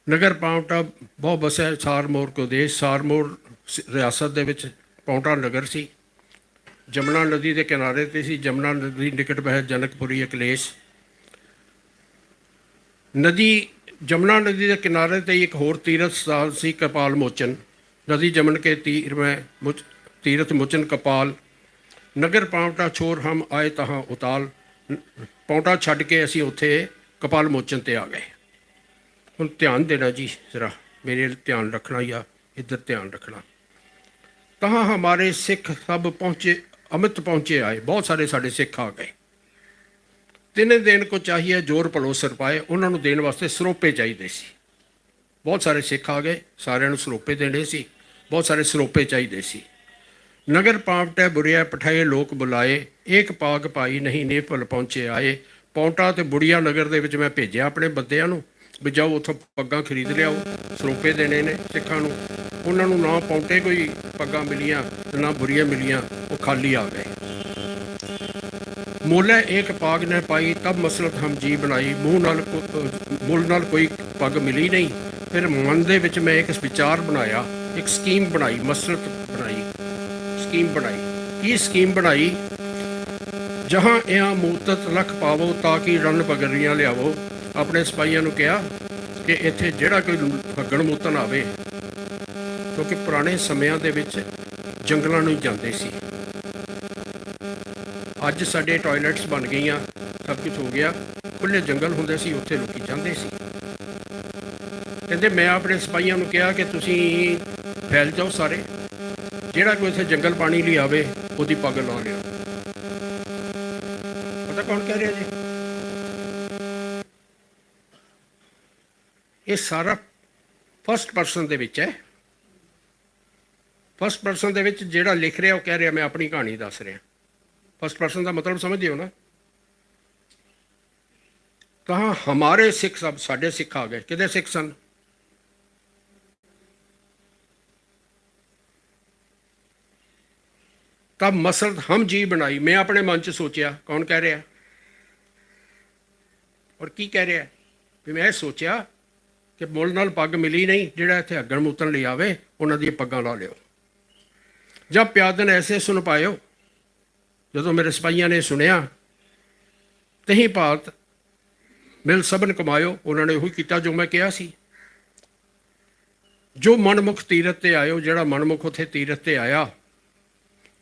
Speaker 1: ਨਗਰ ਪਾਉਂਟਾ ਬਹੁ ਬਸਿਆ ਸਾਰਮੋਰ ਕੋ ਦੇਸ਼। ਸਾਰਮੋਰ ਰਿਆਸਤ ਦੇ ਵਿੱਚ ਪਾਉਂਟਾ ਨਗਰ ਸੀ, ਜਮਨਾ ਨਦੀ ਦੇ ਕਿਨਾਰੇ 'ਤੇ ਸੀ। ਜਮਨਾ ਨਦੀ ਨਿਕਟ ਬਹਿ ਜਨਕਪੁਰੀ ਅਕਲੇਸ਼ ਨਦੀ। ਜਮਨਾ ਨਦੀ ਦੇ ਕਿਨਾਰੇ 'ਤੇ ਇੱਕ ਹੋਰ ਤੀਰਥ ਸਥਾਨ ਸੀ, ਕਪਾਲ ਮੋਚਨ। ਨਦੀ ਜਮਨ ਕੇ ਤੀਰ ਮੈਂ ਤੀਰਥ ਮੋਚਨ ਕਪਾਲ। ਨਗਰ ਪਾਉਂਟਾ ਛੋਰ ਹਮ ਆਏ ਤਹਾਂ ਉਤਾਲ। ਪਾਉਂਟਾ ਛੱਡ ਕੇ ਅਸੀਂ ਉੱਥੇ ਕਪਾਲ ਮੋਚਨ 'ਤੇ ਆ ਗਏ। ਹੁਣ ਧਿਆਨ ਦੇਣਾ ਜੀ, ਜ਼ਰਾ ਮੇਰੇ ਧਿਆਨ ਰੱਖਣਾ ਜਾਂ ਇੱਧਰ ਧਿਆਨ ਰੱਖਣਾ। ਤਹਾਂ ਹਮਾਰੇ ਸਿੱਖ ਸਭ ਪਹੁੰਚੇ, ਅਮਿਤ ਪਹੁੰਚੇ ਆਏ। ਬਹੁਤ ਸਾਰੇ ਸਾਡੇ ਸਿੱਖ ਆ ਗਏ। 3 ਦਿਨ ਕੋ ਚਾਹੀਏ ਜੋਰ ਪਲੋਸਰ ਪਾਏ। ਉਹਨਾਂ ਨੂੰ ਦੇਣ ਵਾਸਤੇ ਸਰੋਪੇ ਚਾਹੀਦੇ ਸੀ। ਬਹੁਤ ਸਾਰੇ ਸਿੱਖ ਆ ਗਏ, ਸਾਰਿਆਂ ਨੂੰ ਸਰੋਪੇ ਦੇਣੇ ਸੀ, ਬਹੁਤ ਸਾਰੇ ਸਰੋਪੇ ਚਾਹੀਦੇ ਸੀ। ਨਗਰ ਪਾਵਟੈ ਬੁਰਿਆ ਪਠਾਏ ਲੋਕ ਬੁਲਾਏ, ਏਕ ਪਾਗ ਪਾਈ ਨਹੀਂ ਨੇ ਭੁੱਲ ਪਹੁੰਚੇ ਆਏ। ਪੌਂਟਾ ਤੇ ਬੁੜੀਆ ਨਗਰ ਦੇ ਵਿੱਚ ਮੈਂ ਭੇਜਿਆ ਆਪਣੇ ਬੰਦਿਆਂ ਨੂੰ ਵੀ ਜਾਓ ਉੱਥੋਂ ਪੱਗਾਂ ਖਰੀਦ ਲਿਆਓ, ਸਰੋਪੇ ਦੇਣੇ ਨੇ ਸਿੱਖਾਂ ਨੂੰ। ਉਹਨਾਂ ਨੂੰ ਨਾ ਪੌਂਟੇ ਕੋਈ ਪੱਗਾਂ ਮਿਲੀਆਂ ਤੇ ਨਾ ਬੁਰੀਆਂ ਮਿਲੀਆਂ, ਉਹ ਖਾਲੀ ਆ ਗਏ। ਮੋਲੇ ਏਕ ਪਾਗ ਨੇ ਪਾਈ, ਤਬ ਮਸਲਤ ਹਮ ਜੀ ਬਣਾਈ। ਮੂੰਹ ਨਾਲ ਮੁੱਲ ਨਾਲ ਕੋਈ पग मिली नहीं। फिर मन दे विच मैं एक विचार बनाया, एक स्कीम बनाई, मसरत बनाई, स्कीम बनाई। की स्कीम बनाई? जहाँ यहाँ मूतत लख पावो ताकि रन पगरियां लियावो। अपने सिपाहियों को कहा कि इत्थे जिहड़ा कोई फग्गण मूतन आवे, क्योंकि पुराने समयां दे विच जंगलों में जाते सी। अज साडे टॉयलेट्स बन गई, सब कुछ हो गया, खुले जंगल होंदे सी, उत्थे लोकी जांदे सी। कहते मैं अपने सिपाहियों को कहा कि तुसीं फैल जाओ सारे, जिहड़ा कोई इत्थे जंगल पानी लई आवे उहदी पग ला लिओ। पता कौन कह रहा जी? ये सारा फस्ट परसन दे विच है। फस्ट परसन दे विच जिहड़ा लिख रहा वो कह रहा मैं अपनी कहानी दस रहा। फस्ट परसन का मतलब समझते हो ना? कहाँ हमारे सिख सब साढ़े सिख आ गए, कितने सिख सन? तब मसरत हम जी बनाई। मैं अपने मन च सोचा, कौन कह रहा और की कह रहा भी मैं सोचा कि मुल नाल पग मिली नहीं, जिहड़ा इत्थे अग्गण मूतन लई आवे उन्हां दी पग्गां ला लिओ। जब प्यादन ऐसे सुन पायो, जो मेरे सिपाहियों ने सुनिया, तही भात मिल सबन कमायो। उन्होंने वही किया जो मैं कहा सी। जो मनमुख तीरथ ते आयो, जिहड़ा मनमुख उत्थे तीरथ ते आया,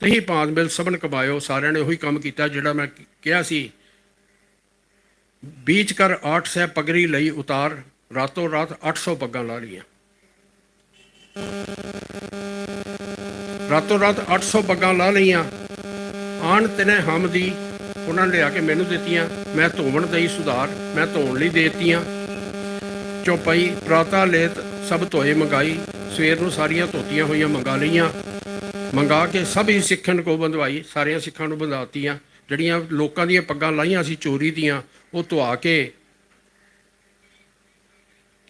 Speaker 1: तही भात मिल सबन कमायो। सारिਆਂ ने वही काम किया जिहड़ा मैं कहा सी। बीच कर 800 पगड़ी लई उतार, रातों रात 800 पग्गां ला लिया। रातों रात 800 पग्गां ला लिया। आन तिने हम दी उन्होंने लिया के मैनू दित्तियां। मैं धोवन दई सुधार, मैं धोन लई देतियां। चौपाई प्राता लेत सब धोए मंगाई, सवेर नूं सारियां धोतियां होईयां मंगा लईयां। मंगा के सब ही सिखन को बंधवाई, सारियां सिखां नूं बंधातियां। जिहड़ियां लोकां दीयां पग्गां लाईयां सी चोरी दियां, वो धुआ के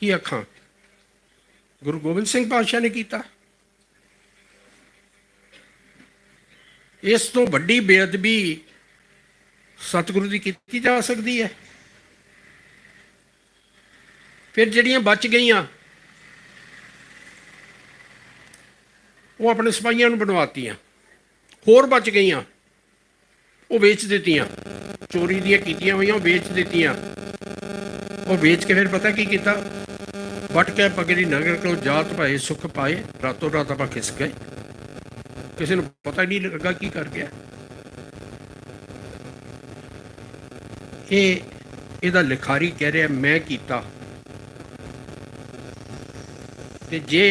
Speaker 1: की अखां गुरु गोबिंद सिंह पातशाह ने कीता। इस तो वड्डी बेअदबी सतगुरु की की जा सकती है? फिर जिहड़ियां बच गई वो अपने सिपाहियों को बनवातियां, होर बच गई वो बेच दित्तियां। चोरी दियां कीतियां होईयां बेच दित्तियां। वो बेच के फिर पता की कीता? वट के पगड़ी नगर को जात भाए सुख पाए, रातों रात आप खिस गए। किसी को पता नहीं लगा की कर गया। ये लिखारी कह रहा मैं कीता। ते जे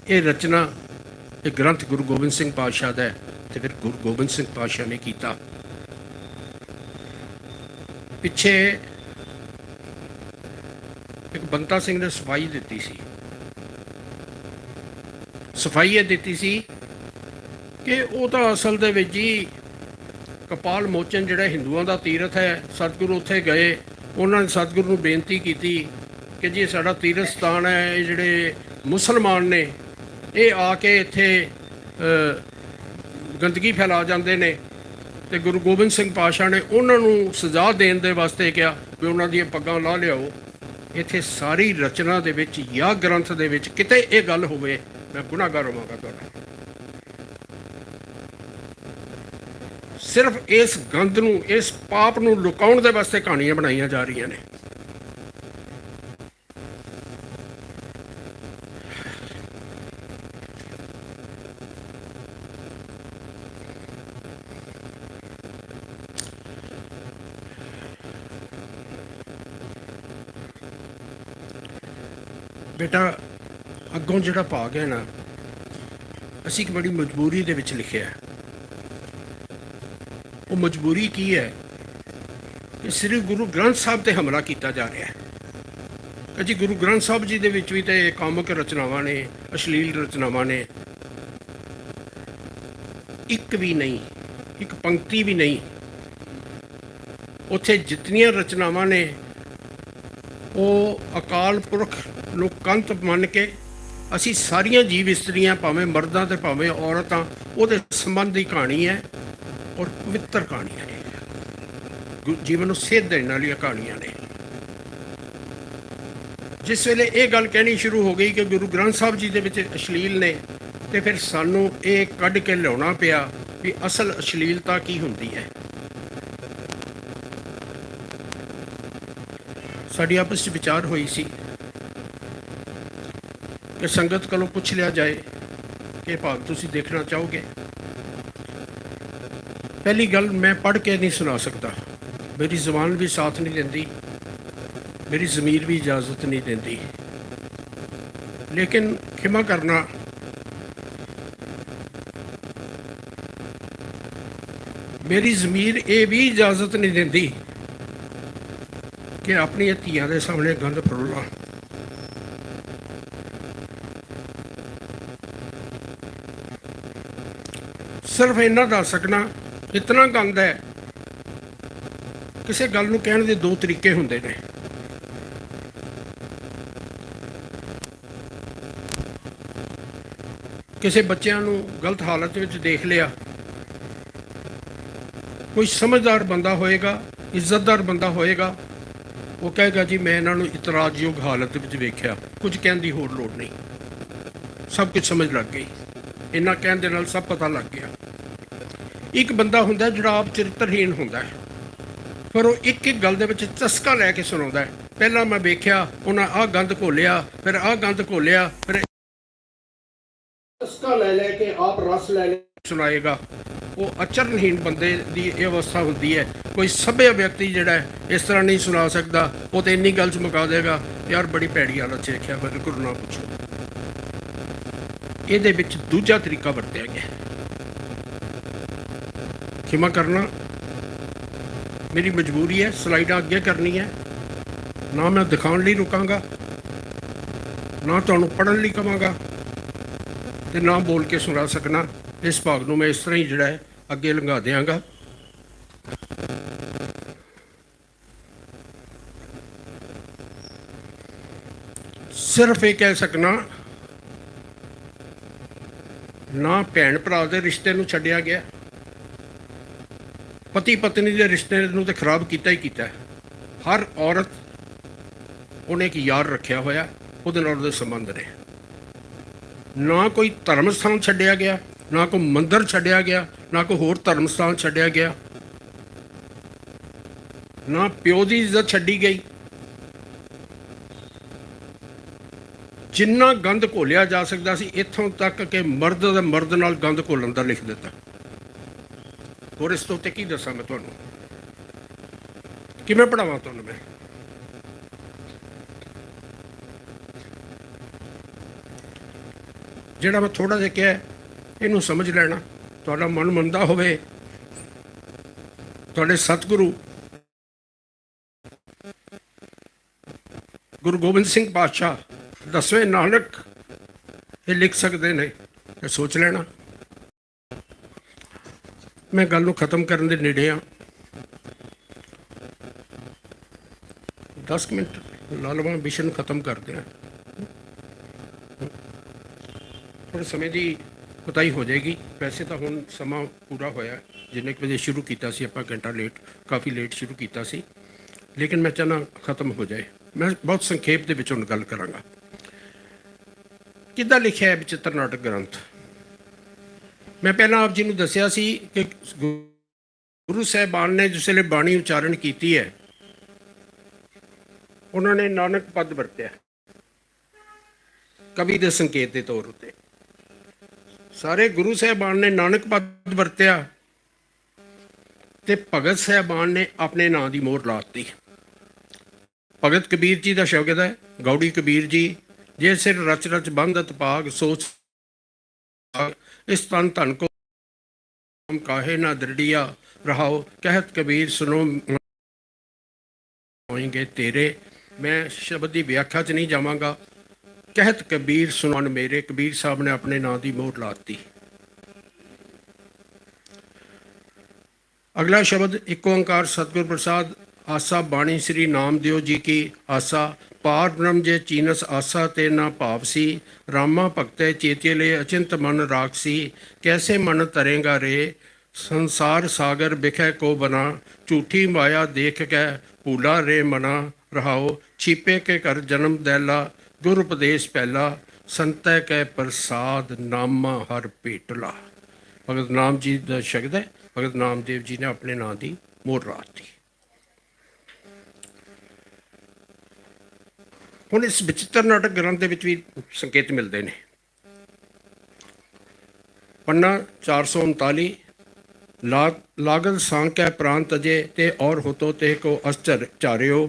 Speaker 1: ये रचना ये ग्रंथ गुरु गोबिंद सिंह पातशाह का है, तो फिर गुरु गोबिंद सिंह पातशाह ने कीता। पिछे एक बंता सिंह ने सफाई दी सी। सफाई ये दी सी कि वो तो असल दे विच जी कपाल मोचन जिहड़ा हिंदुओं का तीरथ है, सतगुरु उत्थे गए, उन्होंने सतगुरु नूं बेनती की कि जी साडा तीरथ स्थान है, ये जिहड़े मुसलमान ने ये आके इत्थे गंदगी फैला जाते हैं। तो गुरु गोबिंद सिंह पातशाह ने उन्होंने सजा देने दे वास्ते कहा भी उन्हों दी पग्गां ला लियाओ। इत्थे सारी रचना दे विच या ग्रंथ दे विच किते ये गल होवे, मैं गुनाहगार होवांगा तुहाडा। सिर्फ इस गंद नूं, इस पाप नूं लुकाउण दे वास्ते कहानियां बनाईयां जा रही ने। बेटा अगों जिहड़ा भाग है ना, असीं एक बड़ी मजबूरी दे विच लिखिआ है। वो मजबूरी की है कि श्री गुरु ग्रंथ साहब ते हमला किया जा रहा है। कि जी गुरु ग्रंथ साहब जी दे विच भी तो कामुक रचनावां ने, अश्लील रचनावां ने, एक भी नहीं, एक पंक्ति भी नहीं। उत्थे जितनियां रचनावां ने वो अकाल पुरख नूं कंत मन के असी सारियां जीव इस्त्रियां भावें मर्दां ते भावें औरतां उहदे संबंध की कहानी है और पवित्र कहानियां ने, जीवन को सेध देने वाली कहानियां ने। जिस वेले ये गल कहनी शुरू हो गई कि गुरु ग्रंथ साहब जी के अश्लील ने, तो फिर सानू ये कढ़ के लियाना पिया भी असल अश्लीलता की होंदी है। साडी आपस में विचार हुई सी कि संगत कोलों पूछ लिया जाए कि भाव तुसीं देखना चाहोगे। पहली गल, मैं पढ़ के नहीं सुना सकता, मेरी जबान भी साथ नहीं देती, मेरी ज़मीर भी इजाज़त नहीं देती। लेकिन क्षमा करना, मेरी ज़मीर ये भी इजाज़त नहीं देती कि अपनी धियां के सामने गंद फरोला। सिर्फ इन्ना दस सकना, इतना गंद है। किसी गल नूं कहण दे दो तरीके हुंदे ने। किसी बच्चों नूं गलत हालत में देख लिया, कोई समझदार बंदा होएगा, इज्जतदार बंदा होएगा, वो कहेगा जी मैं इन्हों इतराजयोग हालत में वेख्या, कुछ कहने की होर लोड़ नहीं, सब कुछ समझ लग गई। इन्ना कहने दे नाल सब पता लग गया। एक बंदा हुंदा जिहड़ा आप चरित्रहीन हुंदा है, पर वो एक एक गल दे विच चस्का लैके सुणाउंदा है। पहला मैं वेख्या उन्हें आ गंद घोलिया, फिर आ गंद घोलिया, फिर चस्का लैके आप रस लै सुनाएगा। वो आचरणहीन बंदे की यह अवस्था होती है। कोई सभ्य व्यक्ति जिहड़ा है इस तरह नहीं सुना सकता। वो तो इन्नी गल च मुका देगा, यार बड़ी भैड़ी हालत देखा, बिल्कुल ना पूछो। ये दूजा तरीका वरत्या गया। क्षमा करना, मेरी मजबूरी है, स्लाइडां अगे करनी है, ना मैं दिखाने लिए रुकांगा, ना तुहानूं पढ़न लिए कहांगा, ते ना बोल के सुना सकना। इस भाग नूं मैं इस तरह ही जिहड़ा है अगे लंघा देंगा। सिर्फ ये कह सकना, ना भैन भरा के रिश्ते नूं छड्डिया गया, पति पत्नी के रिश्ते नूं ते खराब किया ही किया। हर औरत उन्हें एक यार रखा होया, उहदे नाल उहदे संबंध ने। ना कोई धर्म स्थान छड्डिया गया, ना कोई मंदिर छड्डिया गया, ना कोई होर धर्म स्थान छड्डिया गया, ना प्यो की इज्जत छड्डी गई। जिन्ना गंद घोलिया जा सकता सी, इत्थों तक कि मर्द नाल गंद घोलन का लिख दिता। और इस तो उत्ते की दसा मैं तुहानूं, किवें पढ़ावां तुहानूं मैं। जिहड़ा मैं थोड़ा जिहा कहा, इहनूं समझ लेना। तुहाडा मन मंदा होवे, तुहाडे सतगुरु गुरु गोबिंद सिंह पातशाह 10वें नानक ये लिख सकते हैं, तो सोच लेना। मैं गल नूं खत्म करने दे नेड़े हाँ। 10 मिनट ला लवां, विषय खत्म करते हैं। थोड़े समय की कोताही हो जाएगी। वैसे तो हुण समा पूरा होया, जिन्ने बजे शुरू किया सी आपां घंटा लेट, काफ़ी लेट शुरू किया सी, लेकिन मैं चाहना खत्म हो जाए। मैं बहुत संखेप दे विच हुण गल करांगा। किद्दां लिखिया है विचित्र नाटक ग्रंथ। मैं पहला आप जी नूं दस्सिया सी कि गुरु साहिबान ने जिस वेले बाणी उच्चारण की है, उन्होंने नानक पद वरत्या कवि के संकेत के तौर पर। सारे गुरु साहिबान ने नानक पद वरत्या, ते भगत साहिबान ने अपने नां की मोहर लाती। भगत कबीर जी का शब्द है, गौड़ी कबीर जी, जे सिर रच रच बंधत पाग, सोच इस तन धन को काहे ना दृढ़िया रहाओ, कहत कबीर सुनो होएंगे तेरे। मैं शब्द की व्याख्या च नहीं जावांगा। कहत कबीर सुनन मेरे, कबीर साहब ने अपने नां की मोहर लाती। अगला शब्द एक ओंकार सतगुर प्रसाद आसा, बाणी श्री नामदेव जी की आसा। पार ब्रह्म जे चीनस आसा ते ना भावसी, रामा भगते चेते ले अचिंत मन राखसी। कैसे मन तरेगा रे, संसार सागर बिखै को बना, झूठी माया देख कै भूला रे मना। रहाओ, छिपे के कर जन्म दैला, गुर उपदेश पहला, संतै कै प्रसाद नामा हर पेटला। भगत नाम जी का शब्द है, भगत नामदेव जी ने अपने नाम की मोहर राती। हुण इस विचित्र नाटक ग्रंथ के भी संकेत मिलते हैं। पन्ना 439, लागल सांकै प्रांत अजे ते और होतो ते को अश्चर चार्यो,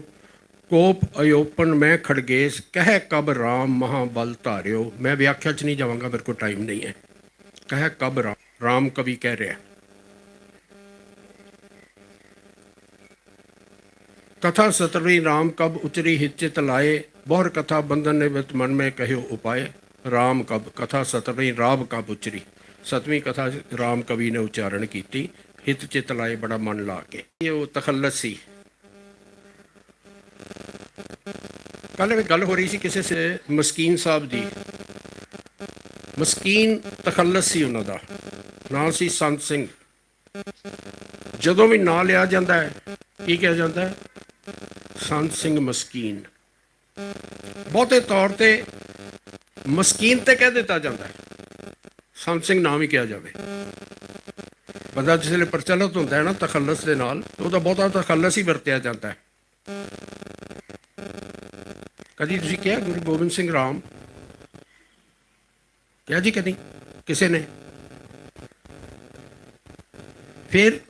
Speaker 1: कोप अयोपन में खड़गेश कह कब राम महाबल धार्यो। मैं व्याख्या च नहीं जावांगा, मेरे को टाइम नहीं है। कह कब राम, राम कवि कह रहा। कथा सतरवीं राम कब उचरी हिचित लाए, बहुर कथा बंधन निवृत्त मन में कहो उपाय। राम कब, कथा सतरवीं राम कब उचरी, 7वीं कथा राम कवि ने उच्चारण की। हित चित लाए, बड़ा मन ला के। ये वो तखल्लस सी। कल गल हो रही सी किसी से मस्कीन साहब की। मस्कीन तखल्लस सी, उन्हों का नाम सी संत सिंह। जदों भी नाम लिया जाता है की कहा जाता है, संत सिंह मस्कीन। बहुते तौर पर मस्कीन तो कह दिता जाता है, संत सिंह नाम ही कहा जाए। बंदा जिसले प्रचलित होता है ना तखल्लस के नाल, तो वह बहुता तखल्लस ही वरत्या जाता है। कभी तुसीं क्या गुरु गोबिंद सिंह राम क्या जी? कभी किसी ने? फिर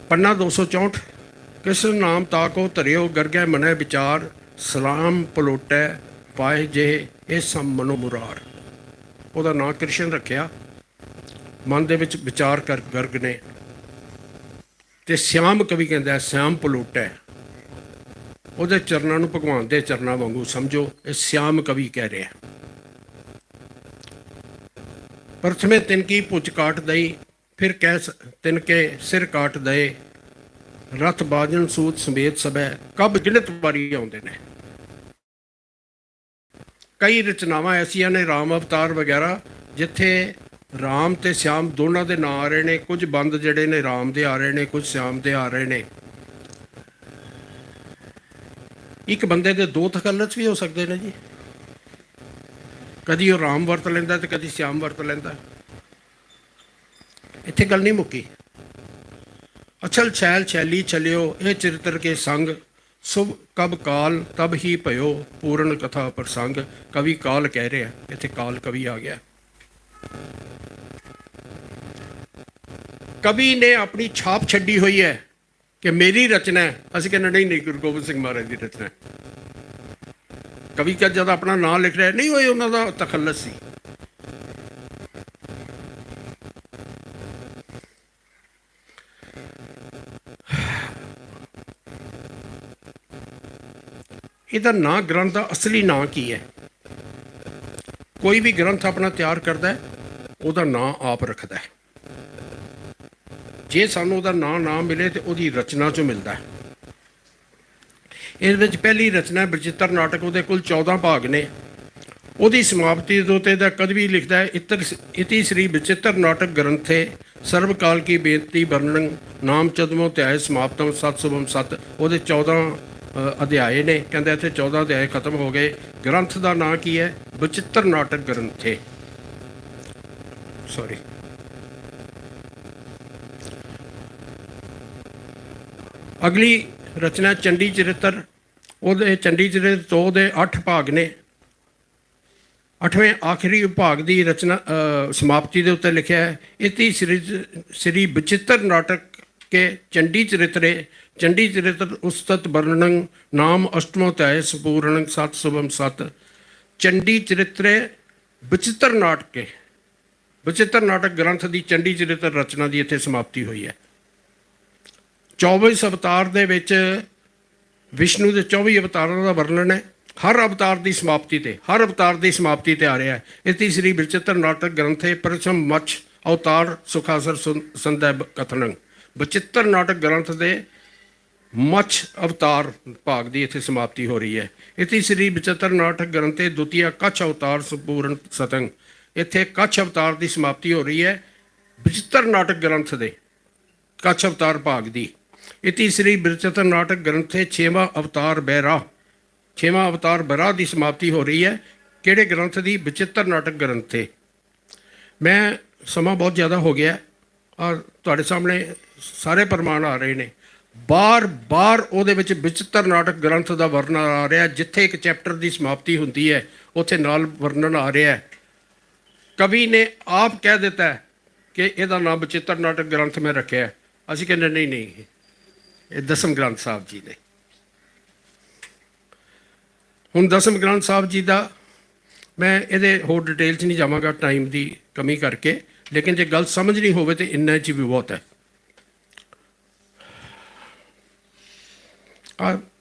Speaker 1: पन्ना 264, कृष्ण नाम ताको धरियो, गरगै मनै विचार, सलाम पलोटै पाए जे ये सम मनो मुरार। ਉਹਦਾ नाम कृष्ण रखिया, मन ਦੇ ਵਿੱਚ विचार कर गर्ग ने। ਤੇ श्याम कवि कहता है श्याम पलोटै, ਉਹਦੇ ਚਰਨਾਂ ਨੂੰ ਭਗਵਾਨ ਦੇ ਚਰਨਾਂ ਵਾਂਗੂ ਸਮਝੋ। ਇਹ श्याम कवि कह रहा। प्रथमे तिनकी पुच काट दई, फिर कह तिनके सिर काट दए, रथ बाजन सूत समेत सबै, कब गिणत वारी आउंदे ने। कई रचनावां ऐसियां ने राम अवतार वगैरह जिथे राम ते श्याम दोनों के नाम आ रहे हैं। कुछ बंद जड़े ने राम दे आ रहे हैं, कुछ श्याम दे आ रहे हैं। एक बंदे दे दो तखल्लस भी हो सकते हैं जी। कभी वो राम वरत लेंदा ते कभी श्याम वरत लेंदा। इत्थे गल नहीं मुक्की। अछल छैल छैली चलियो, ये चरित्र के संग, शुभ कब काल तब ही भयो, पूर्ण कथा प्रसंग। कवि काल कह रहे हैं, इत्थे काल कवि आ गया। कवि ने अपनी छाप छड्डी हुई है कि मेरी रचना है। असं कहना नहीं, नहीं गुरु गोबिंद सिंह महाराज की रचना है। कवि का जब अपना नाम लिख रहा है, नहीं होए उन्होंने तखल्लस सी। ਇਹਦਾ ਨਾਂ ग्रंथ का असली ਨਾਂ की है? कोई भी ग्रंथ अपना तैयार करता है, ਉਹਦਾ ਨਾਂ आप रखता है। जे सानू ਉਹਦਾ ਨਾਂ ना मिले तो ਉਹਦੀ रचना चों मिलता है। इस पहली रचना बचित्र नाटक, ਉਹਦੇ कुल 14 भाग ने। ਉਹਦੀ समाप्ति ਦੇ ਉੱਤੇ ਦਾ कवि लिखता है, इति श्री बचित्र नाटक ग्रंथे सर्वकाल की बेनती वर्णन, नाम 14वां अध्याय समाप्तम सत शुभम सत। ਉਹਦੇ 14 अध्याय ने। कहते इतने 14 अध्याय खत्म हो गए। ग्रंथ का नाम की है? बचित्र नाटक ग्रंथे। सॉरी, अगली रचना चंडी चरित्र। ਉਹਦੇ चंडी चरित्र तो ਉਹਦੇ 8 भाग ने। 8वें आखिरी भाग की रचना समाप्ति के उत्ते लिखा है, इति श्री बचित्र नाटक के चंडी चरित्रे, चंडी चरित्र उस्तत वर्णन, नाम 8वां अध्याय संपूर्ण सत शुभम सत। चंडी चरित्रे बचित्र नाटक के, बचित्र नाटक ग्रंथ की चंडी चरित्र रचना की इत्थे समाप्ति हुई है। 24 अवतार दे विच विष्णु के 24 अवतारों का वर्णन है। हर अवतार की समाप्ति ते, हर अवतार की समाप्ति ते आ रहा है, इति श्री बचित्र नाटक ग्रंथे प्रथम मच्छ अवतार सुखासर संदय कथन। बचित्र नाटक ग्रंथ के मच्छ अवतार भाग की इत्थे समाप्ति हो रही है। इति श्री बचित्र नाटक ग्रंथे द्वितीय कच्छ अवतार संपूर्ण सतंग। इत्थे कच्छ अवतार की समाप्ति हो रही है बचित्र नाटक ग्रंथ के कच्छ अवतार भाग की। इति श्री बिरचित्र नाटक ग्रंथ से 6वां अवतार बैरा, 6वां अवतार बैरा की समाप्ति हो रही है। किहड़े ग्रंथ की? विचित्र नाटक ग्रंथ थे। मैं समा बहुत ज़्यादा हो गया और तुहाडे सामने सारे प्रमाण आ रहे हैं। बार बार ਉਹਦੇ ਵਿੱਚ विचित्र नाटक ग्रंथ का वर्णन आ रहा है। जिथे एक चैप्टर की समाप्ति होती है उत्थे नाल वर्णन आ रहा है। कवि ने आप कह दिता है कि ਇਹਦਾ नाम विचित्र नाटक ग्रंथ में रखा है। ਅਸੀਂ कहते नहीं नहीं, ये दसम ग्रंथ साहब जी ने। हुण दसम ग्रंथ साहब जी का मैं ये होर डिटेल च नहीं जावांगा टाइम की कमी करके, लेकिन जो गल समझनी हो तो इन्ना च भी बहुत है।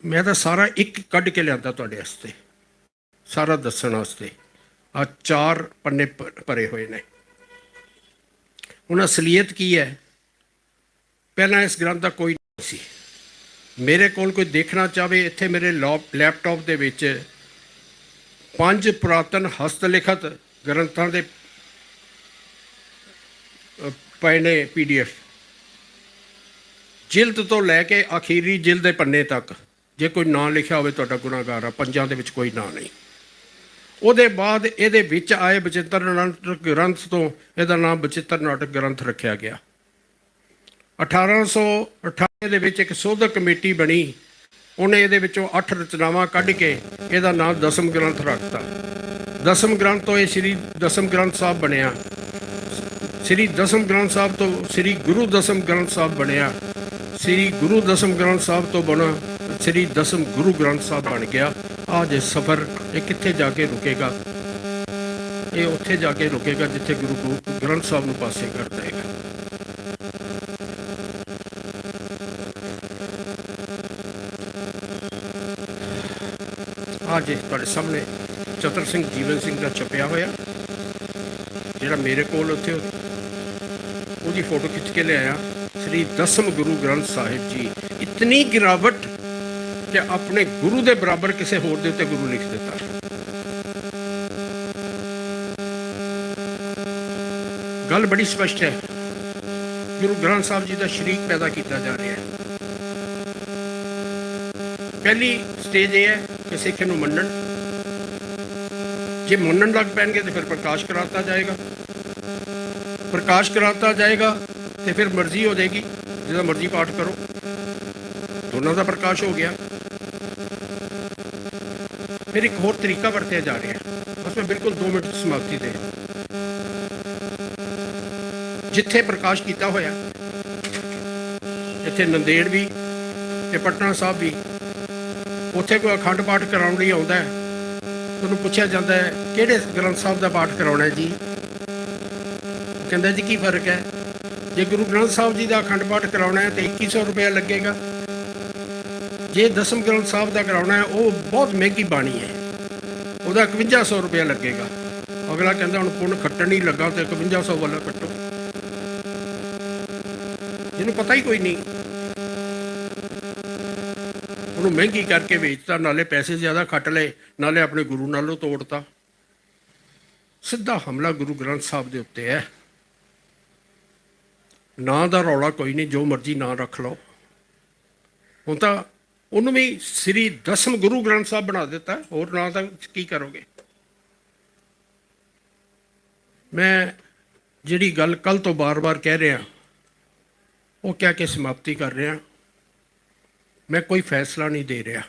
Speaker 1: मैं तो सारा एक कढ़ के लिया तुहाडे वास्ते, सारा दस्सण वास्ते। आ 4 पन्ने भरे हुए ने। हुण असलीयत की है? पहला इस ग्रंथ का कोई नहीं सी। मेरे कोल कोई देखना चाहे, इत्थे मेरे लैपटॉप दे विच 5 पुरातन हस्तलिखत ग्रंथों के पए ने PDF, जिल्द तो लैके आखिरी जिल्द के पन्ने तक। जे कोई नाम लिखा हो तो गुनाहगार आ, 5 दे विच कोई नाम नहीं। ਉਹਦੇ बाद ਇਹਦੇ ਵਿੱਚ आए विचित्र नाटक ग्रंथ तो ਇਹਦਾ नाम विचित्र नाटक ग्रंथ रखा गया। 1898 ਦੇ ਵਿੱਚ ਇੱਕ ਸੋਧਕ ਕਮੇਟੀ ਬਣੀ। ਉਹਨੇ ਇਹਦੇ ਵਿੱਚੋਂ 8 ਰਚਨਾਵਾਂ ਕੱਢ ਕੇ ਇਹਦਾ ਨਾਮ ਦਸਮ ਗ੍ਰੰਥ ਰੱਖਤਾ। ਦਸਮ ਗ੍ਰੰਥ ਤੋਂ ਇਹ ਸ੍ਰੀ ਦਸਮ ਗ੍ਰੰਥ ਸਾਹਿਬ ਬਣਿਆ। ਸ੍ਰੀ ਦਸਮ ਗ੍ਰੰਥ ਸਾਹਿਬ ਤੋਂ ਸ੍ਰੀ ਗੁਰੂ ਦਸਮ ਗ੍ਰੰਥ ਸਾਹਿਬ ਬਣਿਆ। ਸ੍ਰੀ ਗੁਰੂ ਦਸਮ ਗ੍ਰੰਥ ਸਾਹਿਬ ਤੋਂ ਬਣਾ ਸ੍ਰੀ ਦਸਮ ਗੁਰੂ ਗ੍ਰੰਥ ਸਾਹਿਬ ਬਣ ਗਿਆ। ਆ ਜੇ ਸਫ਼ਰ ਇਹ ਕਿੱਥੇ ਜਾ ਕੇ ਰੁਕੇਗਾ? ਇਹ ਉੱਥੇ ਜਾ ਕੇ ਰੁਕੇਗਾ ਜਿੱਥੇ ਗੁਰੂ ਗ੍ਰੰਥ ਸਾਹਿਬ ਨੂੰ ਪਾਸੇ ਕਰ ਦੇਗਾ। आज तुहाडे सामने चतर सिंह जीवन सिंह का छपया होया, जिहड़ा मेरे कोल उत्थे उहदी फोटो खिंच के लिया। श्री दसम गुरु ग्रंथ साहिब जी, इतनी गिरावट कि अपने गुरु के बराबर किसी होर दे उत्ते गुरु लिख दिता। गल बड़ी स्पष्ट है। गुरु ग्रंथ साहब जी का शरीक पैदा किया जा रहा है। पहली स्टेज ये है कि सिख इहनूं मन्नण, जे मन्नण लग पैणगे तो फिर प्रकाश कराता जाएगा। प्रकाश कराता जाएगा तो फिर मर्जी हो जाएगी, जिहदा मर्जी पाठ करो। दोनों का प्रकाश हो गया। फिर एक होर तरीका वरतिया जा रहा है, उसमें बिल्कुल 2 मिनट समाप्ति दे। जिथे प्रकाश किया होया, इत्थे नंदेड़ भी ते पटना साहब भी, उत्थे कोई अखंड पाठ कराउण लई आउंदा है। उहनूं पुछया जाता है किहड़े ग्रंथ साहब का पाठ कराउणा है जी? कहंदा जी की फर्क है? जे गुरु ग्रंथ साहब जी का अखंड पाठ कराउणा है तो 2100 रुपया लगेगा। जे दसम ग्रंथ साहब का कराउणा है वो बहुत महंगी बाणी है, ਉਹਦਾ 5100 रुपया लगेगा। अगला कहता हुण पुण्य खट्टण ही लगा तो 5100 वाला कट्टो। जिन्होंने पता ही कोई नहीं, उन्होंने महंगी करके बेचता, नाले पैसे ज़्यादा खट ले, नाले अपने गुरु नालों तोड़ता। सीधा हमला गुरु ग्रंथ साहब के उत्ते है। नां दा रौला कोई नहीं, जो मर्जी नां रख लो। हुण तां उन्होंने भी श्री दसम गुरु ग्रंथ साहब बना दिता, होर नां तां की करोगे? मैं जिहड़ी गल कल तो बार बार कह रहा वो कह के समाप्ति कर रहा। मैं कोई फैसला नहीं दे रहा।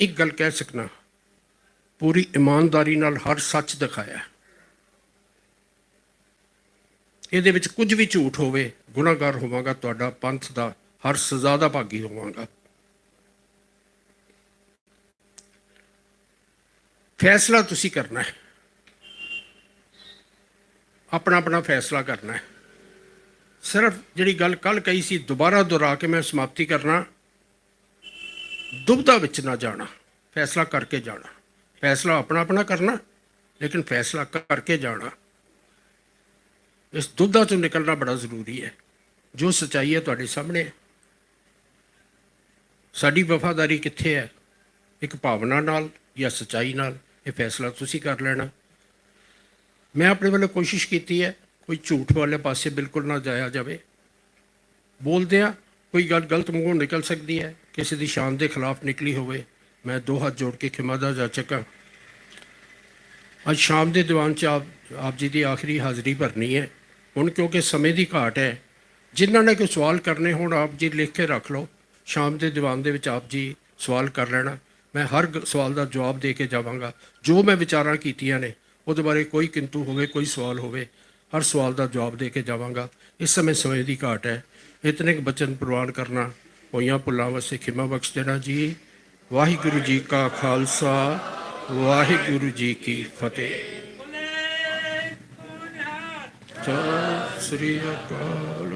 Speaker 1: एक गल कह सकना, पूरी ईमानदारी नाल हर सच दिखाया। ਇਹਦੇ ਵਿੱਚ कुछ भी झूठ होवे, गुनाहगार होवांगा, तुहाडा पंथ दा हर सज़ा दा भागी होवांगा। फैसला तुसी करना है, अपना अपना फैसला करना है। सिर्फ जिहड़ी गल कल कही सी दोबारा दोहरा के मैं समाप्ति करना, दुविधा विच ना जाना, फैसला करके जाना। फैसला अपना अपना करना, लेकिन फैसला करके जाना। इस दुविधा चों निकलना बड़ा जरूरी है। जो सच्चाई है तुहाडे सामने है। साडी वफादारी कित्थे है? एक भावना नाल या सच्चाई नाल? ये फैसला तुसी कर लेना। मैं अपने वाले कोशिश की है कोई झूठ वाले पासे बिल्कुल ना जाया जाए। बोलदिया ਕੋਈ ਗੱਲ ਗਲਤ ਮੂੰਹੋਂ ਨਿਕਲ ਸਕਦੀ ਹੈ, ਕਿਸੇ ਦੀ ਸ਼ਾਨ ਦੇ ਖਿਲਾਫ ਨਿਕਲੀ ਹੋਵੇ, ਮੈਂ ਦੋ ਹੱਥ ਜੋੜ ਕੇ ਖਿਮਾ ਦਾ ਜਾਚਕ ਹਾਂ। ਅੱਜ ਸ਼ਾਮ ਦੇ ਦੀਵਾਨ 'ਚ ਆਪ ਜੀ ਦੀ ਆਖਰੀ ਹਾਜ਼ਰੀ ਭਰਨੀ ਹੈ। ਹੁਣ ਕਿਉਂਕਿ ਸਮੇਂ ਦੀ ਘਾਟ ਹੈ, ਜਿਨ੍ਹਾਂ ਨੇ ਕੋਈ ਸਵਾਲ ਕਰਨੇ ਹੋਣ ਆਪ ਜੀ ਲਿਖ ਕੇ ਰੱਖ ਲਓ। ਸ਼ਾਮ ਦੇ ਦੀਵਾਨ ਦੇ ਵਿੱਚ ਆਪ ਜੀ ਸਵਾਲ ਕਰ ਲੈਣਾ, ਮੈਂ ਹਰ ਸਵਾਲ ਦਾ ਜਵਾਬ ਦੇ ਕੇ ਜਾਵਾਂਗਾ। ਜੋ ਮੈਂ ਵਿਚਾਰਾਂ ਕੀਤੀਆਂ ਨੇ ਉਹਦੇ ਬਾਰੇ ਕੋਈ ਕਿੰਤੂ ਹੋਵੇ, ਕੋਈ ਸਵਾਲ ਹੋਵੇ, ਹਰ ਸਵਾਲ ਦਾ ਜਵਾਬ ਦੇ ਕੇ ਜਾਵਾਂਗਾ। ਇਸ ਸਮੇਂ ਦੀ ਘਾਟ ਹੈ। ਇਤਨੇ ਕੁ ਬਚਨ ਪ੍ਰਵਾਨ ਕਰਨਾ, ਹੋਈਆਂ ਭੁੱਲਾਂ ਵਾਸਤੇ ਖਿਮਾ ਬਖਸ਼ ਦੇਣਾ ਜੀ। ਵਾਹਿਗੁਰੂ ਜੀ ਕਾ ਖਾਲਸਾ, ਵਾਹਿਗੁਰੂ ਜੀ ਕੀ ਫਤਿਹ। ਸਤਿ ਸ੍ਰੀ ਅਕਾਲ।